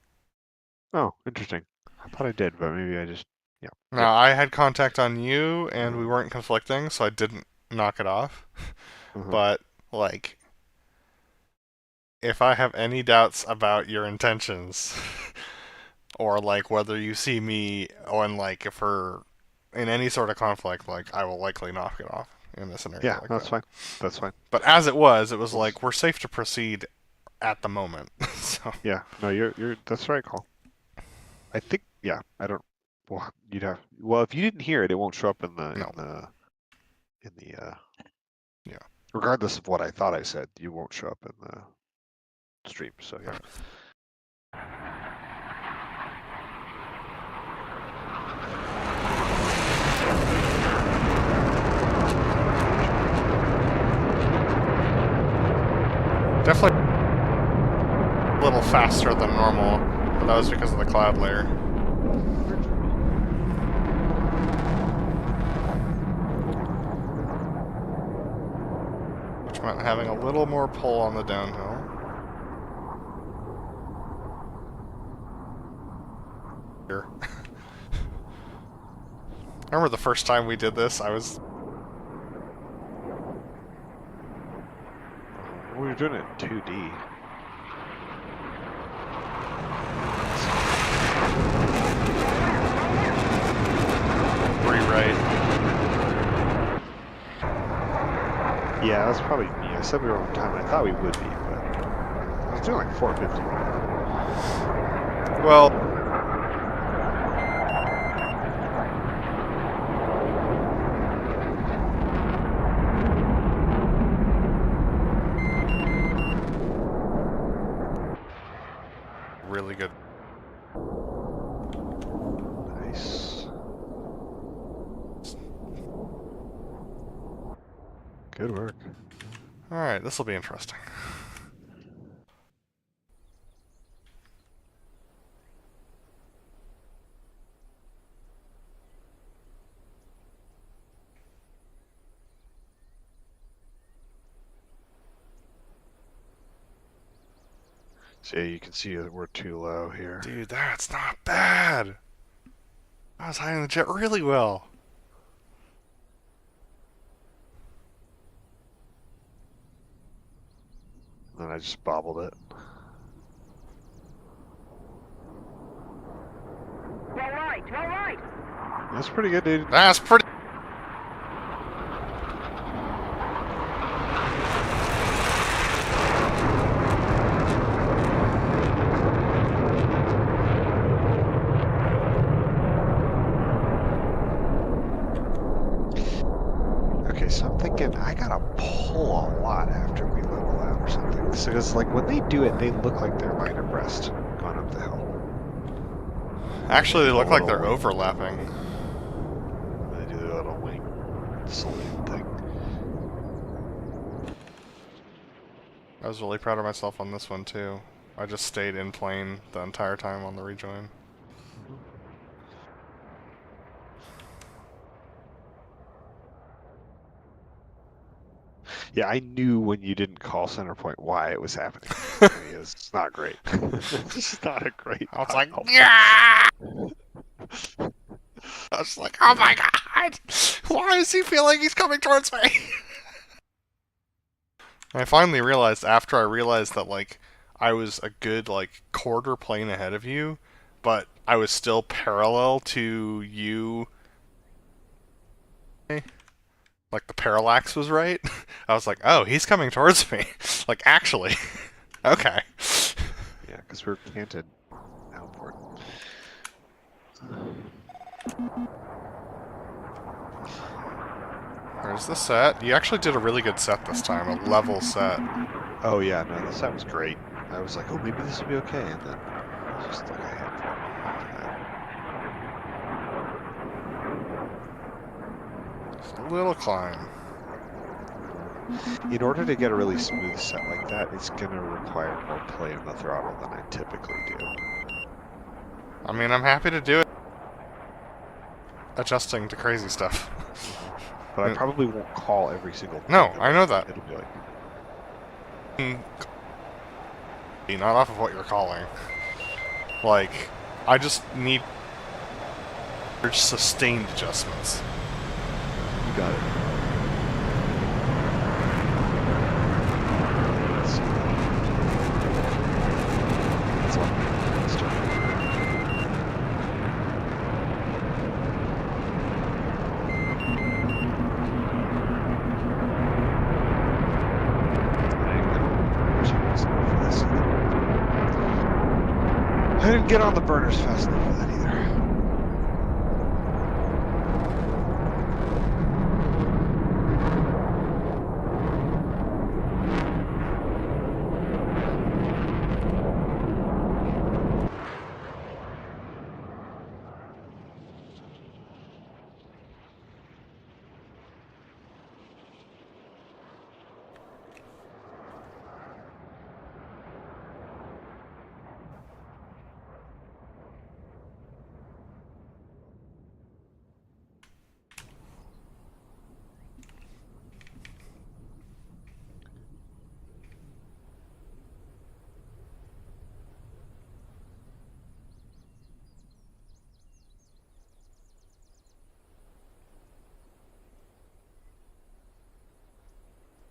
Speaker 2: Oh, interesting. I thought I did, but maybe I just yeah.
Speaker 1: Now, I had contact on you, and we weren't conflicting, so I didn't knock it off. But, like, if I have any doubts about your intentions, or, like, whether you see me, and, like, if we're in any sort of conflict, like, I will likely knock it off in a scenario
Speaker 2: Yeah,
Speaker 1: like
Speaker 2: that's
Speaker 1: that.
Speaker 2: fine. That's fine.
Speaker 1: But as it was like, we're safe to proceed at the moment. So
Speaker 2: Yeah, no, you're that's the right call. I think yeah, I don't. Well, you'd have. Well, if you didn't hear it, it won't show up in the
Speaker 1: No.
Speaker 2: in the
Speaker 1: Yeah.
Speaker 2: Regardless of what I thought I said, you won't show up in the stream. So yeah.
Speaker 1: definitely a little faster than normal, but that was because of the cloud layer. Which meant having a little more pull on the downhill. Here. I remember the first time we did this, I was...
Speaker 2: We were doing it in 2D.
Speaker 1: Rewrite.
Speaker 2: Yeah, that's probably me. I said we were on time. I thought we would be, but I was doing like 450.
Speaker 1: Well... really good.
Speaker 2: Nice. Good work.
Speaker 1: Alright, this will be interesting.
Speaker 2: So yeah, you can see that we're too low here.
Speaker 1: Dude, that's not bad! I was hiding the jet really well.
Speaker 2: And then I just bobbled it.
Speaker 4: All right, all right.
Speaker 2: That's pretty good, dude.
Speaker 1: That's pretty...
Speaker 2: Okay, so I'm thinking I gotta pull a lot after we level out or something. Because because like when they do it, they look like they're line abreast going up the hill.
Speaker 1: Actually, they
Speaker 2: The
Speaker 1: look like
Speaker 2: little
Speaker 1: they're
Speaker 2: wing.
Speaker 1: overlapping.
Speaker 2: They do the little wing salute thing.
Speaker 1: I was really proud of myself on this one too. I just stayed in plane the entire time on the rejoin.
Speaker 2: Yeah, I knew when you didn't call center point why it was happening. I mean, it's not great. It's not a great.
Speaker 1: I was like,
Speaker 2: outcome.
Speaker 1: yeah! I was like, oh my god! Why is he feeling he's coming towards me? I finally realized, after I realized that, like, I was a good, like, quarter plane ahead of you, but I was still parallel to you. Like, the parallax was right. I was like, oh, he's coming towards me. Like, actually. Okay.
Speaker 2: Yeah, because we're canted outboard.
Speaker 1: There's the set. You actually did a really good set this time, a level set.
Speaker 2: Oh yeah, no, the set was great. I was like, oh, maybe this will be okay, and then it was just like a handful after
Speaker 1: Just a little climb.
Speaker 2: that. In order to get a really smooth set like that, it's gonna require more play on the throttle than I typically do.
Speaker 1: I mean, I'm happy to do it. Adjusting to crazy stuff.
Speaker 2: But I probably won't call every single thing.
Speaker 1: No, I know that.
Speaker 2: It'll be like,
Speaker 1: Not off of what you're calling. Like, I just need sustained adjustments.
Speaker 2: you got it. That's all. Let's do it. I didn't get on the burners fast enough for that either.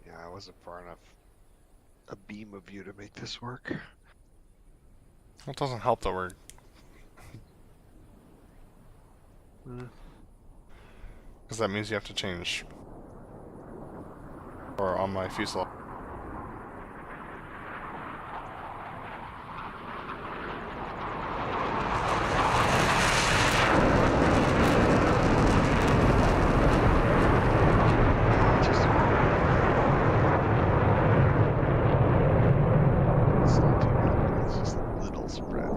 Speaker 2: Yeah, I wasn't far enough a beam of view to make this work.
Speaker 1: It doesn't help that we're... Because that means you have to change... Or on my fuselage.
Speaker 2: Just it's not too bad. It's just a little spread.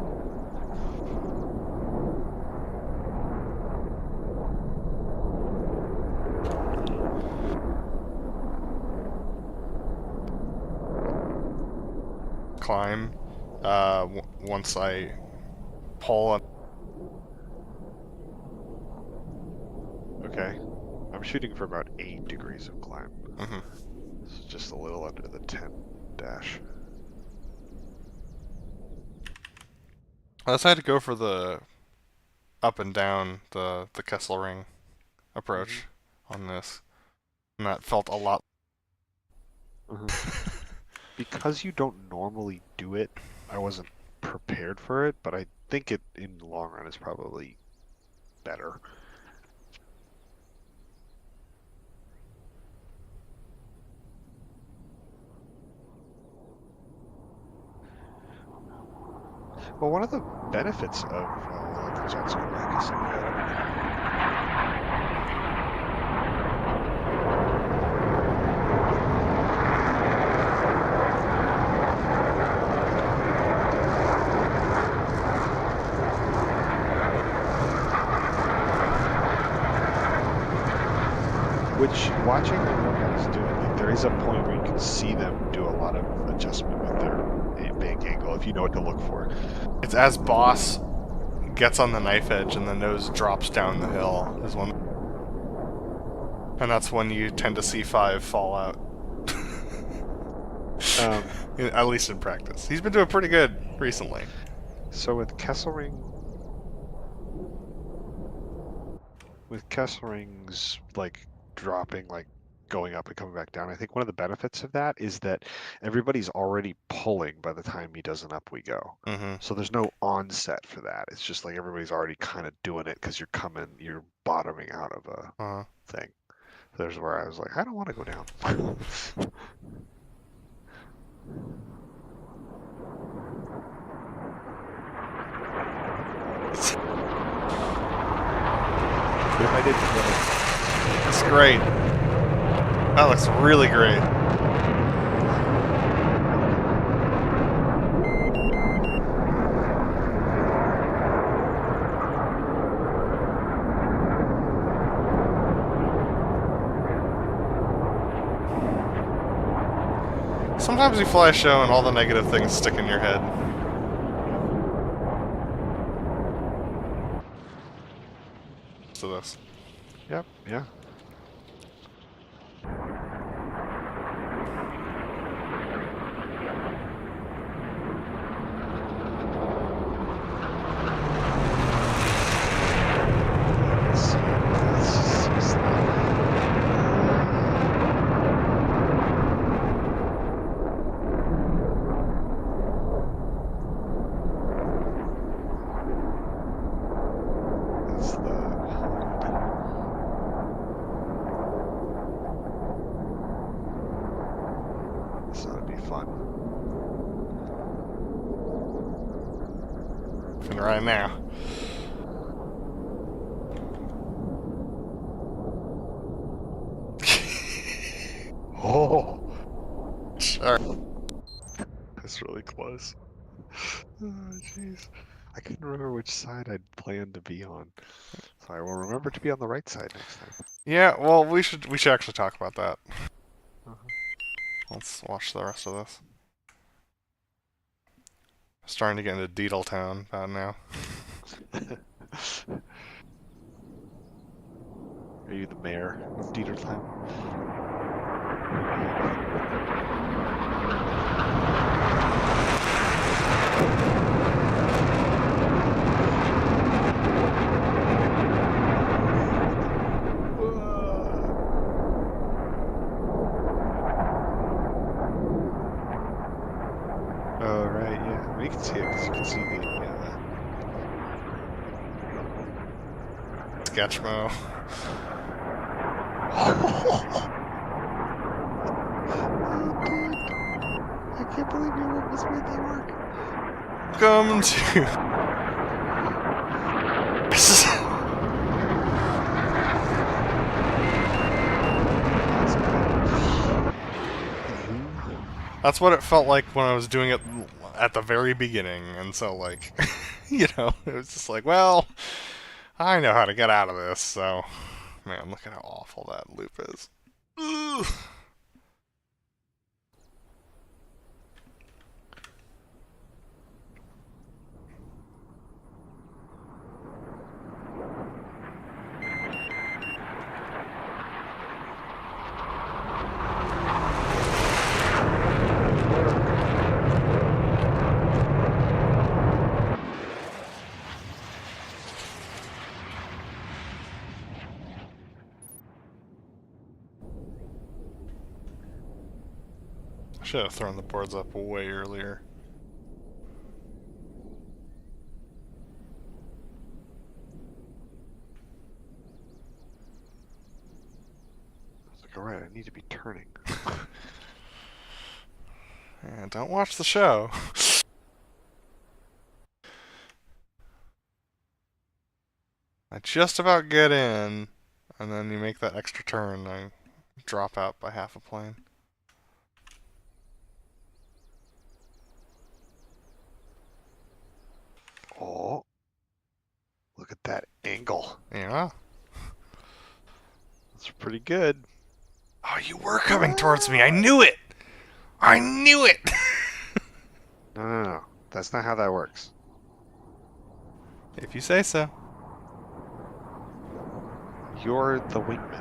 Speaker 1: Climb. Once I pull...
Speaker 2: Okay. I'm shooting for about 8 degrees of climb.
Speaker 1: Mhm.
Speaker 2: So just a little under the 10 dash.
Speaker 1: I decided to go for the up and down, the Kessel ring approach on this. And that felt a lot...
Speaker 2: Because you don't normally do it, I wasn't prepared for it, but I think it in the long run is probably better. Well, one of the benefits of let the jets go back a second. watching the real guys do it, like there is a point where you can see them do a lot of adjustment with their bank angle if you know what to look for.
Speaker 1: It's as boss gets on the knife edge and the nose drops down the hill is when, and that's when you tend to see 5 fall out. At least in practice. He's been doing pretty good recently.
Speaker 2: So with Kesselring's like dropping, like going up and coming back down, I think one of the benefits of that is that everybody's already pulling by the time he does an up we go.
Speaker 1: Mm-hmm.
Speaker 2: So there's no onset for that. It's just like everybody's already kind of doing it because you're bottoming out of a thing. There's where I was like, I don't want to go down. If I didn't know.
Speaker 1: That's great. That looks really great. Sometimes you fly a show and all the negative things stick in your head. To this.
Speaker 2: Yep, yeah.
Speaker 1: Right now.
Speaker 2: Oh,
Speaker 1: sure.
Speaker 2: That's really close. Oh, jeez. I couldn't remember which side I'd planned to be on, so I will remember to be on the right side next time.
Speaker 1: Yeah, well, we should actually talk about that. Let's watch the rest of this. Starting to get into Deedle Town about now.
Speaker 2: Are you the mayor of Dietertown? Oh, right, yeah. We can see it because you can see the...
Speaker 1: Sketchmo.
Speaker 2: I can't believe you almost made that work.
Speaker 1: Welcome to... That's what it felt like when I was doing it at the very beginning, and so, like, you know, it was just like, well, I know how to get out of this, so... Man, look at how awful that loop is. Ugh. I should have thrown the boards up way earlier.
Speaker 2: I was like, alright, I need to be turning.
Speaker 1: And don't watch the show. I just about get in, and then you make that extra turn, and I drop out by half a plane.
Speaker 2: Oh, look at that angle.
Speaker 1: Yeah.
Speaker 2: That's pretty good.
Speaker 1: Oh, you were coming towards me. I knew it. I knew it.
Speaker 2: No. That's not how that works.
Speaker 1: If you say so.
Speaker 2: You're the wingman.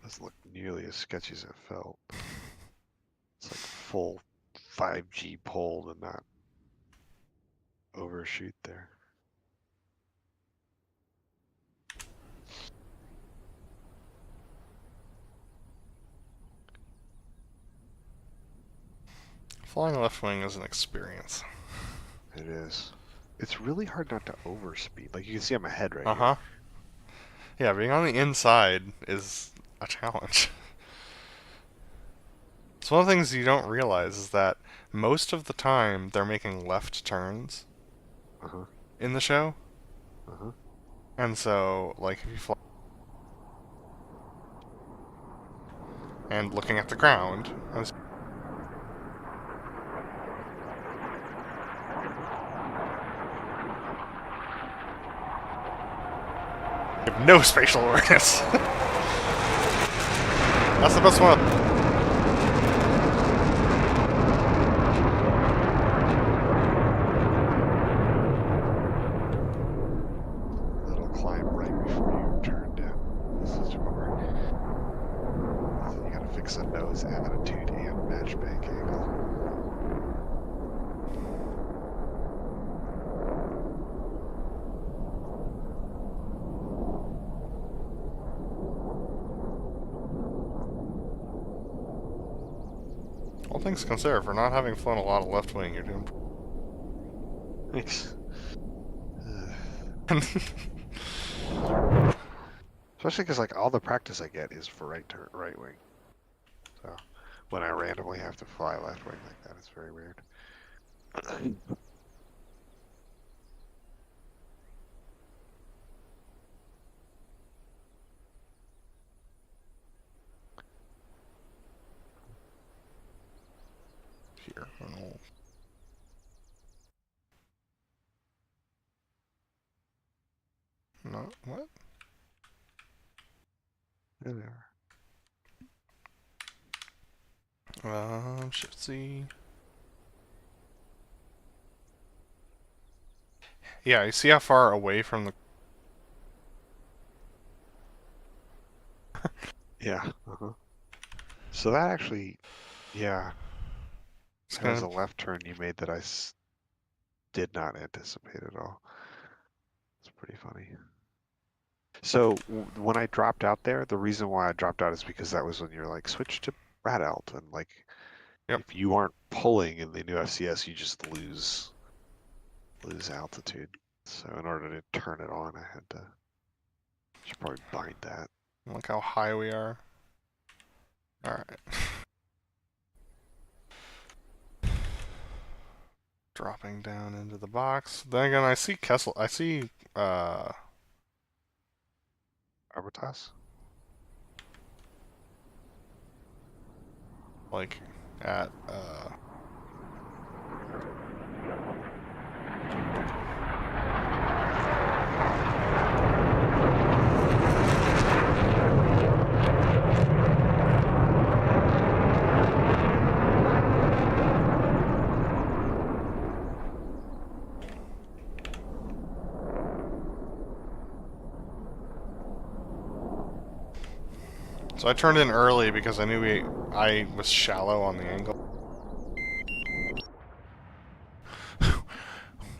Speaker 2: Doesn't look nearly as sketchy as it felt. It's like full 5G pole to not overshoot there.
Speaker 1: Flying left wing is an experience.
Speaker 2: It is. It's really hard not to overspeed. Like you can see I'm ahead right
Speaker 1: Uh-huh. Yeah, being on the inside is a challenge. It's one of the things you don't realize is that most of the time they're making left turns
Speaker 2: here. Uh-huh.
Speaker 1: in the show.
Speaker 2: Uh-huh.
Speaker 1: And so, like, if you fly and looking at the ground, as you have no spatial awareness. That's the best one.
Speaker 2: It'll climb right before you turn down. This is where so you gotta fix the nose attitude and match bank angle.
Speaker 1: All things considered, for not having flown a lot of left wing, you're doing.
Speaker 2: Thanks. Especially because like all the practice I get is for right wing. So when I randomly have to fly left wing like that, it's very weird.
Speaker 1: Here. Oh. No, what?
Speaker 2: Whatever.
Speaker 1: Shift C. Yeah, you see how far away from the.
Speaker 2: Yeah. Uh-huh. So that actually, yeah,
Speaker 1: It's
Speaker 2: that was
Speaker 1: gonna.
Speaker 2: a left turn you made that I did not anticipate at all. It's pretty funny. So when I dropped out there, the reason why I dropped out is because that was when you're like switch to rat alt and like
Speaker 1: Yep.
Speaker 2: if you aren't pulling in the new FCS, you just lose altitude. So in order to turn it on, I had to should probably bind that.
Speaker 1: Look how high we are. Alright. Dropping down into the box. Then again, I see Kessel. I see,
Speaker 2: Arbitas?
Speaker 1: like, at, So I turned in early because I knew I was shallow on the angle.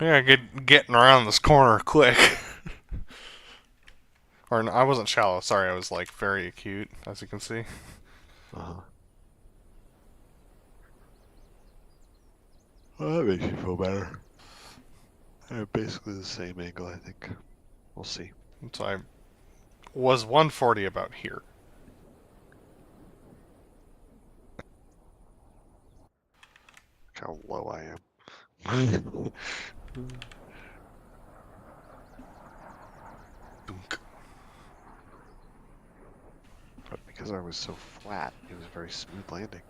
Speaker 1: Yeah, getting around this corner quick. Or no, I wasn't shallow. Sorry, I was like very acute, as you can see.
Speaker 2: Uh-huh. Well, that makes you feel better. They're basically the same angle, I think. We'll see.
Speaker 1: So I was 140 about here.
Speaker 2: how low I am.
Speaker 1: Dunk.
Speaker 2: But because I was so flat, it was a very smooth landing.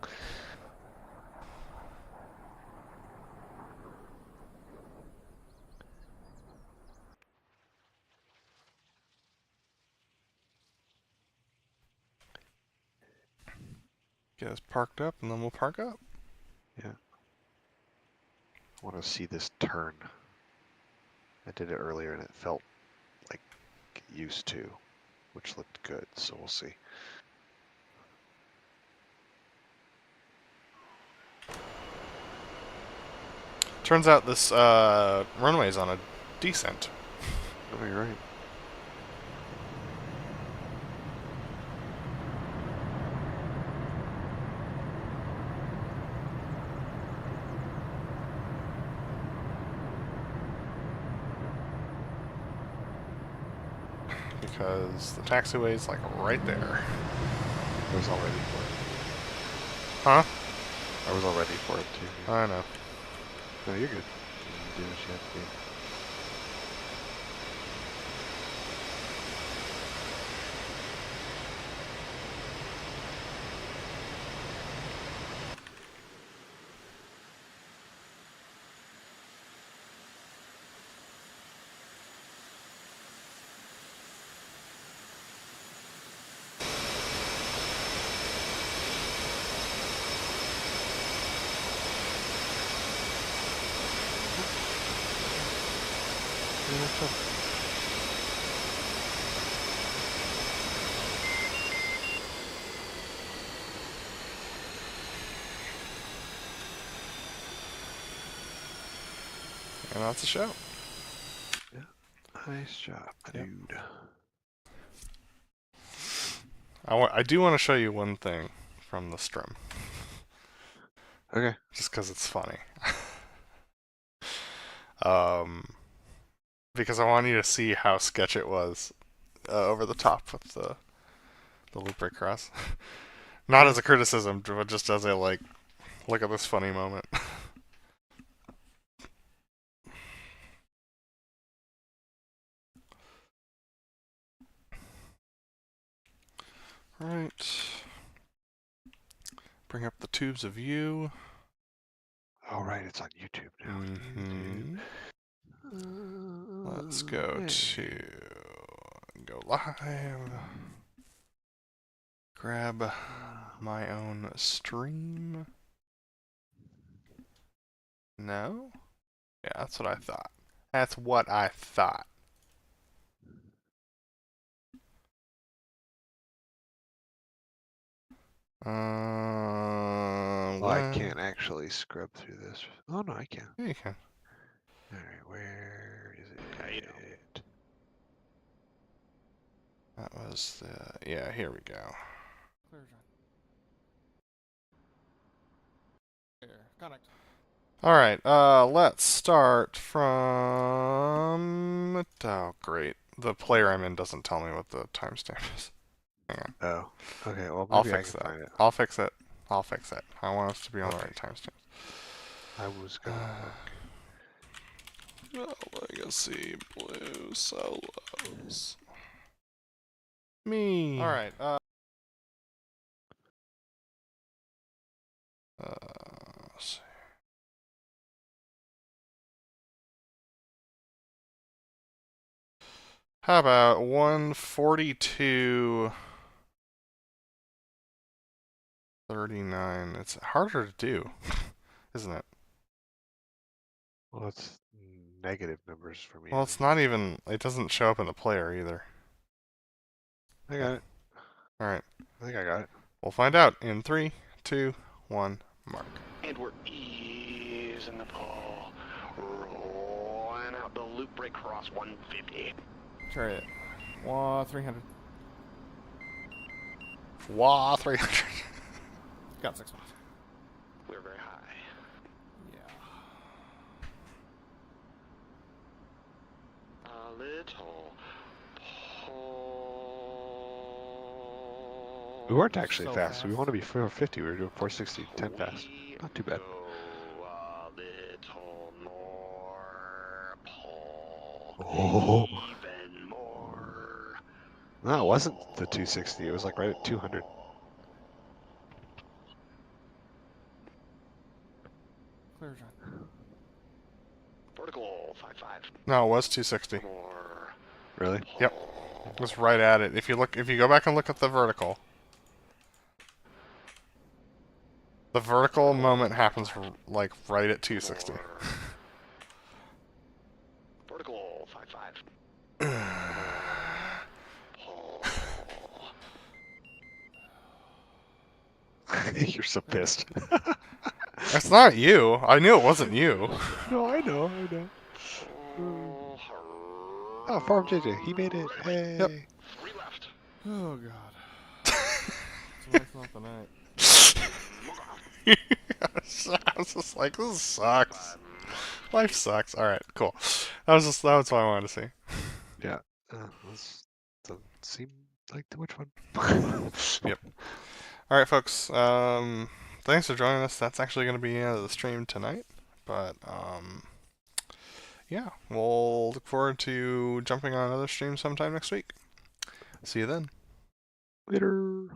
Speaker 1: Get us parked up, and then we'll park up.
Speaker 2: Yeah. I want to see this turn. I did it earlier and it felt like it used to, which looked good, so we'll see.
Speaker 1: Turns out this runway's on a descent.
Speaker 2: Oh, you're right.
Speaker 1: Because the taxiway's like right there.
Speaker 2: I was all ready for it.
Speaker 1: Huh?
Speaker 2: I was all ready for it too.
Speaker 1: I know.
Speaker 2: No, you're good. You do what you have to do.
Speaker 1: And that's the show.
Speaker 2: Yeah. Nice job,
Speaker 1: Yep.
Speaker 2: dude.
Speaker 1: I do want to show you one thing from the strum.
Speaker 2: Okay.
Speaker 1: Just because it's funny. Because I want you to see how sketch it was over the top with the loop break cross. Not as a criticism, but just as a like, look at this funny moment. Right. Bring up the tubes of view.
Speaker 2: All right, it's on YouTube now.
Speaker 1: Let's go to go live. Grab my own stream. No? Yeah, that's what I thought. That's what I thought.
Speaker 2: Well, I can't actually scrub through this. Oh no, I can.
Speaker 1: Yeah, you can.
Speaker 2: All right, where is it?
Speaker 1: That was the... Yeah, here we go. Alright, let's start from... Oh, great. The player I'm in doesn't tell me what the timestamp is. Hang on.
Speaker 2: Oh, okay. Well,
Speaker 1: I'll
Speaker 2: maybe
Speaker 1: fix
Speaker 2: I can find
Speaker 1: that.
Speaker 2: it.
Speaker 1: I'll fix it. I'll fix it. I want us to be on the
Speaker 2: Okay.
Speaker 1: right timestamp.
Speaker 2: I was gonna look.
Speaker 1: Legacy Blue Solos. Me. Alright, let's see. How about 142.39? It's harder to do, isn't it?
Speaker 2: Well, it's negative numbers for me.
Speaker 1: Well, it's not even, it doesn't show up in the player either.
Speaker 2: I got it.
Speaker 1: Alright.
Speaker 2: I think I got it.
Speaker 1: We'll find out in 3, 2, 1, mark.
Speaker 5: And we're easing the pull. Rolling out the loop break cross 150.
Speaker 1: Chariot. Wah, 300. Wah, 300. Got 6 miles.
Speaker 5: We're very high.
Speaker 1: Yeah.
Speaker 5: A little pull.
Speaker 2: We weren't actually
Speaker 1: So
Speaker 2: fast. We
Speaker 1: fast.
Speaker 2: want to be 450. We were doing 460, 10 fast.
Speaker 5: We
Speaker 2: Not too bad.
Speaker 5: go
Speaker 2: Oh.
Speaker 5: Even more.
Speaker 2: No, it wasn't the 260. It was like right at 200.
Speaker 1: Clear shot.
Speaker 5: Vertical 5-5.
Speaker 1: No, it was 260.
Speaker 5: More.
Speaker 2: Really?
Speaker 1: Yep. It was right at it. If you go back and look at the vertical moment happens like right at 260.
Speaker 5: Vertical 5-5.
Speaker 2: You're so pissed.
Speaker 1: It's not you. I knew it wasn't you.
Speaker 2: No, I know. Oh, Farm JJ, he made it. Hey.
Speaker 1: Yep.
Speaker 5: 3 left.
Speaker 1: Oh god. Tonight's not the night. I was just like, this sucks. Life sucks. Alright, cool. That was what I wanted to see.
Speaker 2: Yeah. This doesn't seem like too much fun.
Speaker 1: Yep. Alright, folks. Thanks for joining us. That's actually going to be the end of the stream tonight. But, yeah. We'll look forward to jumping on another stream sometime next week. See you then.
Speaker 2: Later.